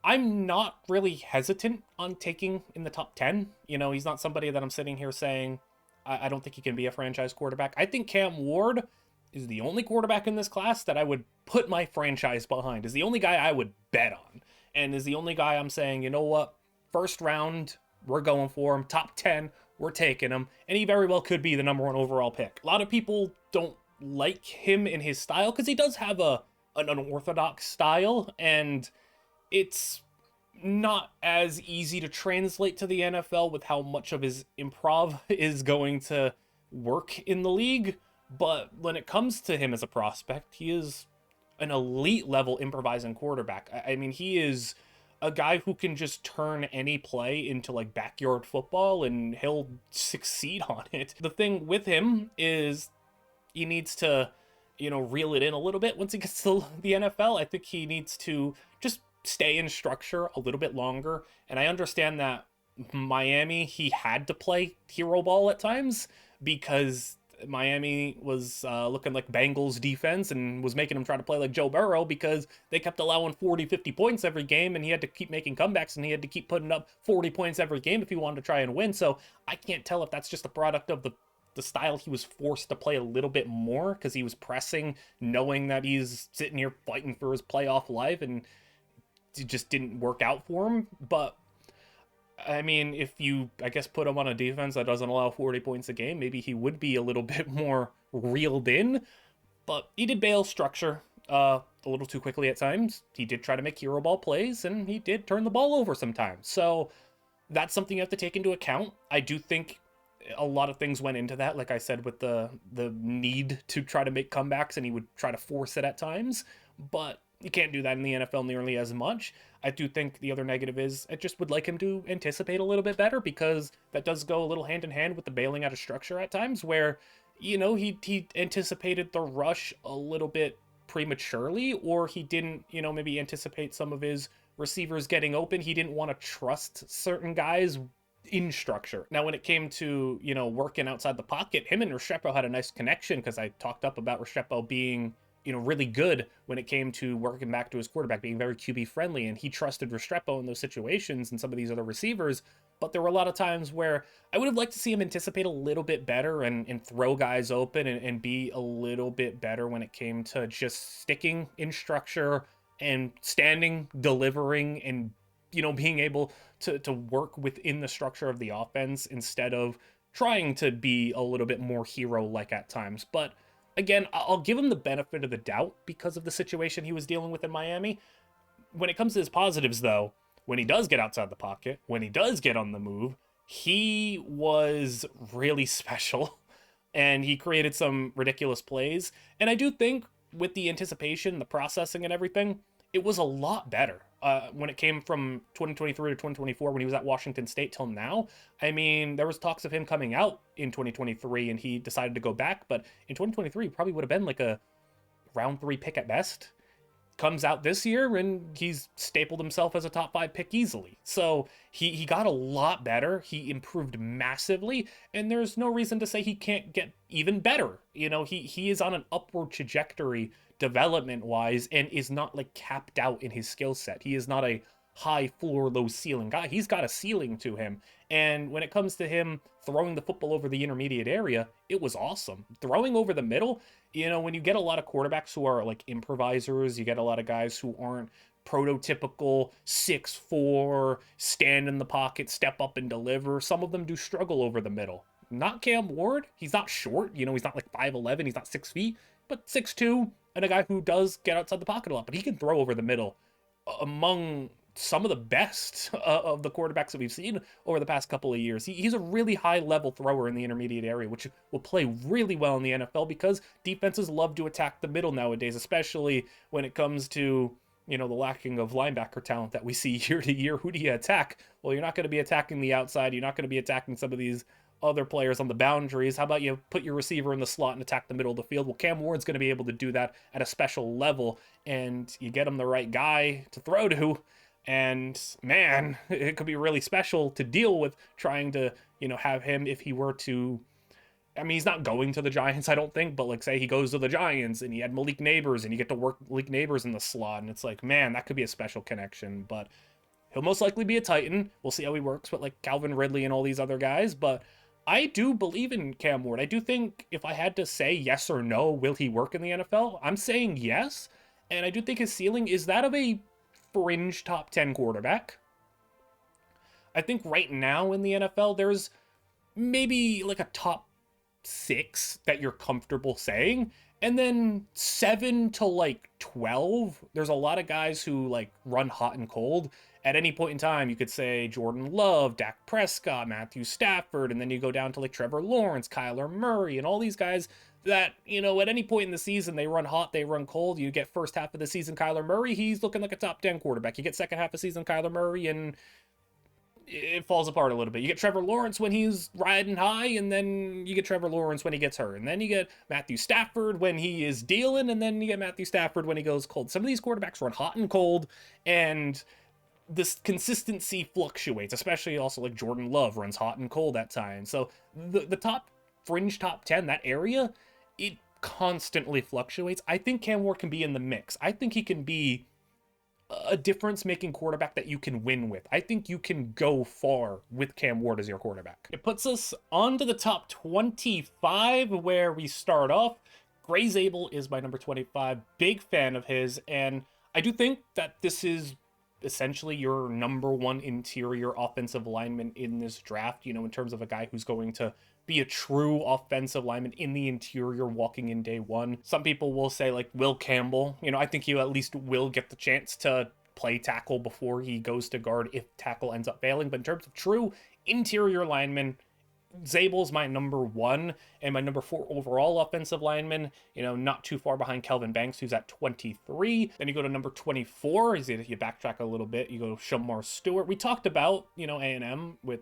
Speaker 1: I'm not really hesitant on taking in the top 10. You know, he's not somebody that I'm sitting here saying I don't think he can be a franchise quarterback. I think Cam Ward is the only quarterback in this class that I would put my franchise behind, is the only guy I would bet on, and is the only guy I'm saying, you know what, first round, we're going for him, top 10, we're taking him, and he very well could be the number 1 overall pick. A lot of people don't like him in his style, because he does have an unorthodox style, and it's not as easy to translate to the NFL with how much of his improv is going to work in the league. But when it comes to him as a prospect, he is an elite level improvising quarterback. I mean, he is a guy who can just turn any play into like backyard football and he'll succeed on it. The thing with him is he needs to, reel it in a little bit once he gets to the NFL. I think he needs to just stay in structure a little bit longer. And I understand that Miami, he had to play hero ball at times because Miami was looking like Bengals defense and was making him try to play like Joe Burrow because they kept allowing 40, 50 points every game, and he had to keep making comebacks and he had to keep putting up 40 points every game if he wanted to try and win. So I can't tell if that's just a product of the style he was forced to play a little bit more because he was pressing, knowing that he's sitting here fighting for his playoff life, and it just didn't work out for him. But I mean, if you, I guess, put him on a defense that doesn't allow 40 points a game, maybe he would be a little bit more reeled in. But he did bail structure a little too quickly at times. He did try to make hero ball plays, and he did turn the ball over sometimes. So that's something you have to take into account. I do think a lot of things went into that, like I said, with the need to try to make comebacks, and he would try to force it at times. But you can't do that in the NFL nearly as much. I do think the other negative is I just would like him to anticipate a little bit better, because that does go a little hand in hand with the bailing out of structure at times where, he anticipated the rush a little bit prematurely, or he didn't, maybe anticipate some of his receivers getting open. He didn't want to trust certain guys in structure. Now, when it came to, working outside the pocket, him and Restrepo had a nice connection because I talked up about Restrepo being, really good when it came to working back to his quarterback, being very QB friendly, and he trusted Restrepo in those situations and some of these other receivers. But there were a lot of times where I would have liked to see him anticipate a little bit better and throw guys open and be a little bit better when it came to just sticking in structure and standing, delivering, and, being able to work within the structure of the offense instead of trying to be a little bit more hero-like at times. But again, I'll give him the benefit of the doubt because of the situation he was dealing with in Miami. When it comes to his positives, though, when he does get outside the pocket, when he does get on the move, he was really special, and he created some ridiculous plays. And I do think with the anticipation, the processing and everything, it was a lot better when it came from 2023 to 2024 when he was at Washington State till now. I mean, there was talks of him coming out in 2023 and he decided to go back, but in 2023 he probably would have been like a round 3 pick at best. Comes out this year and he's stapled himself as a top 5 pick easily. So he got a lot better. He improved massively, and there's no reason to say he can't get even better. He is on an upward trajectory development wise and is not like capped out in his skill set. He is not a high floor, low ceiling guy. He's got a ceiling to him. And when it comes to him throwing the football over the intermediate area, it was awesome. Throwing over the middle, when you get a lot of quarterbacks who are like improvisers, you get a lot of guys who aren't prototypical 6'4", stand in the pocket, step up and deliver. Some of them do struggle over the middle. Not Cam Ward. He's not short. He's not like 5'11". He's not 6 feet, but 6'2", and a guy who does get outside the pocket a lot, but he can throw over the middle among some of the best of the quarterbacks that we've seen over the past couple of years. He's a really high-level thrower in the intermediate area, which will play really well in the NFL because defenses love to attack the middle nowadays, especially when it comes to, the lacking of linebacker talent that we see year to year. Who do you attack? Well, you're not going to be attacking the outside. You're not going to be attacking some of these other players on the boundaries. How about you put your receiver in the slot and attack the middle of the field? Well, Cam Ward's going to be able to do that at a special level, and you get him the right guy to throw to, and man, it could be really special to deal with trying to, have him if he were to, I mean, he's not going to the Giants, I don't think, but like say he goes to the Giants and he had Malik Neighbors and you get to work Malik Neighbors in the slot, and it's like, man, that could be a special connection. But he'll most likely be a Titan. We'll see how he works with like Calvin Ridley and all these other guys, but I do believe in Cam Ward. I do think if I had to say yes or no, will he work in the NFL? I'm saying yes. And I do think his ceiling is that of a fringe top 10 quarterback. I think right now in the NFL, there's maybe like a top 6 that you're comfortable saying. And then 7 to like 12, there's a lot of guys who like run hot and cold. At any point in time, you could say Jordan Love, Dak Prescott, Matthew Stafford, and then you go down to like Trevor Lawrence, Kyler Murray, and all these guys that, you know, at any point in the season, they run hot, they run cold. You get first half of the season Kyler Murray, he's looking like a top 10 quarterback. You get second half of the season Kyler Murray, and it falls apart a little bit. You get Trevor Lawrence when he's riding high, and then you get Trevor Lawrence when he gets hurt. And then you get Matthew Stafford when he is dealing, and then you get Matthew Stafford when he goes cold. Some of these quarterbacks run hot and cold, and this consistency fluctuates, especially also like Jordan Love runs hot and cold at times. So the top fringe top 10, that area, it constantly fluctuates. I think Cam Ward can be in the mix. I think he can be a difference-making quarterback that you can win with. I think you can go far with Cam Ward as your quarterback. It puts us onto the top 25, where we start off. Gray Zabel is my number 25. Big fan of his, and I do think that this is essentially your number one interior offensive lineman in this draft, you know, in terms of a guy who's going to be a true offensive lineman in the interior walking in day one. Some people will say like Will Campbell, you know, I think he at least will get the chance to play tackle before he goes to guard if tackle ends up failing. But in terms of true interior lineman, Zabel's my number one, and my number 4 overall offensive lineman, you know, not too far behind Kelvin Banks, who's at 23. Then you go to number 24, you backtrack a little bit, you go to Shamar Stewart. We talked about, you know, A&M with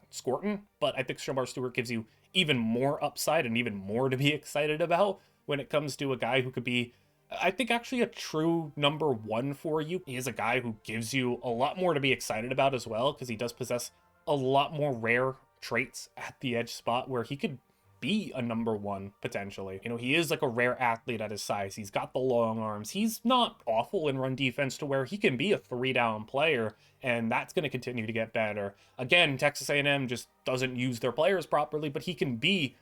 Speaker 1: Scorton, but I think Shamar Stewart gives you even more upside and even more to be excited about when it comes to a guy who could be, I think, actually a true number 1 for you. He is a guy who gives you a lot more to be excited about as well, because he does possess a lot more rare traits at the edge spot where he could be a number 1 potentially. You know, he is like a rare athlete at his size. He's got the long arms. He's not awful in run defense to where he can be a 3-down player, and that's going to continue to get better. Again, Texas A&M just doesn't use their players properly, but he can be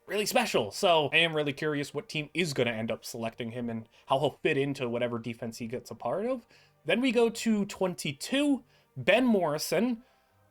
Speaker 1: really special. So I am really curious what team is going to end up selecting him and how he'll fit into whatever defense he gets a part of. Then we go to 22, Ben Morrison,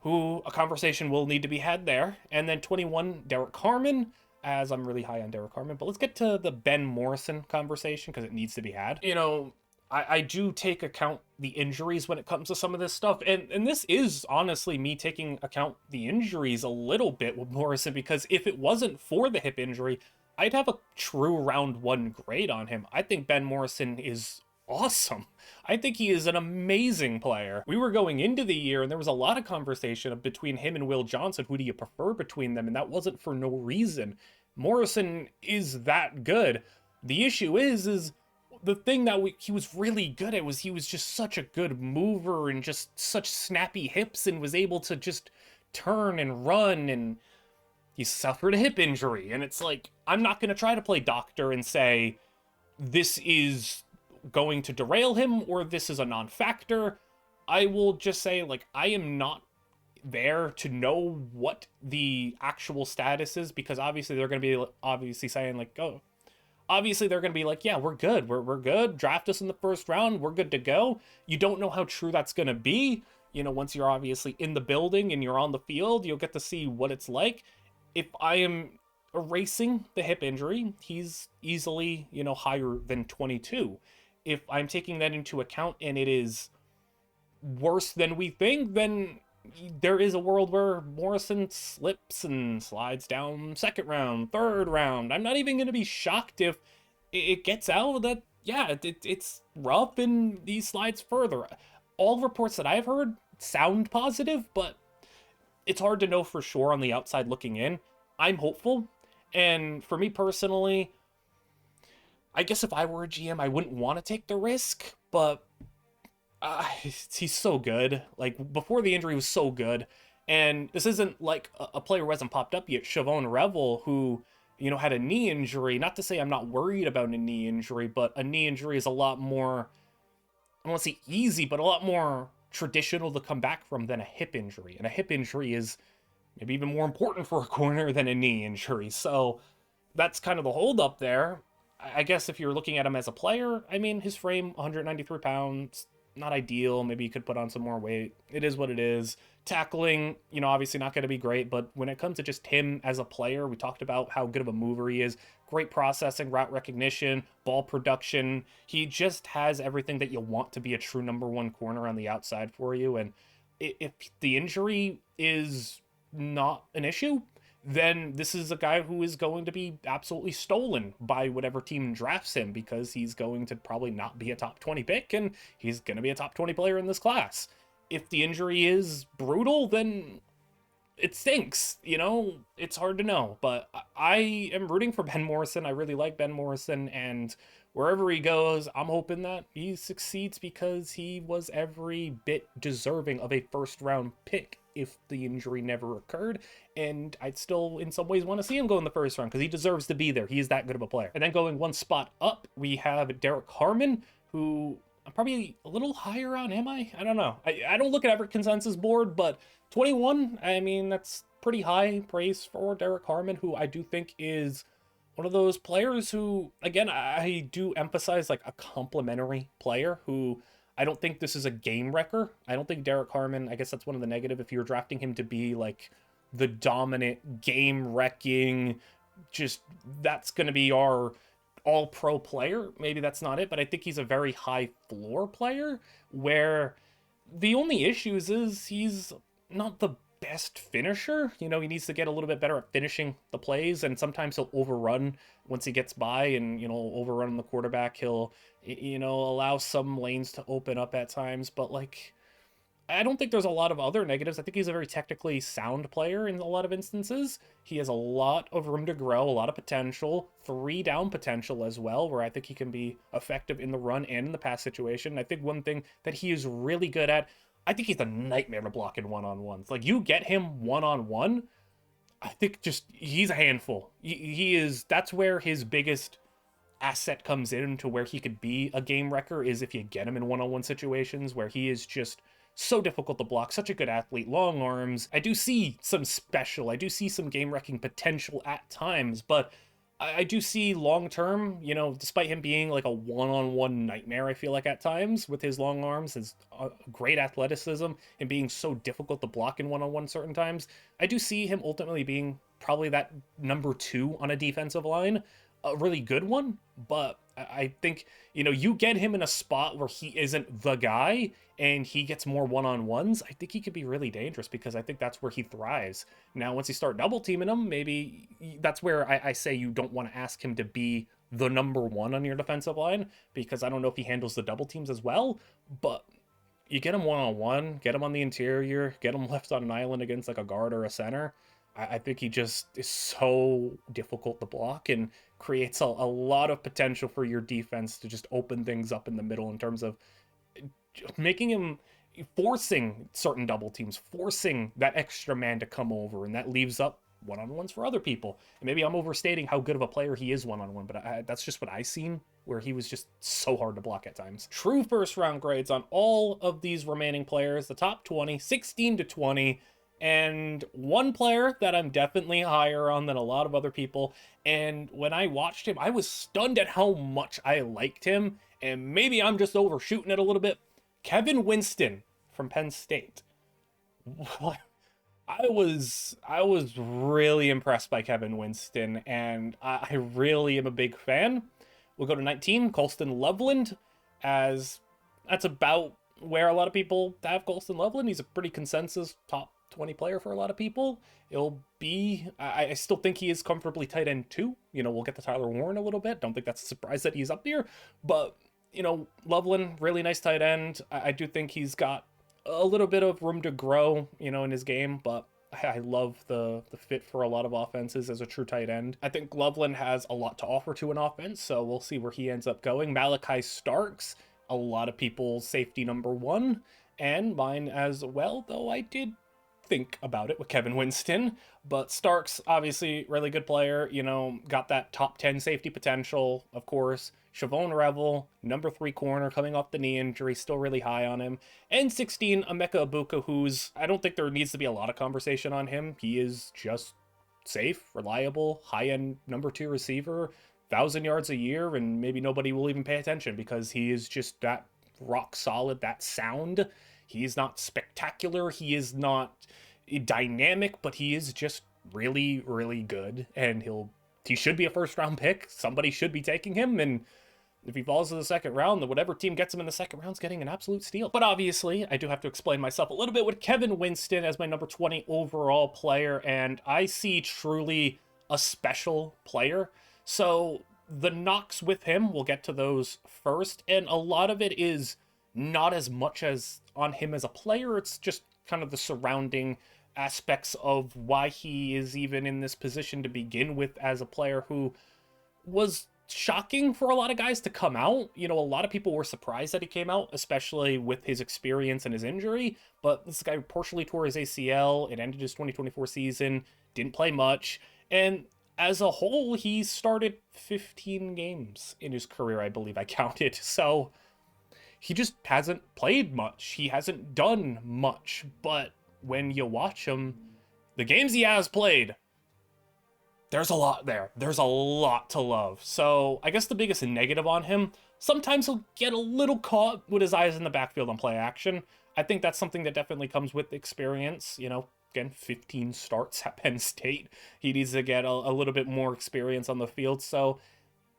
Speaker 1: who a conversation will need to be had there. And then 21, Derrick Harmon, as I'm really high on Derrick Harmon. But let's get to the Ben Morrison conversation because it needs to be had. You know, I do take account the injuries when it comes to some of this stuff. And this is honestly me taking account the injuries a little bit with Morrison, because if it wasn't for the hip injury, I'd have a true round 1 grade on him. I think Ben Morrison is awesome. I think he is an amazing player. We were going into the year and there was a lot of conversation between him and Will Johnson. Who do you prefer between them? And that wasn't for no reason. Morrison is that good. The issue is the thing that he was really good at was he was just such a good mover and just such snappy hips and was able to just turn and run, and he suffered a hip injury. And it's like, I'm not going to try to play doctor and say this is going to derail him or this is a non-factor. I will just say, like, I am not there to know what the actual status is, because obviously they're going to be saying like, oh, obviously they're going to be like, yeah, we're good. We're good. Draft us in the first round. We're good to go. You don't know how true that's going to be. You know, once you're obviously in the building and you're on the field, you'll get to see what it's like. If I am erasing the hip injury, he's easily, you know, higher than 22. If I'm taking that into account and it is worse than we think, then there is a world where Morrison slips and slides down 2nd round, 3rd round. I'm not even going to be shocked if it gets out that, yeah, it's rough and he slides further. All reports that I've heard sound positive, but it's hard to know for sure on the outside looking in. I'm hopeful. And for me personally, I guess if I were a GM, I wouldn't want to take the risk, but he's so good. Like, before the injury, he was so good. And this isn't like a player who hasn't popped up yet. Shavon Revel, who, you know, had a knee injury. Not to say I'm not worried about a knee injury, but a knee injury is a lot more, I don't want to say easy, but a lot more traditional to come back from than a hip injury. And a hip injury is maybe even more important for a corner than a knee injury. So that's kind of the holdup there. I guess if you're looking at him as a player, I mean, his frame, 193 pounds, not ideal. Maybe you could put on some more weight. It is what it is. Tackling, you know, obviously not going to be great, but when it comes to just him as a player, we talked about how good of a mover he is. Great processing, route recognition, ball production. He just has everything that you want to be a true number 1 corner on the outside for you. And if the injury is not an issue, then this is a guy who is going to be absolutely stolen by whatever team drafts him, because he's going to probably not be a top 20 pick, and he's going to be a top 20 player in this class. If the injury is brutal, then it stinks, you know? It's hard to know, but I am rooting for Ben Morrison. I really like Ben Morrison, and wherever he goes, I'm hoping that he succeeds, because he was every bit deserving of a first-round pick if the injury never occurred, and I'd still in some ways want to see him go in the first round, because he deserves to be there. He is that good of a player. And then going one spot up, we have Derrick Harmon, who I'm probably a little higher on, am I? I don't know. I don't look at every consensus board, but 21, I mean, that's pretty high praise for Derrick Harmon, who I do think is one of those players who, again, I do emphasize like a complementary player who I don't think this is a game wrecker. I don't think Derrick Harmon, I guess that's one of the negative if you're drafting him to be like the dominant game wrecking, just that's going to be our all pro player. Maybe that's not it, but I think he's a very high floor player where the only issues is he's not the best finisher. You know, he needs to get a little bit better at finishing the plays, and sometimes he'll overrun once he gets by and, you know, overrun the quarterback. He'll, you know, allow some lanes to open up at times, but like, I don't think there's a lot of other negatives. I think he's a very technically sound player in a lot of instances. He has a lot of room to grow, a lot of potential, 3-down potential as well, where I think he can be effective in the run and in the pass situation. I think one thing that he is really good at, I think he's a nightmare to block in one-on-ones. Like, you get him one-on-one, I think just, he's a handful. He is, that's where his biggest asset comes in, to where he could be a game wrecker, is if you get him in one-on-one situations where he is just so difficult to block, such a good athlete, long arms. I do see some special, I do see some game-wrecking potential at times, but I do see long-term, you know, despite him being like a one-on-one nightmare, I feel like at times, with his long arms, his great athleticism, and being so difficult to block in one-on-one certain times, I do see him ultimately being probably that number 2 on a defensive line, a really good one, but I think, you know, you get him in a spot where he isn't the guy and he gets more one-on-ones, I think he could be really dangerous, because I think that's where he thrives. Now, once you start double teaming him, maybe that's where I say you don't want to ask him to be the number 1 on your defensive line, because I don't know if he handles the double teams as well, but you get him one-on-one, get him on the interior, get him left on an island against like a guard or a center. I think he just is so difficult to block and creates a lot of potential for your defense to just open things up in the middle in terms of making him, forcing certain double teams, forcing that extra man to come over, and that leaves up one-on-ones for other people. And maybe I'm overstating how good of a player he is one-on-one, but that's just what I seen, where he was just so hard to block at times. True first round grades on all of these remaining players, the top 20, 16 to 20, and one player that I'm definitely higher on than a lot of other people, and when I watched him, I was stunned at how much I liked him, and maybe I'm just overshooting it a little bit. Kevin Winston from Penn State. I was really impressed by Kevin Winston, and I really am a big fan. We'll go to 19, Colston Loveland, as that's about where a lot of people have Colston Loveland. He's a pretty consensus top 20 player for a lot of people. It'll be, I still think he is comfortably tight end 2. You know, we'll get to Tyler Warren a little bit. Don't think that's a surprise that he's up there, but you know, Loveland, really nice tight end. I do think he's got a little bit of room to grow, you know, in his game, but I love the fit for a lot of offenses as a true tight end. I think Loveland has a lot to offer to an offense, so we'll see where he ends up going. Malachi Starks, a lot of people's safety number 1, and mine as well, though I did think about it with Kevin Winston, but Starks, obviously really good player, you know, got that top 10 safety potential, of course. Shavon Revel, number 3 corner, coming off the knee injury, still really high on him. And 16, Emeka Egbuka, who's, I don't think there needs to be a lot of conversation on him. He is just safe, reliable, high-end number 2 receiver, 1,000 yards a year, and maybe nobody will even pay attention because he is just that rock solid, that sound. He's not spectacular, he is not dynamic, but he is just really, really good, and he should be a first-round pick. Somebody should be taking him, and If he falls to the second round, then whatever team gets him in the second round is getting an absolute steal. But obviously, I do have to explain myself a little bit with Kevin Winston as my number 20 overall player, and I see truly a special player. So the knocks with him, we'll get to those first, and a lot of it is not as much as on him as a player, it's just kind of the surrounding aspects of why he is even in this position to begin with as a player who was shocking for a lot of guys to come out. You know, a lot of people were surprised that he came out, especially with his experience and his injury. But this guy partially tore his ACL. It ended his 2024 season, didn't play much. And as a whole, he started 15 games in his career, I believe I counted. So he just hasn't played much. He hasn't done much. But when you watch him, the games he has played, there's a lot there. There's a lot to love. So I guess the biggest negative on him, sometimes he'll get a little caught with his eyes in the backfield on play action. I think that's something that definitely comes with experience. You know, again, 15 starts at Penn State. He needs to get a little bit more experience on the field. So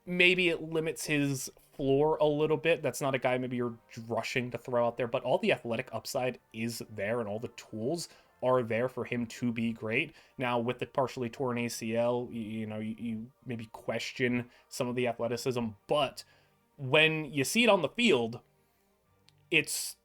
Speaker 1: maybe it limits his floor a little bit. That's not a guy maybe you're rushing to throw out there, but all the athletic upside is there and all the tools are there for him to be great. Now, with the partially torn ACL, you maybe question some of the athleticism, but when you see it on the field, it's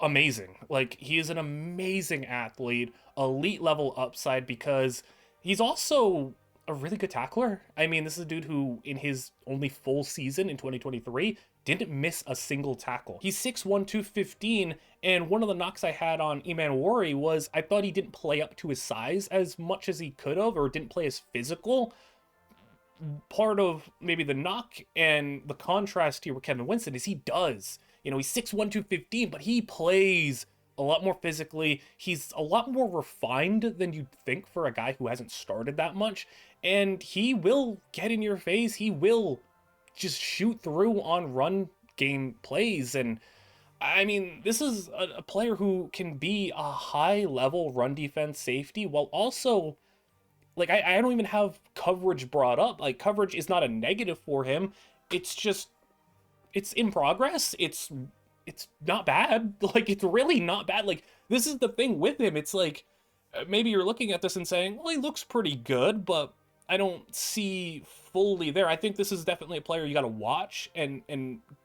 Speaker 1: amazing. Like, he is an amazing athlete, elite level upside, because he's also a really good tackler. I mean, this is a dude who, in his only full season in 2023, didn't miss a single tackle. He's 6'1", 215, and one of the knocks I had on Emmanwori was I thought he didn't play up to his size as much as he could have, or didn't play as physical. Part of maybe the knock and the contrast here with Kevin Winston is he does. You know, he's 6'1", 215, but he plays a lot more physically. He's a lot more refined than you'd think for a guy who hasn't started that much, and he will get in your face. He will just shoot through on run game plays. And I mean, this is a player who can be a high level run defense safety while also, like, I don't even have coverage brought up. Like, coverage is not a negative for him. It's just, it's in progress. It's not bad. Like, it's really not bad. Like, this is the thing with him. It's like, maybe you're looking at this and saying, well, he looks pretty good, but I don't see fully there. I think this is definitely a player you got to watch, and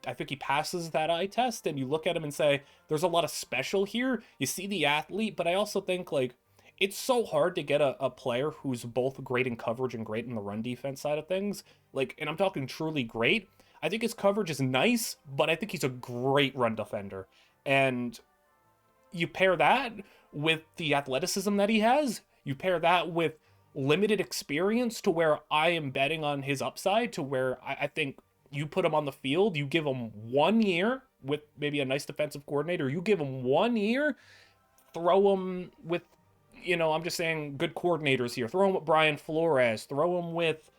Speaker 1: I think he passes that eye test, and you look at him and say, there's a lot of special here. You see the athlete, but I also think, like, it's so hard to get a player who's both great in coverage and great in the run defense side of things. Like, and I'm talking truly great. I think his coverage is nice, but I think he's a great run defender. And you pair that with the athleticism that he has, you pair that with limited experience to where I am betting on his upside, to where I think you put him on the field, you give him 1 year with maybe a nice defensive coordinator, you give him 1 year, throw him with, I'm just saying good coordinators here, throw him with Brian Flores, throw him with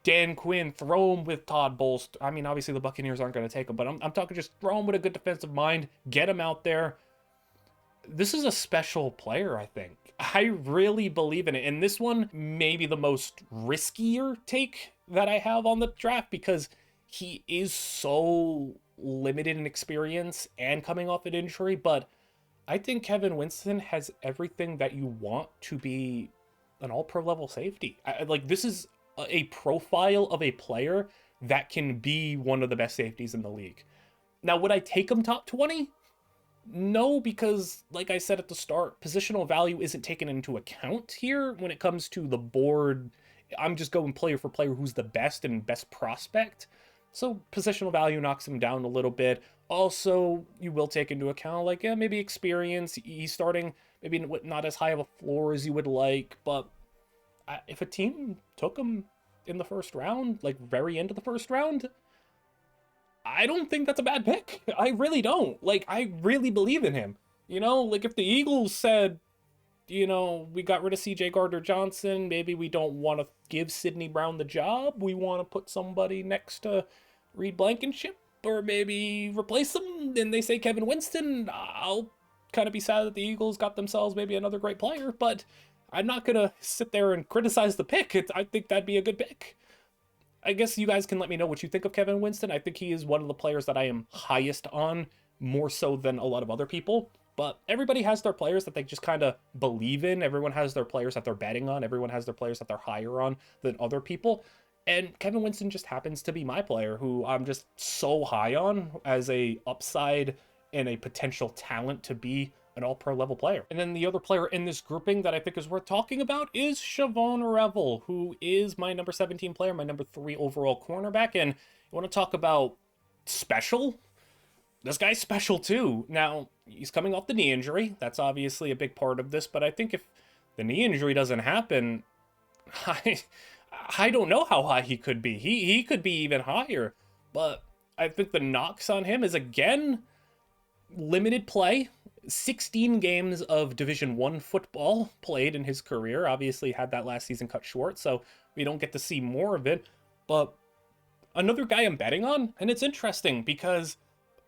Speaker 1: Dan Quinn, throw him with Todd Bowles. I mean, obviously the Buccaneers aren't going to take him, but I'm talking just throw him with a good defensive mind, get him out there. This is a special player, I think. I really believe in it. And this one may be the most riskier take that I have on the draft, because he is so limited in experience and coming off an injury. But I think Kevin Winston has everything that you want to be an all-pro level safety. Like, this is a profile of a player that can be one of the best safeties in the league. Now, would I take him top 20? No, because like I said at the start, positional value isn't taken into account here when it comes to the board. I'm just going player for player who's the best and best prospect. So positional value knocks him down a little bit. Also, you will take into account, like, maybe experience. He's starting maybe not as high of a floor as you would like, but if a team took him in the first round, like very end of the first round, I don't think that's a bad pick. I really don't. Like, I really believe in him. Like, if the Eagles said, we got rid of CJ Gardner-Johnson, maybe we don't want to give Sidney Brown the job, we want to put somebody next to Reed Blankenship, or maybe replace him, and they say Kevin Winston, I'll kind of be sad that the Eagles got themselves maybe another great player, but I'm not going to sit there and criticize the pick. I think that'd be a good pick. I guess you guys can let me know what you think of Kevin Winston. I think he is one of the players that I am highest on, more so than a lot of other people. But everybody has their players that they just kind of believe in. Everyone has their players that they're betting on. Everyone has their players that they're higher on than other people. And Kevin Winston just happens to be my player, who I'm just so high on as a upside and a potential talent to be an all-pro level player. And then the other player in this grouping that I think is worth talking about is Shavon Revel, who is my number 17 player, my number 3 overall cornerback. And you want to talk about special? This guy's special too. Now, he's coming off the knee injury. That's obviously a big part of this, but I think if the knee injury doesn't happen, I don't know how high he could be. He could be even higher, but I think the knocks on him is, again, limited play. 16 games of Division I football played in his career. Obviously had that last season cut short, so we don't get to see more of it. But another guy I'm betting on, and it's interesting because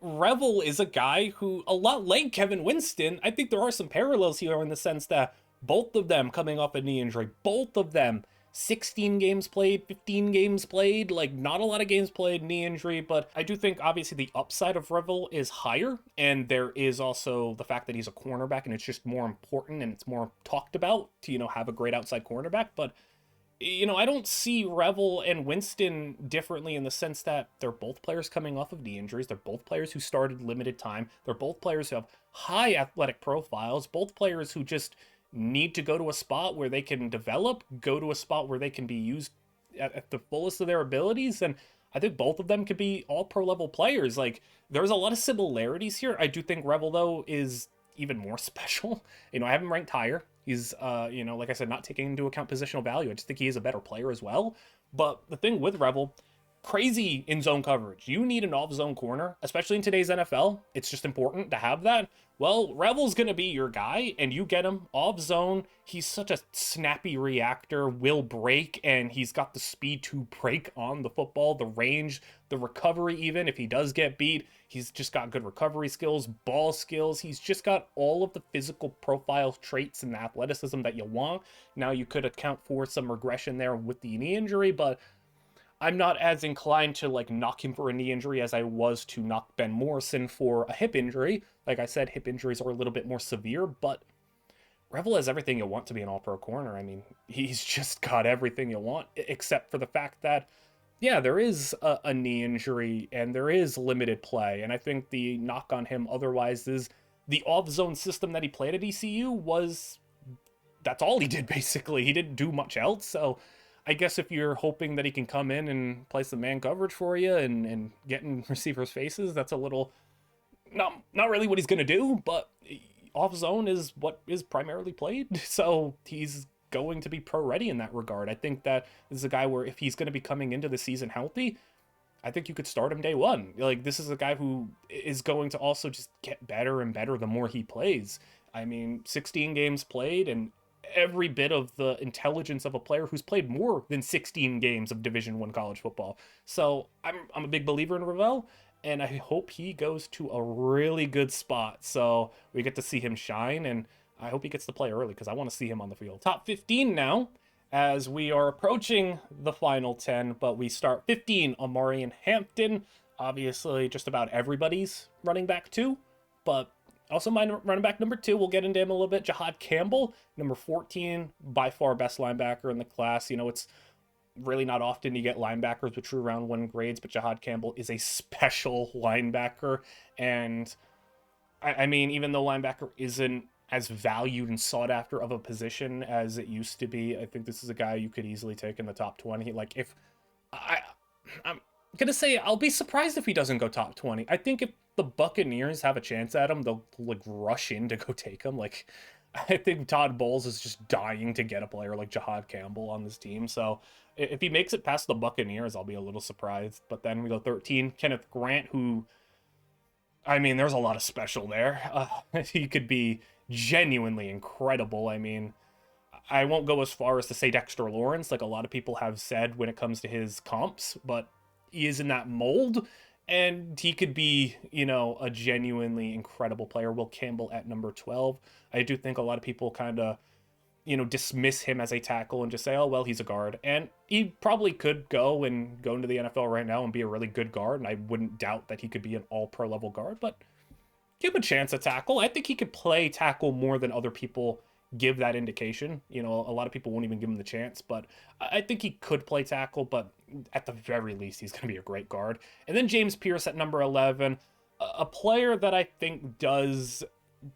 Speaker 1: Revel is a guy who, a lot like Kevin Winston, I think there are some parallels here in the sense that both of them coming off a knee injury, both of them 16 games played, 15 games played, like not a lot of games played, knee injury, but I do think obviously the upside of Revel is higher, and there is also the fact that he's a cornerback, and it's just more important and it's more talked about to, you know, have a great outside cornerback. But, you know, I don't see Revel and Winston differently in the sense that they're both players coming off of knee injuries. They're both players who started limited time. They're both players who have high athletic profiles, both players who just need to go to a spot where they can develop, go to a spot where they can be used at the fullest of their abilities. And I think both of them could be all pro level players. Like, there's a lot of similarities here. I do think Revel, though, is even more special. You know, I have him ranked higher. He's, you know, like I said, not taking into account positional value. I just think he is a better player as well. But the thing with Revel, crazy in zone coverage. You need an off zone corner, especially in today's NFL. It's just important to have that. Well, Revel's going to be your guy, and you get him off zone. He's such a snappy reactor, will break, and he's got the speed to break on the football, the range, the recovery even. If he does get beat, he's just got good recovery skills, ball skills. He's just got all of the physical profile traits and athleticism that you want. Now, you could account for some regression there with the knee injury, but I'm not as inclined to like knock him for a knee injury as I was to knock Ben Morrison for a hip injury. Like I said, hip injuries are a little bit more severe, but Revel has everything you want to be an all-pro corner. I mean, he's just got everything you want, except for the fact that, yeah, there is a knee injury and there is limited play. And I think the knock on him otherwise is the off-zone system that he played at ECU was, that's all he did basically. He didn't do much else, so I guess if you're hoping that he can come in and play some man coverage for you and get in receivers' faces, that's a little, not really what he's going to do, but off zone is what is primarily played. So he's going to be pro ready in that regard. I think that this is a guy where if he's going to be coming into the season healthy, I think you could start him day one. Like, this is a guy who is going to also just get better and better the more he plays. I mean, 16 games played and every bit of the intelligence of a player who's played more than 16 games of Division I college football. So I'm a big believer in Revel, and I hope he goes to a really good spot so we get to see him shine, and I hope he gets to play early because I want to see him on the field. Top 15 now, as we are approaching the final 10, but we start 15, Omarion Hampton. Obviously, just about everybody's running back too, but also my running back number 2, we'll get into him a little bit, Jahad Campbell, number 14, by far best linebacker in the class. You know, it's really not often you get linebackers with true round 1 grades, but Jahad Campbell is a special linebacker. And I mean, even though linebacker isn't as valued and sought after of a position as it used to be, I think this is a guy you could easily take in the top 20. Like, if I'm gonna say, I'll be surprised if he doesn't go top 20. I think if the Buccaneers have a chance at him, they'll like rush in to go take him. Like, I think Todd Bowles is just dying to get a player like Jahad Campbell on this team. So if he makes it past the Buccaneers, I'll be a little surprised. But then we go 13, Kenneth Grant, who, I mean, there's a lot of special there. He could be genuinely incredible. I mean, I won't go as far as to say Dexter Lawrence, like a lot of people have said when it comes to his comps, but he is in that mold. And he could be, you know, a genuinely incredible player. Will Campbell at number 12. I do think a lot of people kind of dismiss him as a tackle and just say, oh, well, he's a guard. And he probably could go into the NFL right now and be a really good guard. And I wouldn't doubt that he could be an all-pro level guard, but give him a chance at tackle. I think he could play tackle more than other people give that indication. A lot of people won't even give him the chance, but I think he could play tackle, but at the very least, he's going to be a great guard. And then James Pearce at number 11, a player that I think does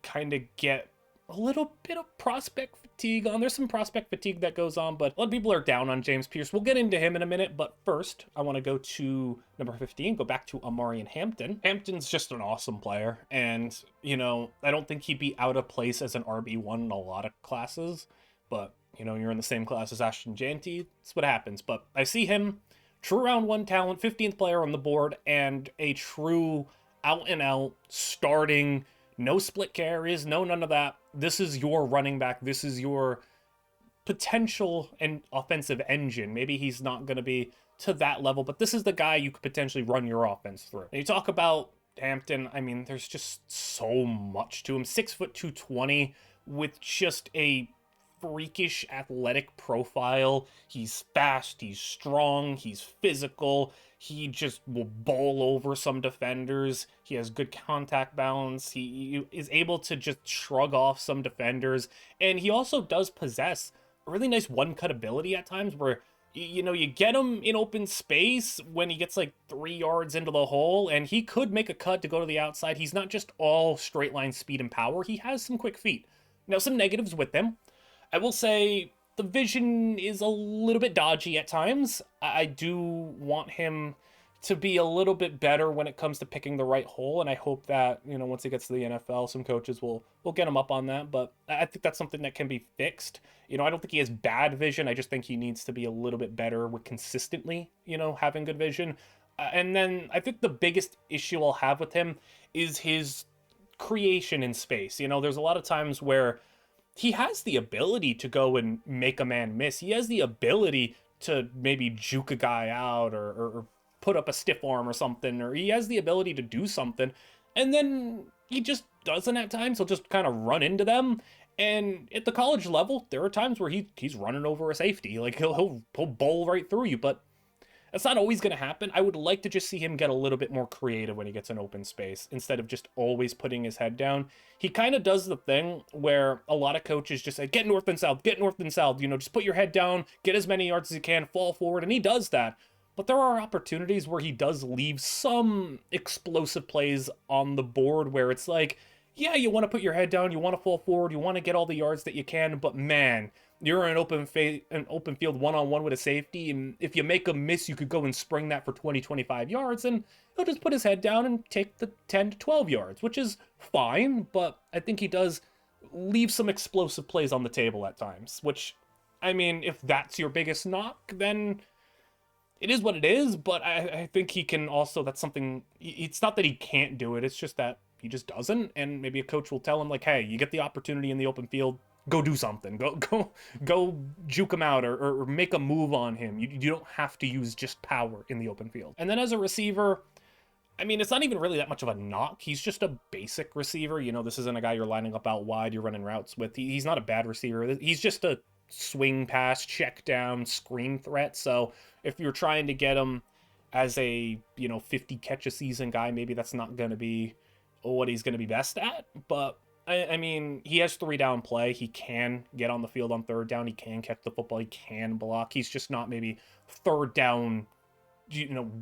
Speaker 1: kind of get a little bit of prospect fatigue on. There's some prospect fatigue that goes on, but a lot of people are down on James Pearce. We'll get into him in a minute, but first, I want to go to number 15, go back to Omarion Hampton. Hampton's just an awesome player, and, I don't think he'd be out of place as an RB1 in a lot of classes, but, you're in the same class as Ashton Jeanty, that's what happens. But I see him, true round 1 talent, 15th player on the board, and a true out-and-out starting, no split carries, no none of that. This is your running back. This is your potential and offensive engine. Maybe he's not going to be to that level, but this is the guy you could potentially run your offense through. And you talk about Hampton, I mean, there's just so much to him. 6 foot 220 with just a freakish athletic profile. He's fast, he's strong, he's physical. He just will bowl over some defenders. He has good contact balance. He is able to just shrug off some defenders. And he also does possess a really nice one-cut ability at times where, you get him in open space when he gets like 3 yards into the hole, and he could make a cut to go to the outside. He's not just all straight line speed and power. He has some quick feet. Now, some negatives with him. I will say the vision is a little bit dodgy at times. I do want him to be a little bit better when it comes to picking the right hole, and I hope that, once he gets to the NFL, some coaches will get him up on that, but I think that's something that can be fixed. I don't think he has bad vision. I just think he needs to be a little bit better with consistently, having good vision. And then I think the biggest issue I'll have with him is his creation in space. There's a lot of times where he has the ability to go and make a man miss. He has the ability to maybe juke a guy out or put up a stiff arm or something, or he has the ability to do something, and then he just doesn't at times. He'll just kind of run into them. And at the college level, there are times where he's running over a safety. Like he'll bowl right through you, but that's not always going to happen. I would like to just see him get a little bit more creative when he gets in open space instead of just always putting his head down. He kind of does the thing where a lot of coaches just say, get north and south, just put your head down, get as many yards as you can, fall forward, and he does that. But there are opportunities where he does leave some explosive plays on the board where it's like, yeah, you want to put your head down, you want to fall forward, you want to get all the yards that you can, but man, you're in an open field one-on-one with a safety, and if you make a miss, you could go and spring that for 20-25 yards, and he'll just put his head down and take the 10 to 12 yards, which is fine, but I think he does leave some explosive plays on the table at times, which, I mean, if that's your biggest knock, then it is what it is, but I think he can also, that's something, it's not that he can't do it, it's just that he just doesn't, and maybe a coach will tell him, like, hey, you get the opportunity in the open field, go do something, go juke him out or make a move on him. You don't have to use just power in the open field. And then as a receiver, I mean, it's not even really that much of a knock. He's just a basic receiver. This isn't a guy you're lining up out wide, you're running routes with. He's not a bad receiver. He's just a swing pass, check down, screen threat. So if you're trying to get him as a, 50 catch a season guy, maybe that's not going to be what he's going to be best at. But I mean, he has 3-down play. He can get on the field on 3rd down. He can catch the football. He can block. He's just not maybe 3rd down,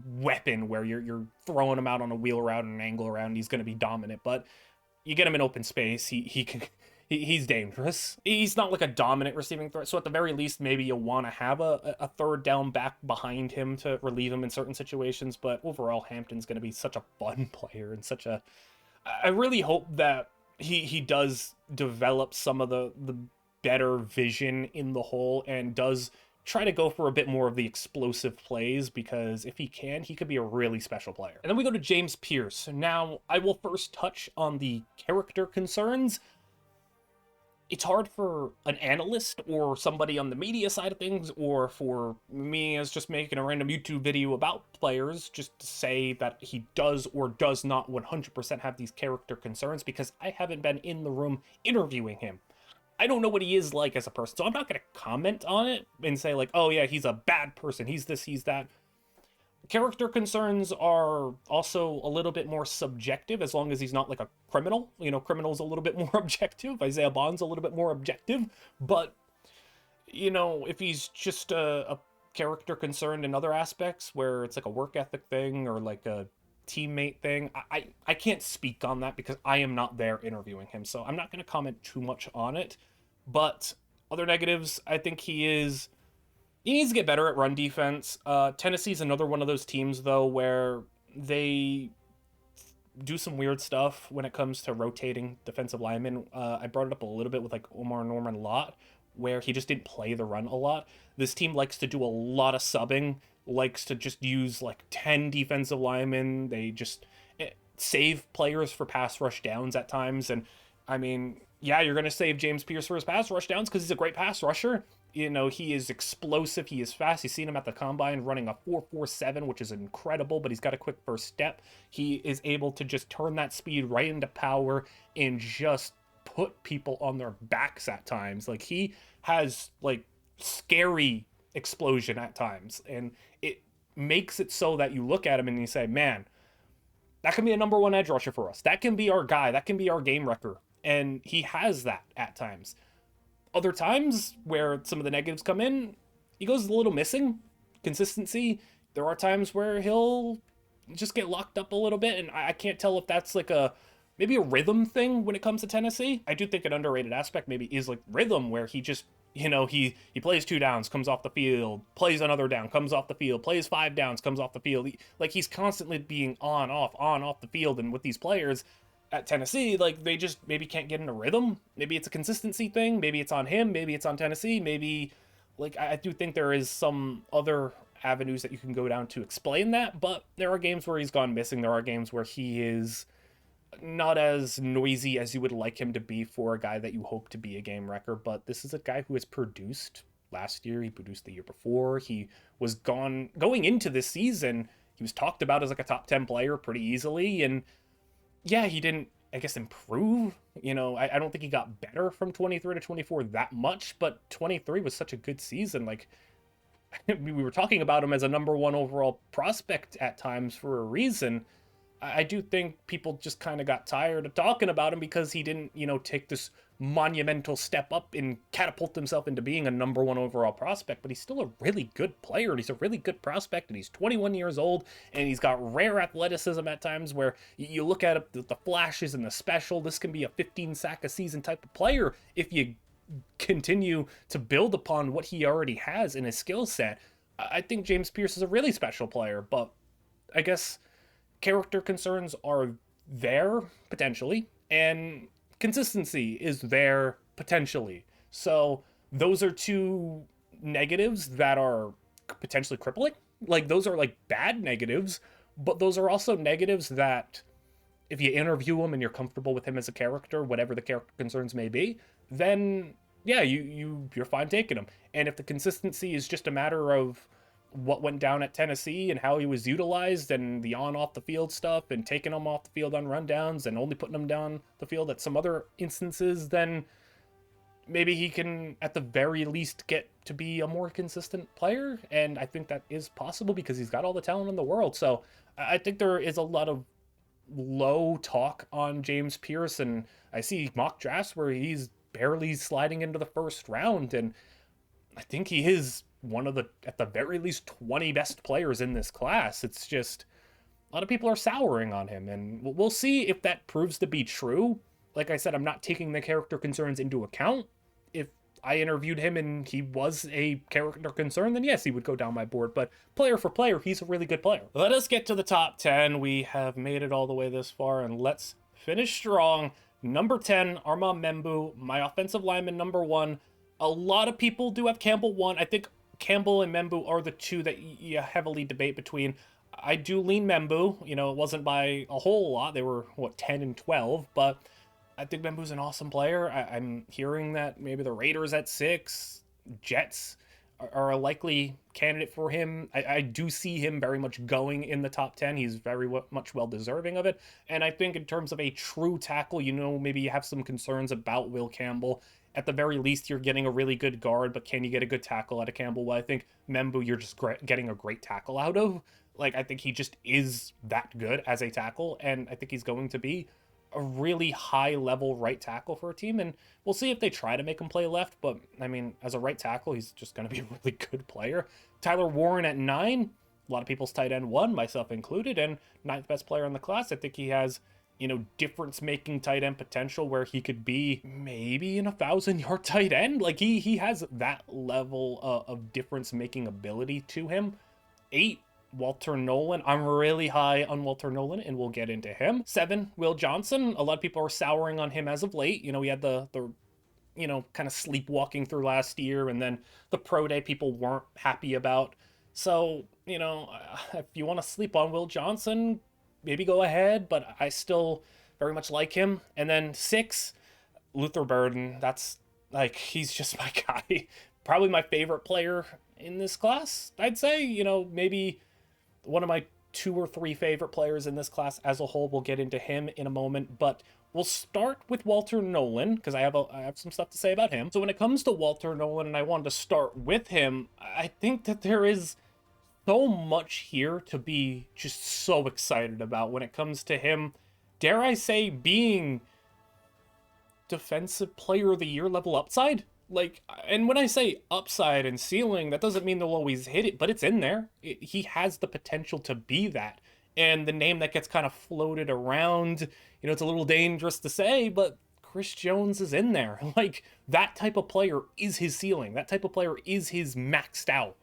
Speaker 1: weapon where you're throwing him out on a wheel route and an angle route and he's going to be dominant. But you get him in open space, he's dangerous. He's not like a dominant receiving threat. So at the very least, maybe you'll want to have a 3rd down back behind him to relieve him in certain situations. But overall, Hampton's going to be such a fun player and I really hope that he does develop some of the better vision in the hole and does try to go for a bit more of the explosive plays, because if he can, he could be a really special player. And then we go to James Pearce. Now, I will first touch on the character concerns. It's hard for an analyst or somebody on the media side of things, or for me as just making a random YouTube video about players, just to say that he does or does not 100% have these character concerns, because I haven't been in the room interviewing him. I don't know what he is like as a person, so I'm not going to comment on it and say like, oh yeah, he's a bad person, he's this, he's that. Character concerns are also a little bit more subjective, as long as he's not like a criminal. You know, criminal's a little bit more objective. Isaiah Bond's a little bit more objective. But, you know, if he's just a character concerned in other aspects, where it's like a work ethic thing or like a teammate thing, I can't speak on that because I am not there interviewing him. So I'm not going to comment too much on it. But other negatives, I think he needs to get better at run defense. Tennessee's another one of those teams, though, where they do some weird stuff when it comes to rotating defensive linemen. I brought it up a little bit with like Omar Norman Lott, where he just didn't play the run a lot. This team likes to do a lot of subbing, likes to just use like 10 defensive linemen. They just save players for pass rush downs at times. And I mean, yeah, you're going to save James Pearce for his pass rush downs because he's a great pass rusher. You know, he is explosive. He is fast. You've seen him at the combine running a 4.47, which is incredible, but he's got a quick first step. He is able to just turn that speed right into power and just put people on their backs at times. Like, he has, like, scary explosion at times. And it makes it so that you look at him and you say, man, that can be a number one edge rusher for us. That can be our guy. That can be our game wrecker. And he has that at times. Other times where some of the negatives come in, he goes a little missing. Consistency. There are times where he'll just get locked up a little bit, and I can't tell if that's like maybe a rhythm thing when it comes to Tennessee. I do think an underrated aspect maybe is like rhythm, where he just, you know, he plays 2 downs, comes off the field, plays another down, comes off the field, plays 5 downs, comes off the field. He's constantly being on, off the field, and with these players at Tennessee, like, they just maybe can't get in a rhythm. Maybe it's a consistency thing. Maybe it's on him. Maybe it's on Tennessee. Maybe, like, I do think there is some other avenues that you can go down to explain that, but there are games where he's gone missing. There are games where he is not as noisy as you would like him to be for a guy that you hope to be a game wrecker, but this is a guy who has produced last year. He produced the year before. He was going into this season, he was talked about as like a top 10 player pretty easily, and yeah, he didn't, I guess, improve. You know, I don't think he got better from 23 to 24 that much, but 23 was such a good season. Like, we were talking about him as a number 1 overall prospect at times for a reason. I do think people just kind of got tired of talking about him because he didn't, you know, take this monumental step up and catapult himself into being a number 1 overall prospect. But he's still a really good player, and he's a really good prospect, and he's 21 years old, and he's got rare athleticism at times where you look at it, the flashes and the special. This can be a 15 sack a season type of player if you continue to build upon what he already has in his skill set. I think James Pearce is a really special player, but I guess character concerns are there potentially, and consistency is there potentially. So those are 2 negatives that are potentially crippling. Like, those are like bad negatives, but those are also negatives that if you interview him and you're comfortable with him as a character, whatever the character concerns may be, then yeah, you're fine taking him. And if the consistency is just a matter of what went down at Tennessee and how he was utilized and the off the field stuff and taking him off the field on rundowns and only putting him down the field at some other instances, then maybe he can at the very least get to be a more consistent player. And I think that is possible because he's got all the talent in the world. So I think there is a lot of low talk on James Pearce, and I see mock drafts where he's barely sliding into the first round, and I think he is one of the, at the very least, 20 best players in this class. It's just a lot of people are souring on him, and we'll see if that proves to be true. Like I said, I'm not taking the character concerns into account. If I interviewed him and he was a character concern, then yes, he would go down my board. But player for player, he's a really good player. Let us get to the top 10. We have made it all the way this far, and let's finish strong. Number 10, Armand Membou, my offensive lineman, number 1. A lot of people do have Campbell 1. I think Campbell and Membou are the 2 that you heavily debate between. I do lean Membou. You know, it wasn't by a whole lot. They were, 10 and 12, but I think Membou's an awesome player. I'm hearing that maybe the Raiders at 6, Jets are a likely candidate for him. I do see him very much going in the top 10. He's very much well deserving of it. And I think in terms of a true tackle, you know, maybe you have some concerns about Will Campbell at the very least, you're getting a really good guard, but can you get a good tackle out of Campbell? Well, I think Membu, you're just getting a great tackle out of. Like, I think he just is that good as a tackle, and I think he's going to be a really high-level right tackle for a team, and we'll see if they try to make him play left, but, I mean, as a right tackle, he's just going to be a really good player. Tyler Warren at 9, a lot of people's tight end 1, myself included, and 9th best player in the class. I think he has, you know, difference-making tight end potential where he could be maybe an 1,000-yard tight end. Like, he has that level of difference-making ability to him. 8, Walter Nolen. I'm really high on Walter Nolen, and we'll get into him. 7, Will Johnson. A lot of people are souring on him as of late. You know, he had the you know, kind of sleepwalking through last year, and then the pro day people weren't happy about. So, you know, if you want to sleep on Will Johnson, maybe go ahead, but I still very much like him. And then 6, Luther Burden. That's, like, he's just my guy. Probably my favorite player in this class, I'd say. You know, maybe one of my 2 or 3 favorite players in this class as a whole. We'll get into him in a moment, but we'll start with Walter Nolen, because I have some stuff to say about him. So when it comes to Walter Nolen, and I wanted to start with him, I think that there is so much here to be just so excited about when it comes to him. Dare I say, being Defensive Player of the Year level upside? Like, and when I say upside and ceiling, that doesn't mean they'll always hit it, but it's in there. He has the potential to be that. And the name that gets kind of floated around, you know, it's a little dangerous to say, but Chris Jones is in there. Like, that type of player is his ceiling. That type of player is his maxed out.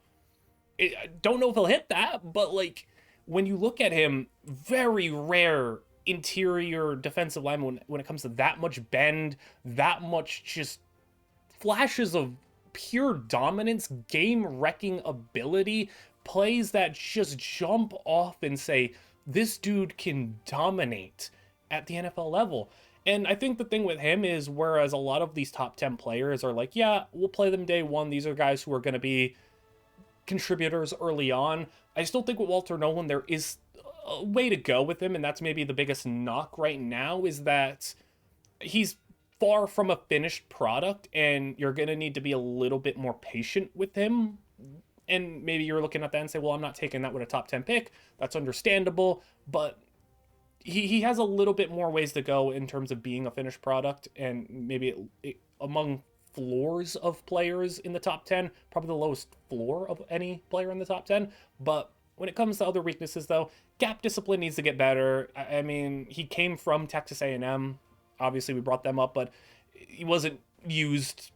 Speaker 1: I don't know if he'll hit that, but, like, when you look at him, very rare interior defensive lineman when it comes to that much bend, that much just flashes of pure dominance, game-wrecking ability, plays that just jump off and say, this dude can dominate at the NFL level. And I think the thing with him is, whereas a lot of these top 10 players are like, yeah, we'll play them day one, these are guys who are going to be contributors early on, I still think with Walter Nolen, there is a way to go with him, and that's maybe the biggest knock right now, is that he's far from a finished product, and you're going to need to be a little bit more patient with him. And maybe you're looking at that and say, well, I'm not taking that with a top 10 pick. That's understandable, but he has a little bit more ways to go in terms of being a finished product, and maybe among floors of players in the top 10, probably the lowest floor of any player in the top 10. But when it comes to other weaknesses, though, gap discipline needs to get better. I mean, he came from Texas A&M. Obviously, we brought them up, but he wasn't used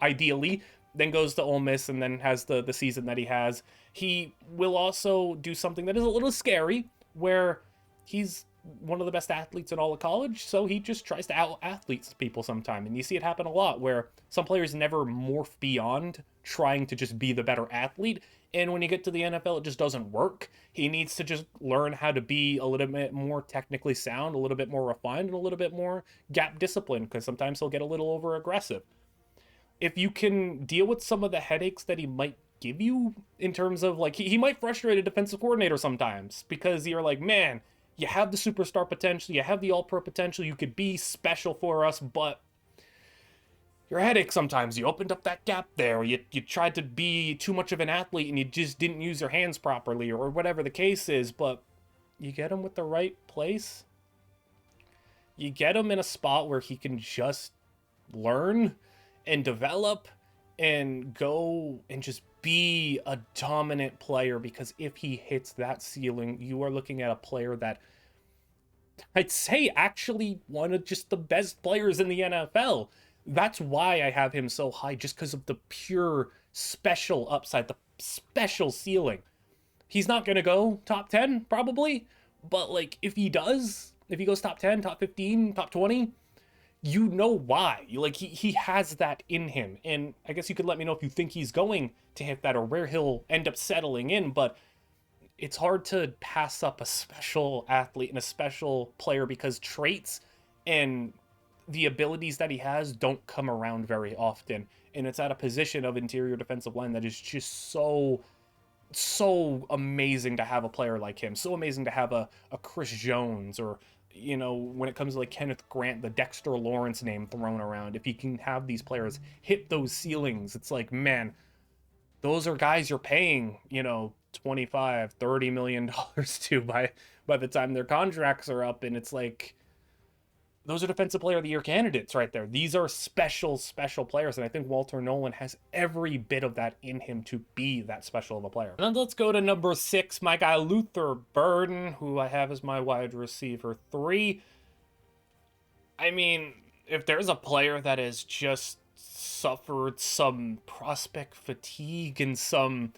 Speaker 1: ideally. Then goes to Ole Miss and then has the season that he has. He will also do something that is a little scary, where he's one of the best athletes in all of college, so he just tries to out-athlete people sometime. And you see it happen a lot, where some players never morph beyond trying to just be the better athlete. And when you get to the NFL, it just doesn't work. He needs to just learn how to be a little bit more technically sound, a little bit more refined, and a little bit more gap discipline, because sometimes he'll get a little over-aggressive. If you can deal with some of the headaches that he might give you in terms of, like, he might frustrate a defensive coordinator sometimes, because you're like, man, you have the superstar potential, you have the all-pro potential, you could be special for us, but your headache sometimes, you opened up that gap there, you tried to be too much of an athlete and you just didn't use your hands properly, or whatever the case is. But you get him with the right place, you get him in a spot where he can just learn and develop and go and just be a dominant player, because if he hits that ceiling, you are looking at a player that I'd say actually one of just the best players in the NFL. That's why I have him so high, just because of the pure special upside, the special ceiling. He's not going to go top 10, probably, but, like, if he does, if he goes top 10, top 15, top 20, you know why. Like, he has that in him, and I guess you could let me know if you think he's going to hit that or where he'll end up settling in, but it's hard to pass up a special athlete and a special player, because traits and the abilities that he has don't come around very often, and it's at a position of interior defensive line that is just so amazing to have a player like him, so amazing to have a Chris Jones, or when it comes to like Kenneth Grant, the Dexter Lawrence name thrown around, if you can have these players hit those ceilings, it's like, man, those are guys you're paying, 25, $30 million to by the time their contracts are up. And it's like, those are Defensive Player of the Year candidates right there. These are special, special players. And I think Walter Nolen has every bit of that in him to be that special of a player. And then let's go to number 6, my guy Luther Burden, who I have as my wide receiver 3. I mean, if there's a player that has just suffered some prospect fatigue and some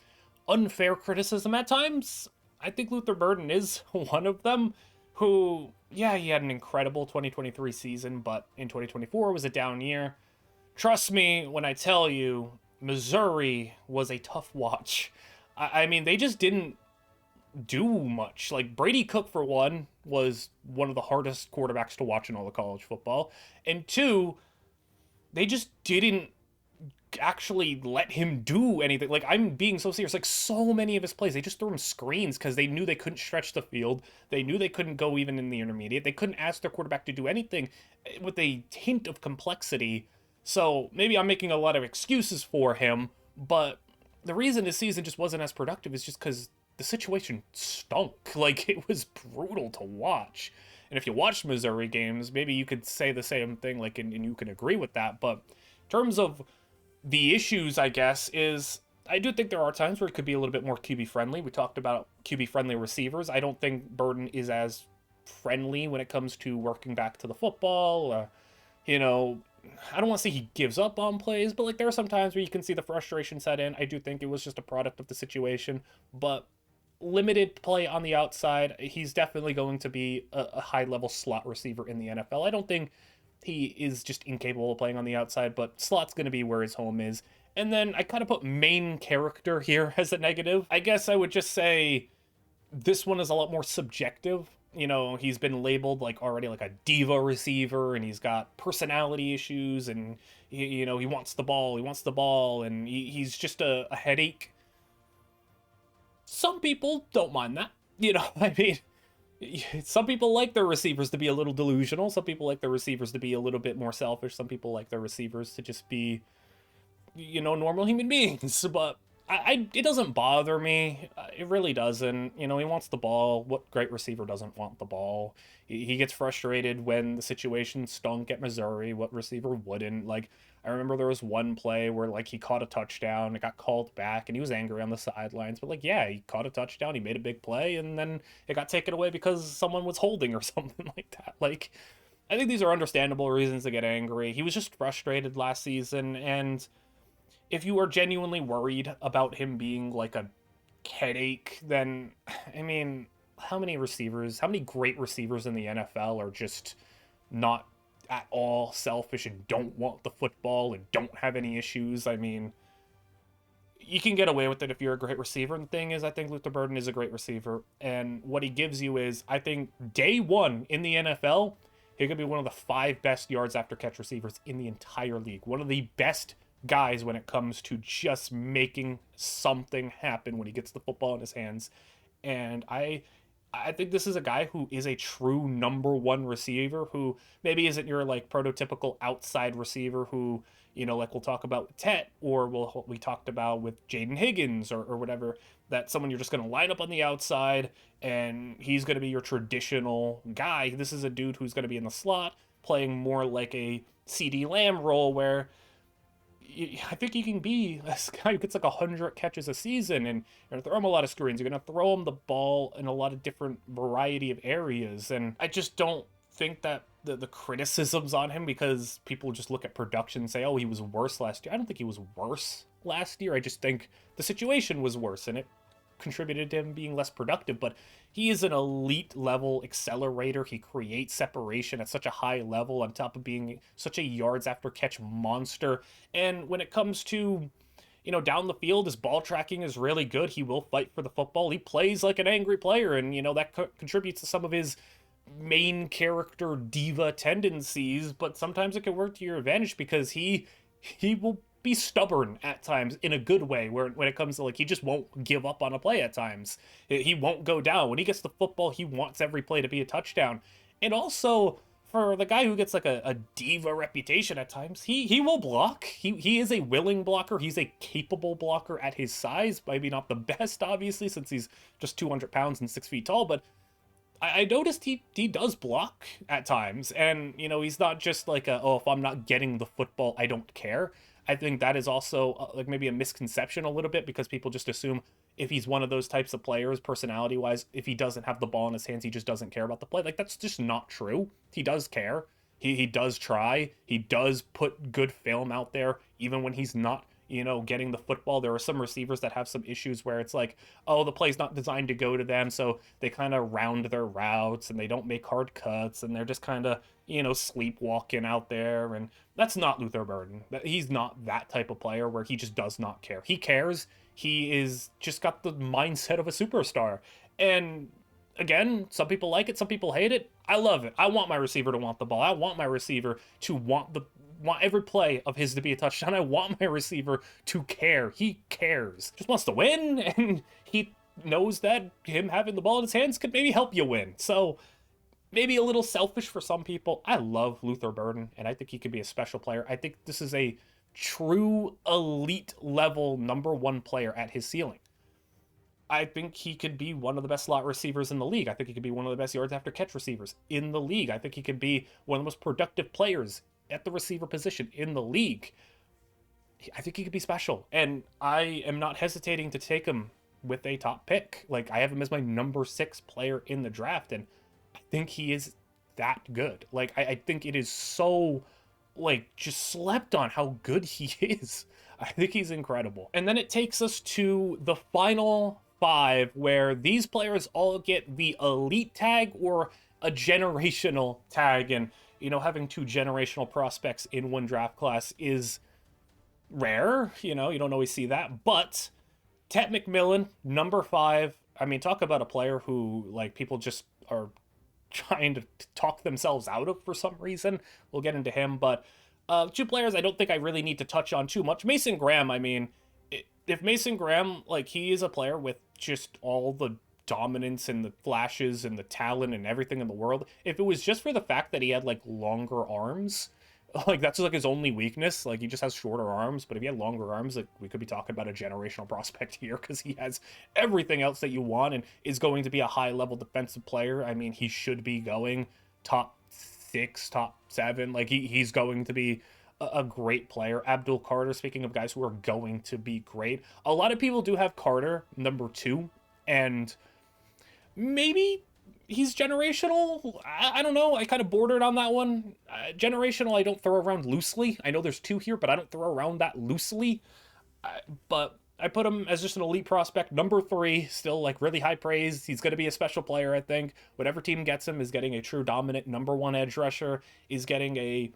Speaker 1: unfair criticism at times, I think Luther Burden is one of them. Who, yeah, he had an incredible 2023 season, but in 2024 was a down year. Trust me when I tell you, Missouri was a tough watch. I mean, they just didn't do much. Like, Brady Cook, for one, was one of the hardest quarterbacks to watch in all of college football. And 2, they just didn't actually let him do anything. Like, I'm being so serious. Like, so many of his plays, they just threw him screens because they knew they couldn't stretch the field. They knew they couldn't go even in the intermediate. They couldn't ask their quarterback to do anything with a hint of complexity. So maybe I'm making a lot of excuses for him, but the reason his season just wasn't as productive is just because the situation stunk. Like, it was brutal to watch. And if you watched Missouri games, maybe you could say the same thing, like, and you can agree with that. But in terms of the issues, I guess, is I do think there are times where it could be a little bit more QB friendly. We talked about QB friendly receivers. I don't think Burden is as friendly when it comes to working back to the football. I don't want to say he gives up on plays, but like there are some times where you can see the frustration set in. I do think it was just a product of the situation, but limited play on the outside. He's definitely going to be a high level slot receiver in the NFL. I don't think he is just incapable of playing on the outside, but slot's going to be where his home is. And then I kind of put main character here as a negative. I guess I would just say this one is a lot more subjective. He's been labeled like already like a diva receiver, and he's got personality issues, and he wants the ball, and he's just a headache. Some people don't mind that. I mean, some people like their receivers to be a little delusional. Some people like their receivers to be a little bit more selfish. Some people like their receivers to just be, normal human beings. But it doesn't bother me. It really doesn't. He wants the ball. What great receiver doesn't want the ball? He gets frustrated when the situation stunk at Missouri. What receiver wouldn't? Like, I remember there was one play where, like, he caught a touchdown, it got called back, and he was angry on the sidelines. But, like, yeah, he caught a touchdown, he made a big play, and then it got taken away because someone was holding or something like that. Like, I think these are understandable reasons to get angry. He was just frustrated last season, and if you are genuinely worried about him being, like, a headache, then, I mean, how many great receivers in the NFL are just not at all selfish and don't want the football and don't have any issues? I mean, you can get away with it if you're a great receiver. And the thing is, I think Luther Burden is a great receiver. And what he gives you is, I think, day one in the NFL, he could be one of the 5 best yards after catch receivers in the entire league. One of the best guys when it comes to just making something happen when he gets the football in his hands. And I think this is a guy who is a true number 1 receiver, who maybe isn't your like prototypical outside receiver who, like we'll talk about with Tet, or what we talked about with Jaden Higgins or whatever, that someone you're just going to line up on the outside and he's going to be your traditional guy. This is a dude who's going to be in the slot playing more like a CD Lamb role, where I think he can be this guy who gets like 100 catches a season, and you're going to throw him a lot of screens. You're going to throw him the ball in a lot of different variety of areas. And I just don't think that the criticisms on him, because people just look at production and say, oh, he was worse last year. I don't think he was worse last year. I just think the situation was worse, and it contributed to him being less productive. But he is an elite level accelerator. He creates separation at such a high level, on top of being such a yards after catch monster. And when it comes to, down the field, his ball tracking is really good. He will fight for the football. He plays like an angry player, and that contributes to some of his main character diva tendencies. But sometimes it can work to your advantage, because he will be stubborn at times in a good way, where when it comes to, like, he just won't give up on a play at times. He won't go down. When he gets the football, he wants every play to be a touchdown. And also, for the guy who gets like a diva reputation at times, he will block. He is a willing blocker. He's a capable blocker at his size. Maybe not the best, obviously, since he's just 200 pounds and 6 feet tall, but I noticed he does block at times. And, you know, he's not just like oh, if I'm not getting the football, I don't care. I think that is also like maybe a misconception a little bit, because people just assume if he's one of those types of players, personality wise, if he doesn't have the ball in his hands, he just doesn't care about the play. Like, that's just not true. He does care. He does try. He does put good film out there, even when he's not, you know, getting the football. There are some receivers that have some issues where it's like, oh, the play's not designed to go to them, so they kind of round their routes and they don't make hard cuts, and they're just kind of, you know, sleepwalking out there. And that's not Luther Burden. He's not that type of player where he just does not care. He cares. He is just got the mindset of a superstar. And again, some people like it, some people hate it. I love it. I want my receiver to want the ball. I want my receiver to want every play of his to be a touchdown. I want my receiver to care. He cares. Just wants to win, and he knows that him having the ball in his hands could maybe help you win. So maybe a little selfish for some people. I love Luther Burden, and I think he could be a special player. I think this is a true elite level #1 player at his ceiling. I think he could be one of the best slot receivers in the league. I think he could be one of the best yards after catch receivers in the league. I think he could be one of the most productive players at the receiver position in the league. I think he could be special, and I am not hesitating to take him with a top pick. Like, I have him as my #6 player in the draft, and I think he is that good. Like, I think it is so, like, just slept on how good he is. I think he's incredible. And then it takes us to the final 5, where these players all get the elite tag or a generational tag. And, you know, having 2 generational prospects in one draft class is rare. You know, you don't always see that. But Tet McMillan, #5. I mean, talk about a player who, like, people just are trying to talk themselves out of for some reason. We'll get into him, but 2 players I don't think I really need to touch on too much. Mason Graham, I mean, if Mason Graham, like, he is a player with just all the dominance and the flashes and the talent and everything in the world. If it was just for the fact that he had, like, longer arms, like, that's like his only weakness. Like, he just has shorter arms, but if he had longer arms, like, we could be talking about a generational prospect here, because he has everything else that you want and is going to be a high-level defensive player. I mean, he should be going top 6, top 7. Like, he's going to be a great player. Abdul Carter, speaking of guys who are going to be great, a lot of people do have Carter #2, and maybe he's generational. I don't know. I kind of bordered on that one. Generational, I don't throw around loosely. I know there's 2 here, but I don't throw around that loosely. But I put him as just an elite prospect. #3, still, like, really high praise. He's going to be a special player, I think. Whatever team gets him is getting a true dominant #1 edge rusher, is getting a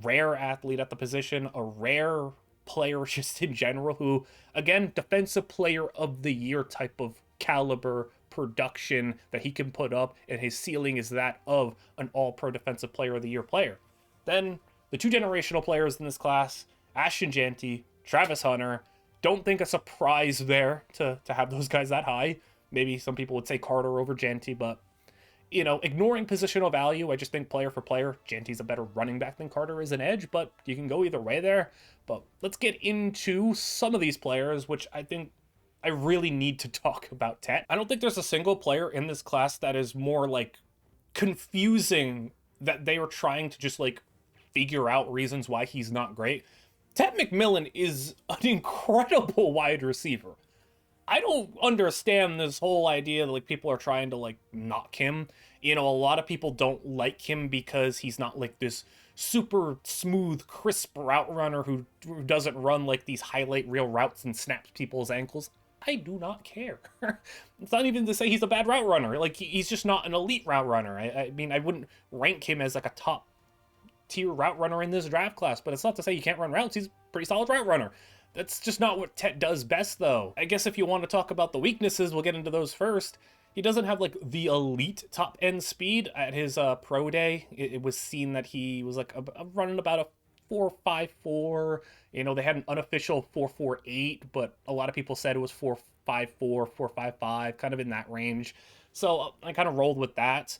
Speaker 1: rare athlete at the position, a rare player just in general who, again, defensive player of the year type of caliber production that he can put up, and his ceiling is that of an all-pro defensive player of the year player. Then the 2 generational players in this class, Ashton Jeanty, Travis Hunter. Don't think a surprise there to have those guys that high. Maybe some people would say Carter over Jeanty, but, you know, ignoring positional value, I just think player for player, Jeanty's a better running back than Carter is an edge, but you can go either way there. But let's get into some of these players, which I think I really need to talk about. Tet. I don't think there's a single player in this class that is more, like, confusing that they are trying to just, like, figure out reasons why he's not great. Tet McMillan is an incredible wide receiver. I don't understand this whole idea that, like, people are trying to, like, knock him. You know, a lot of people don't like him because he's not, like, this super smooth, crisp route runner who doesn't run, like, these highlight reel routes and snaps people's ankles. I do not care. It's not even to say he's a bad route runner. Like, he's just not an elite route runner. I mean, I wouldn't rank him as, like, a top tier route runner in this draft class, but it's not to say you can't run routes. He's a pretty solid route runner. That's just not what Tet does best, though. I guess if you want to talk about the weaknesses, we'll get into those first. He doesn't have, like, the elite top end speed. At his pro day, it was seen that he was, like, running about a 4.54. You know, they had an unofficial 4.48, but a lot of people said it was 4.54, 4.55, kind of in that range. So I kind of rolled with that.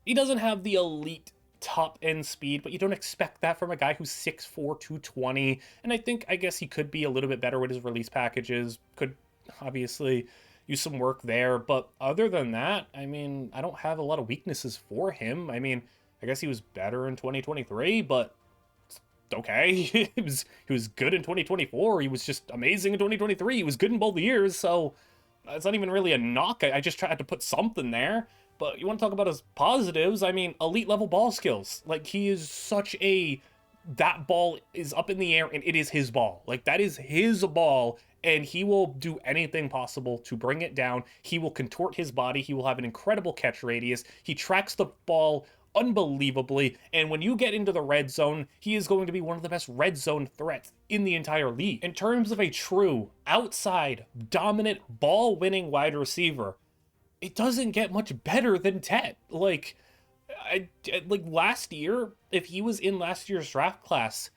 Speaker 1: he doesn't have the elite top end speed, but you don't expect that from a guy who's 6'4", 220. And I guess he could be a little bit better with his release packages. Could obviously use some work there. But other than that, I mean, I don't have a lot of weaknesses for him. I mean, I guess he was better in 2023, but okay. he was good in 2024. He was just amazing in 2023. He was good in both years, so it's not even really a knock. I just tried to put something there. But you want to talk about his positives? I mean, elite level ball skills. Like, he is such a... That ball is up in the air, and it is his ball. Like, that is his ball, and he will do anything possible to bring it down. He will contort his body. He will have an incredible catch radius. He tracks the ball unbelievably, and when you get into the red zone, he is going to be one of the best red zone threats in the entire league. In terms of a true outside dominant ball winning wide receiver, it doesn't get much better than Tet. Like last year, if he was in last year's draft class,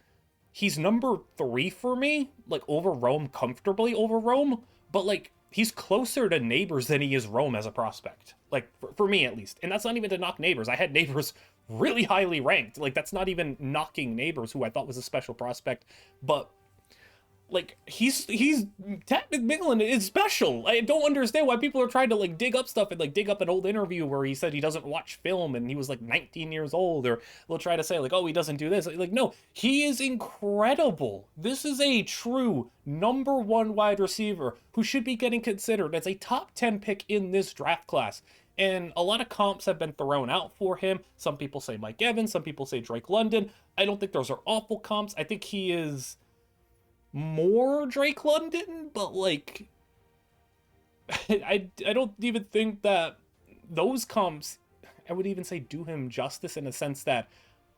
Speaker 1: he's number 3 for me, like over Rome, comfortably over Rome, but like he's closer to Neighbors than he is Rome as a prospect. Like, for me at least. And that's not even to knock Neighbors. I had Neighbors really highly ranked. Like, that's not even knocking Neighbors, who I thought was a special prospect. But, like, Tet McMillan is special. I don't understand why people are trying to, like, dig up stuff and, like, dig up an old interview where he said he doesn't watch film and he was, like, 19 years old. Or they'll try to say, like, oh, he doesn't do this. Like, no, he is incredible. This is a true #1 wide receiver who should be getting considered as a top 10 pick in this draft class. And a lot of comps have been thrown out for him. Some people say Mike Evans. Some people say Drake London. I don't think those are awful comps. I think he is more Drake London, but like I don't even think that those comps, I would even say, do him justice, in a sense that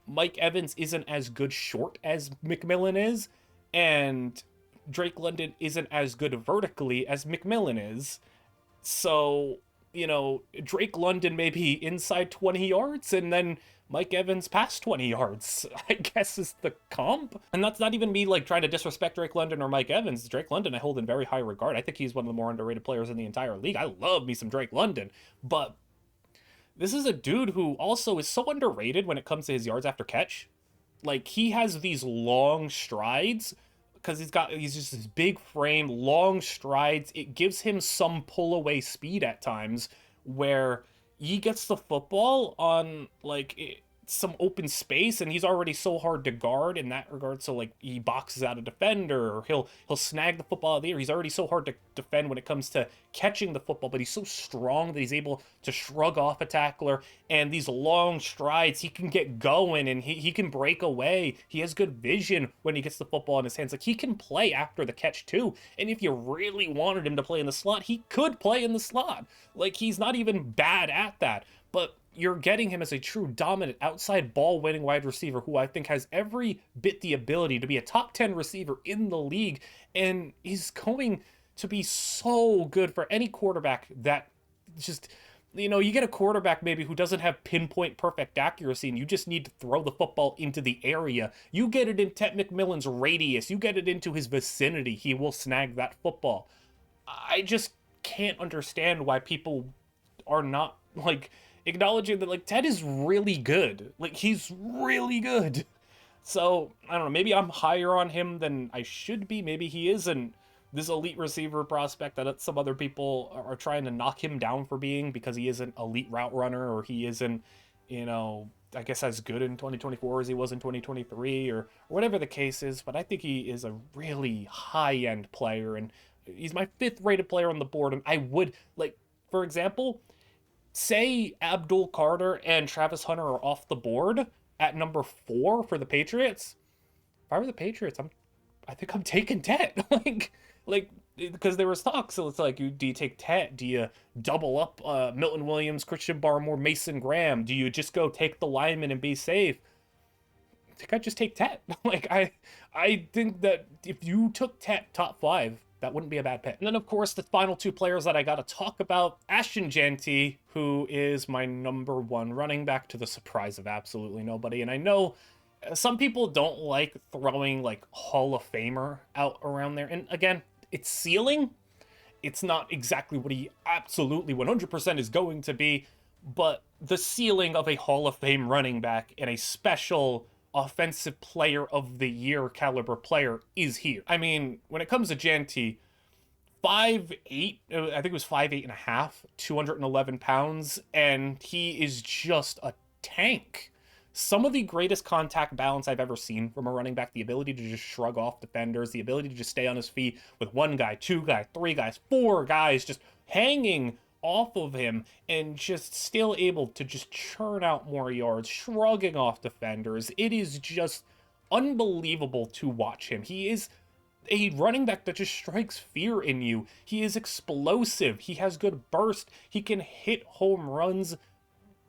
Speaker 1: Mike Evans isn't as good short as McMillan is, and Drake London isn't as good vertically as McMillan is. So, you know, Drake London may be inside 20 yards, and then Mike Evans past 20 yards, I guess, is the comp. And that's not even me, like, trying to disrespect Drake London or Mike Evans. Drake London I hold in very high regard. I think he's one of the more underrated players in the entire league. I love me some Drake London. But this is a dude who also is so underrated when it comes to his yards after catch. Like, he has these long strides, because he's just this big frame, long strides. It gives him some pull away speed at times, where he gets the football on, like, some open space, and he's already so hard to guard in that regard. So, like, he boxes out a defender, or he'll snag the football out of the air. He's already so hard to defend when it comes to catching the football, but he's so strong that he's able to shrug off a tackler. And these long strides, he can get going, and he can break away. He has good vision when he gets the football in his hands. Like, he can play after the catch too. And if you really wanted him to play in the slot, he could play in the slot. Like, he's not even bad at that. But you're getting him as a true dominant outside ball winning wide receiver who I think has every bit the ability to be a top 10 receiver in the league. And he's going to be so good for any quarterback that just, you know, you get a quarterback maybe who doesn't have pinpoint perfect accuracy and you just need to throw the football into the area. You get it in Tet McMillan's radius, you get it into his vicinity, he will snag that football. I just can't understand why people are not, like, acknowledging that, like, Ted is really good. Like, he's really good. So, I don't know, maybe I'm higher on him than I should be. Maybe he isn't this elite receiver prospect that some other people are trying to knock him down for being, because he isn't elite route runner, or he isn't, you know, I guess as good in 2024 as he was in 2023, or whatever the case is. But I think he is a really high-end player, and he's my 5th rated player on the board. And I would, like, for example, say Abdul Carter and Travis Hunter are off the board at number 4 for the Patriots. If I were the Patriots, I think I'm taking Tet. like, because there was talk. So it's like, do you take Tet? Do you double up Milton Williams, Christian Barmore, Mason Graham? Do you just go take the lineman and be safe? I think I'd just take Tet. Like, I think that if you took Tet top 5, that wouldn't be a bad pick. And then, of course, the final 2 players that I got to talk about, Ashton Jeanty, who is my number 1 running back, to the surprise of absolutely nobody. And I know some people don't like throwing, like, Hall of Famer out around there. And again, it's ceiling. It's not exactly what he absolutely 100% is going to be. but the ceiling of a Hall of Fame running back and a special offensive player of the year caliber player is here. I mean, when it comes to Jeanty, 5'8", I think it was 5'8 and a half, 211 pounds, and he is just a tank. Some of the greatest contact balance I've ever seen from a running back, the ability to just shrug off defenders, the ability to just stay on his feet with one guy, two guys, three guys, four guys just hanging off of him and just still able to just churn out more yards, shrugging off defenders. It is just unbelievable to watch him. He is a running back that just strikes fear in you. He is explosive. He has good burst. He can hit home runs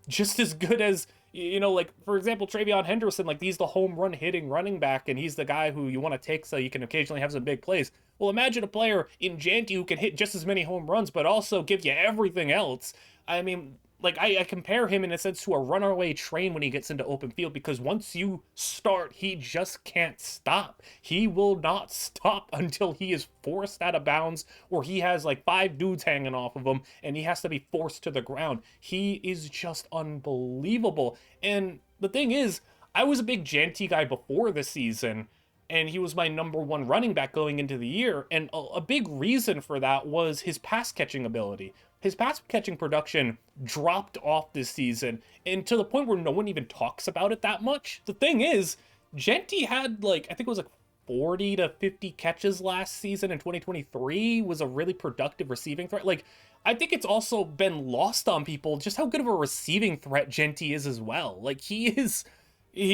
Speaker 1: just as good as, like, for example, TreVeyon Henderson. Like, he's the home run hitting running back, and he's the guy who you want to take so you can occasionally have some big plays. Well, imagine a player in Jeanty who can hit just as many home runs, but also give you everything else. I mean, like, I compare him in a sense to a runaway train when he gets into open field, because once you start, he just can't stop. He will not stop until he is forced out of bounds, or he has like 5 dudes hanging off of him and he has to be forced to the ground. He is just unbelievable. And the thing is, I was a big Jeanty guy before the season, and he was my number 1 running back going into the year. And a big reason for that was his pass catching ability. His pass catching production dropped off this season, and to the point where no one even talks about it that much. The thing is, Jeanty had like, I think it was like 40 to 50 catches last season in 2023, was a really productive receiving threat. Like, I think it's also been lost on people just how good of a receiving threat Jeanty is as well. Like, he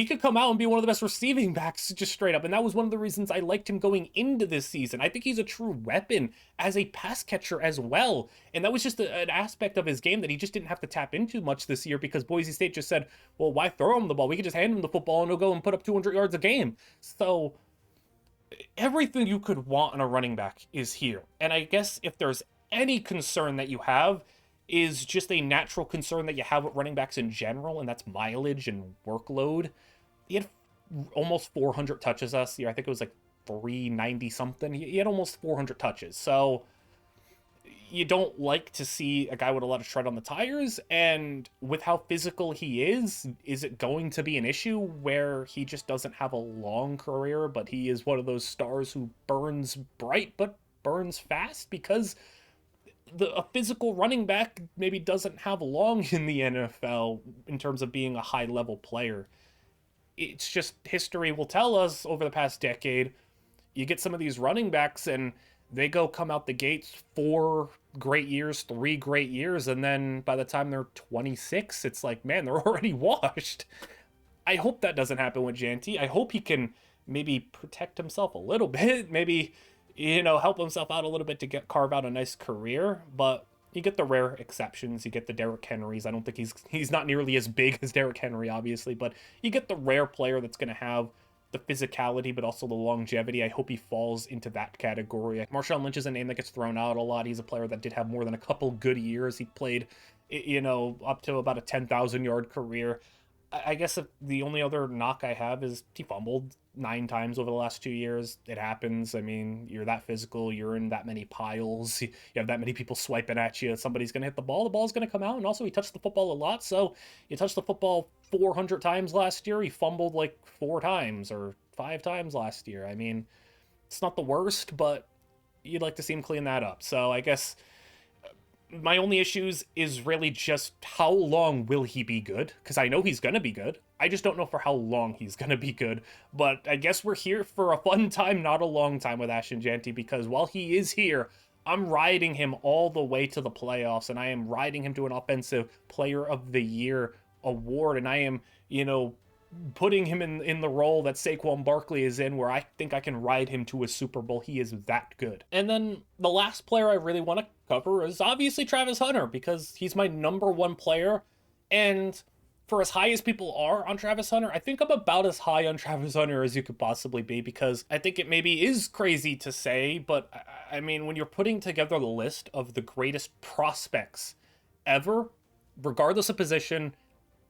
Speaker 1: could come out and be one of the best receiving backs just straight up. And that was one of the reasons I liked him going into this season. I think he's a true weapon as a pass catcher as well. And that was just an aspect of his game that he just didn't have to tap into much this year, because Boise State just said, well, why throw him the ball? We could just hand him the football and he'll go and put up 200 yards a game. So everything you could want in a running back is here. And I guess if there's any concern that you have, is just a natural concern that you have with running backs in general, and that's mileage and workload. He had almost 400 touches last year. I think it was like 390 something. He had almost 400 touches. So you don't like to see a guy with a lot of tread on the tires, and with how physical he is it going to be an issue where he just doesn't have a long career, but he is one of those stars who burns bright but burns fast? Because a physical running back maybe doesn't have long in the NFL in terms of being a high-level player. It's just history will tell us over the past decade, you get some of these running backs and they come out the gates 4 great years, 3 great years, and then by the time they're 26, it's like, man, they're already washed. I hope that doesn't happen with Jeanty. I hope he can maybe protect himself a little bit, maybe help himself out a little bit to carve out a nice career. But you get the rare exceptions. You get the Derrick Henrys. I don't think he's not nearly as big as Derrick Henry, obviously, but you get the rare player that's going to have the physicality, but also the longevity. I hope he falls into that category. Marshawn Lynch is a name that gets thrown out a lot. He's a player that did have more than a couple good years. He played, up to about a 10,000 yard career. I guess the only other knock I have is he fumbled 9 times over the last 2 years. It happens. I mean, you're that physical. You're in that many piles. You have that many people swiping at you. Somebody's going to hit the ball. The ball's going to come out. And also, he touched the football a lot. So you touched the football 400 times last year. He fumbled like 4 times or 5 times last year. I mean, it's not the worst, but you'd like to see him clean that up. So I guess my only issues is really just how long will he be good? Because I know he's going to be good. I just don't know for how long he's going to be good. But I guess we're here for a fun time, not a long time with Ashton Jeanty, because while he is here, I'm riding him all the way to the playoffs, and I am riding him to an Offensive Player of the Year award, and I am, putting him in the role that Saquon Barkley is in, where I think I can ride him to a Super Bowl. He is that good. And then the last player I really want to cover is obviously Travis Hunter, because he's my number 1 player. And for as high as people are on Travis Hunter, I think I'm about as high on Travis Hunter as you could possibly be, because I think it maybe is crazy to say, but I mean, when you're putting together the list of the greatest prospects ever, regardless of position,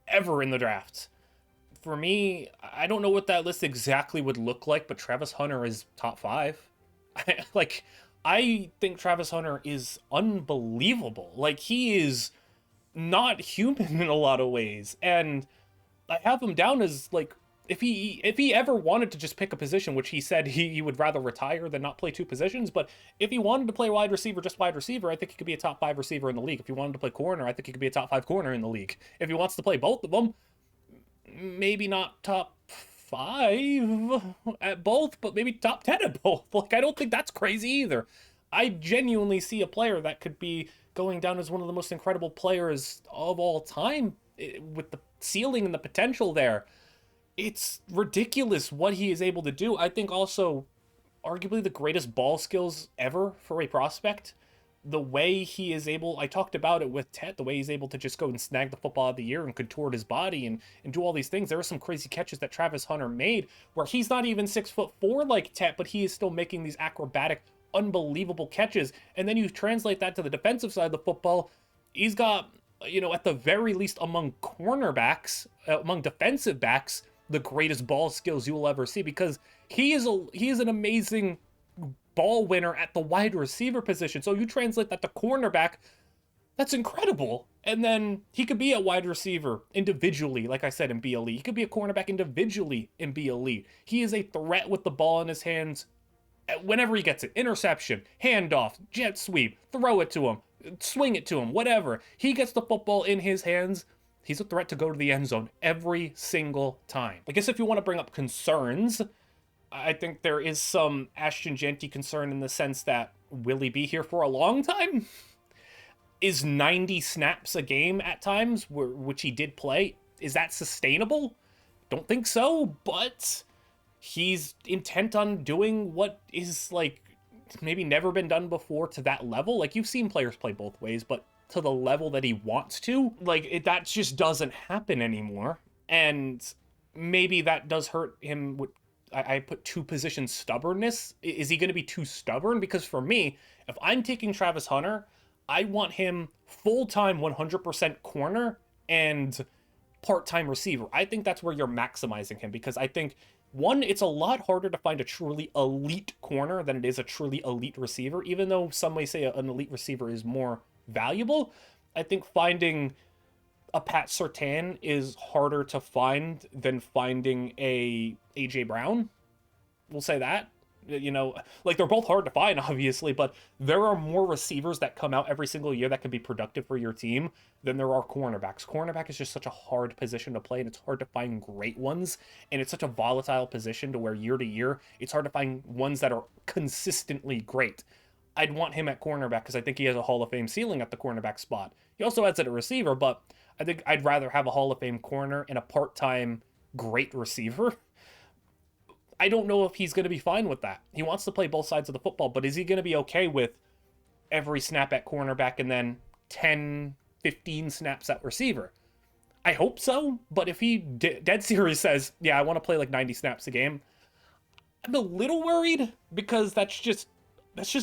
Speaker 1: ever in the draft, for me, I don't know what that list exactly would look like, but Travis Hunter is top 5. I think Travis Hunter is unbelievable. Like, he is not human in a lot of ways. And I have him down as like, if he ever wanted to just pick a position, which he said he would rather retire than not play two positions, but if he wanted to play wide receiver, just wide receiver, I think he could be a top 5 receiver in the league. If he wanted to play corner, I think he could be a top 5 corner in the league. If he wants to play both of them, maybe not top 5 at both, but maybe top 10 at both. Like, I don't think that's crazy either. I genuinely see a player that could be going down as one of the most incredible players of all time, with the ceiling and the potential there. It's ridiculous what he is able to do. I think also arguably the greatest ball skills ever for a prospect. The way he is able, I talked about it with Tet, the way he's able to just go and snag the football of the year and contort his body and do all these things. There are some crazy catches that Travis Hunter made where he's not even 6'4" like Tet, but he is still making these acrobatic, unbelievable catches. And then you translate that to the defensive side of the football. He's got, at the very least among cornerbacks, among defensive backs, the greatest ball skills you will ever see, because he is an amazing ball winner at the wide receiver position. So you translate that to cornerback, that's incredible. And then he could be a wide receiver individually, like I said, and be elite. He could be a cornerback individually and be elite. He is a threat with the ball in his hands whenever he gets it. Interception, handoff, jet sweep, throw it to him, swing it to him, whatever. He gets the football in his hands, he's a threat to go to the end zone every single time. I guess if you want to bring up concerns, I think there is some Ashton Jeanty concern in the sense that, will he be here for a long time? Is 90 snaps a game at times, which he did play, is that sustainable? Don't think so, but he's intent on doing what is, like, maybe never been done before to that level. Like, you've seen players play both ways, but to the level that he wants to, like, that just doesn't happen anymore. And maybe that does hurt him with, I put two position stubbornness. Is he going to be too stubborn? Because for me, if I'm taking Travis Hunter, I want him full-time 100% corner and part-time receiver. I think that's where you're maximizing him, because I think, one, it's a lot harder to find a truly elite corner than it is a truly elite receiver, even though some may say an elite receiver is more valuable. I think finding a Pat Surtain is harder to find than finding a AJ Brown. We'll say that. Like, they're both hard to find, obviously, but there are more receivers that come out every single year that can be productive for your team than there are cornerbacks. Cornerback is just such a hard position to play, and it's hard to find great ones, and it's such a volatile position to where year to year, it's hard to find ones that are consistently great. I'd want him at cornerback because I think he has a Hall of Fame ceiling at the cornerback spot. He also adds at a receiver, but I think I'd rather have a Hall of Fame corner and a part-time great receiver. I don't know if he's going to be fine with that. He wants to play both sides of the football, but is he going to be okay with every snap at cornerback and then 10, 15 snaps at receiver? I hope so, but if he dead serious says, yeah, I want to play like 90 snaps a game, I'm a little worried, because that's just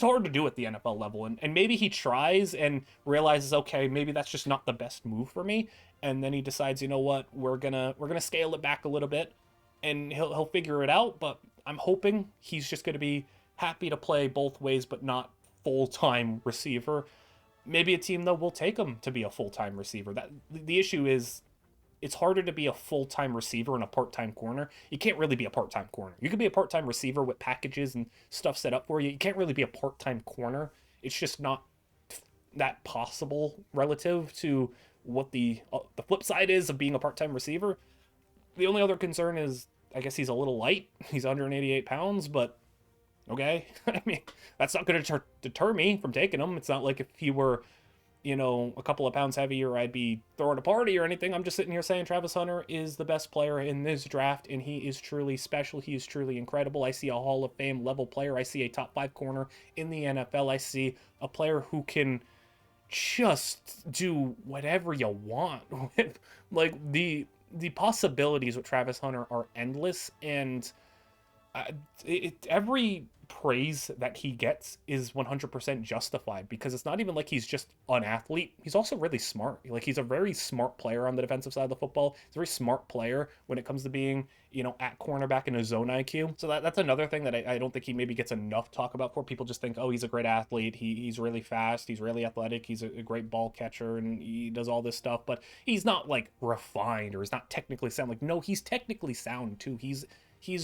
Speaker 1: hard to do at the NFL level. And maybe he tries and realizes, okay, maybe that's just not the best move for me. And then he decides, you know what, we're gonna scale it back a little bit, and he'll figure it out. But I'm hoping he's just gonna be happy to play both ways, but not full-time receiver. Maybe a team, though, will take him to be a full-time receiver. That the issue is, it's harder to be a full-time receiver and a part-time corner. You can't really be a part-time corner. You can be a part-time receiver with packages and stuff set up for you. You can't really be a part-time corner. It's just not that possible relative to what the flip side is of being a part-time receiver. The only other concern is, I guess he's a little light. He's 188 pounds, but okay. I mean, that's not going to deter me from taking him. It's not like if he were, a couple of pounds heavier, I'd be throwing a party or anything. I'm just sitting here saying Travis Hunter is the best player in this draft, and he is truly special. He is truly incredible. I see a Hall of Fame level player. I see a top 5 corner in the NFL. I see a player who can just do whatever you want. Like, the possibilities with Travis Hunter are endless, and uh, every praise that he gets is 100% justified, because it's not even like he's just an athlete. He's also really smart. Like, he's a very smart player on the defensive side of the football. He's a very smart player when it comes to being, you know, at cornerback in his zone IQ. So that's another thing that I don't think he maybe gets enough talk about for. People just think, oh, he's a great athlete. He's really fast. He's really athletic. He's a great ball catcher, and he does all this stuff. But he's not like refined, or he's not technically sound. Like, no, he's technically sound too. He's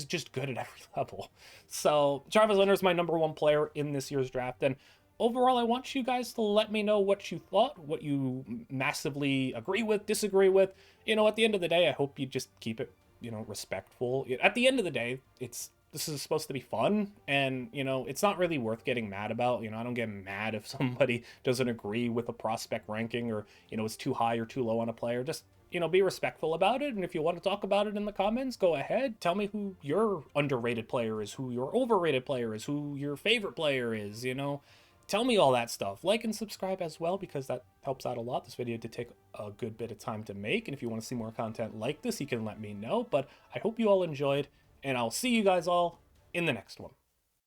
Speaker 1: just good at every level. So Jarvis Leonard is my #1 player in this year's draft. And overall, I want you guys to let me know what you thought, what you massively agree with, disagree with. You know, at the end of the day, I hope you just keep it, you know, respectful. At the end of the day, this is supposed to be fun, and, you know, it's not really worth getting mad about. You know, I don't get mad if somebody doesn't agree with a prospect ranking, or, you know, it's too high or too low on a player. Just, you know, be respectful about it. And if you want to talk about it in the comments, go ahead. Tell me who your underrated player is, who your overrated player is, who your favorite player is, you know. Tell me all that stuff. Like and subscribe as well, because that helps out a lot. This video did take a good bit of time to make, and if you want to see more content like this, you can let me know. But I hope you all enjoyed, and I'll see you guys all in the next one.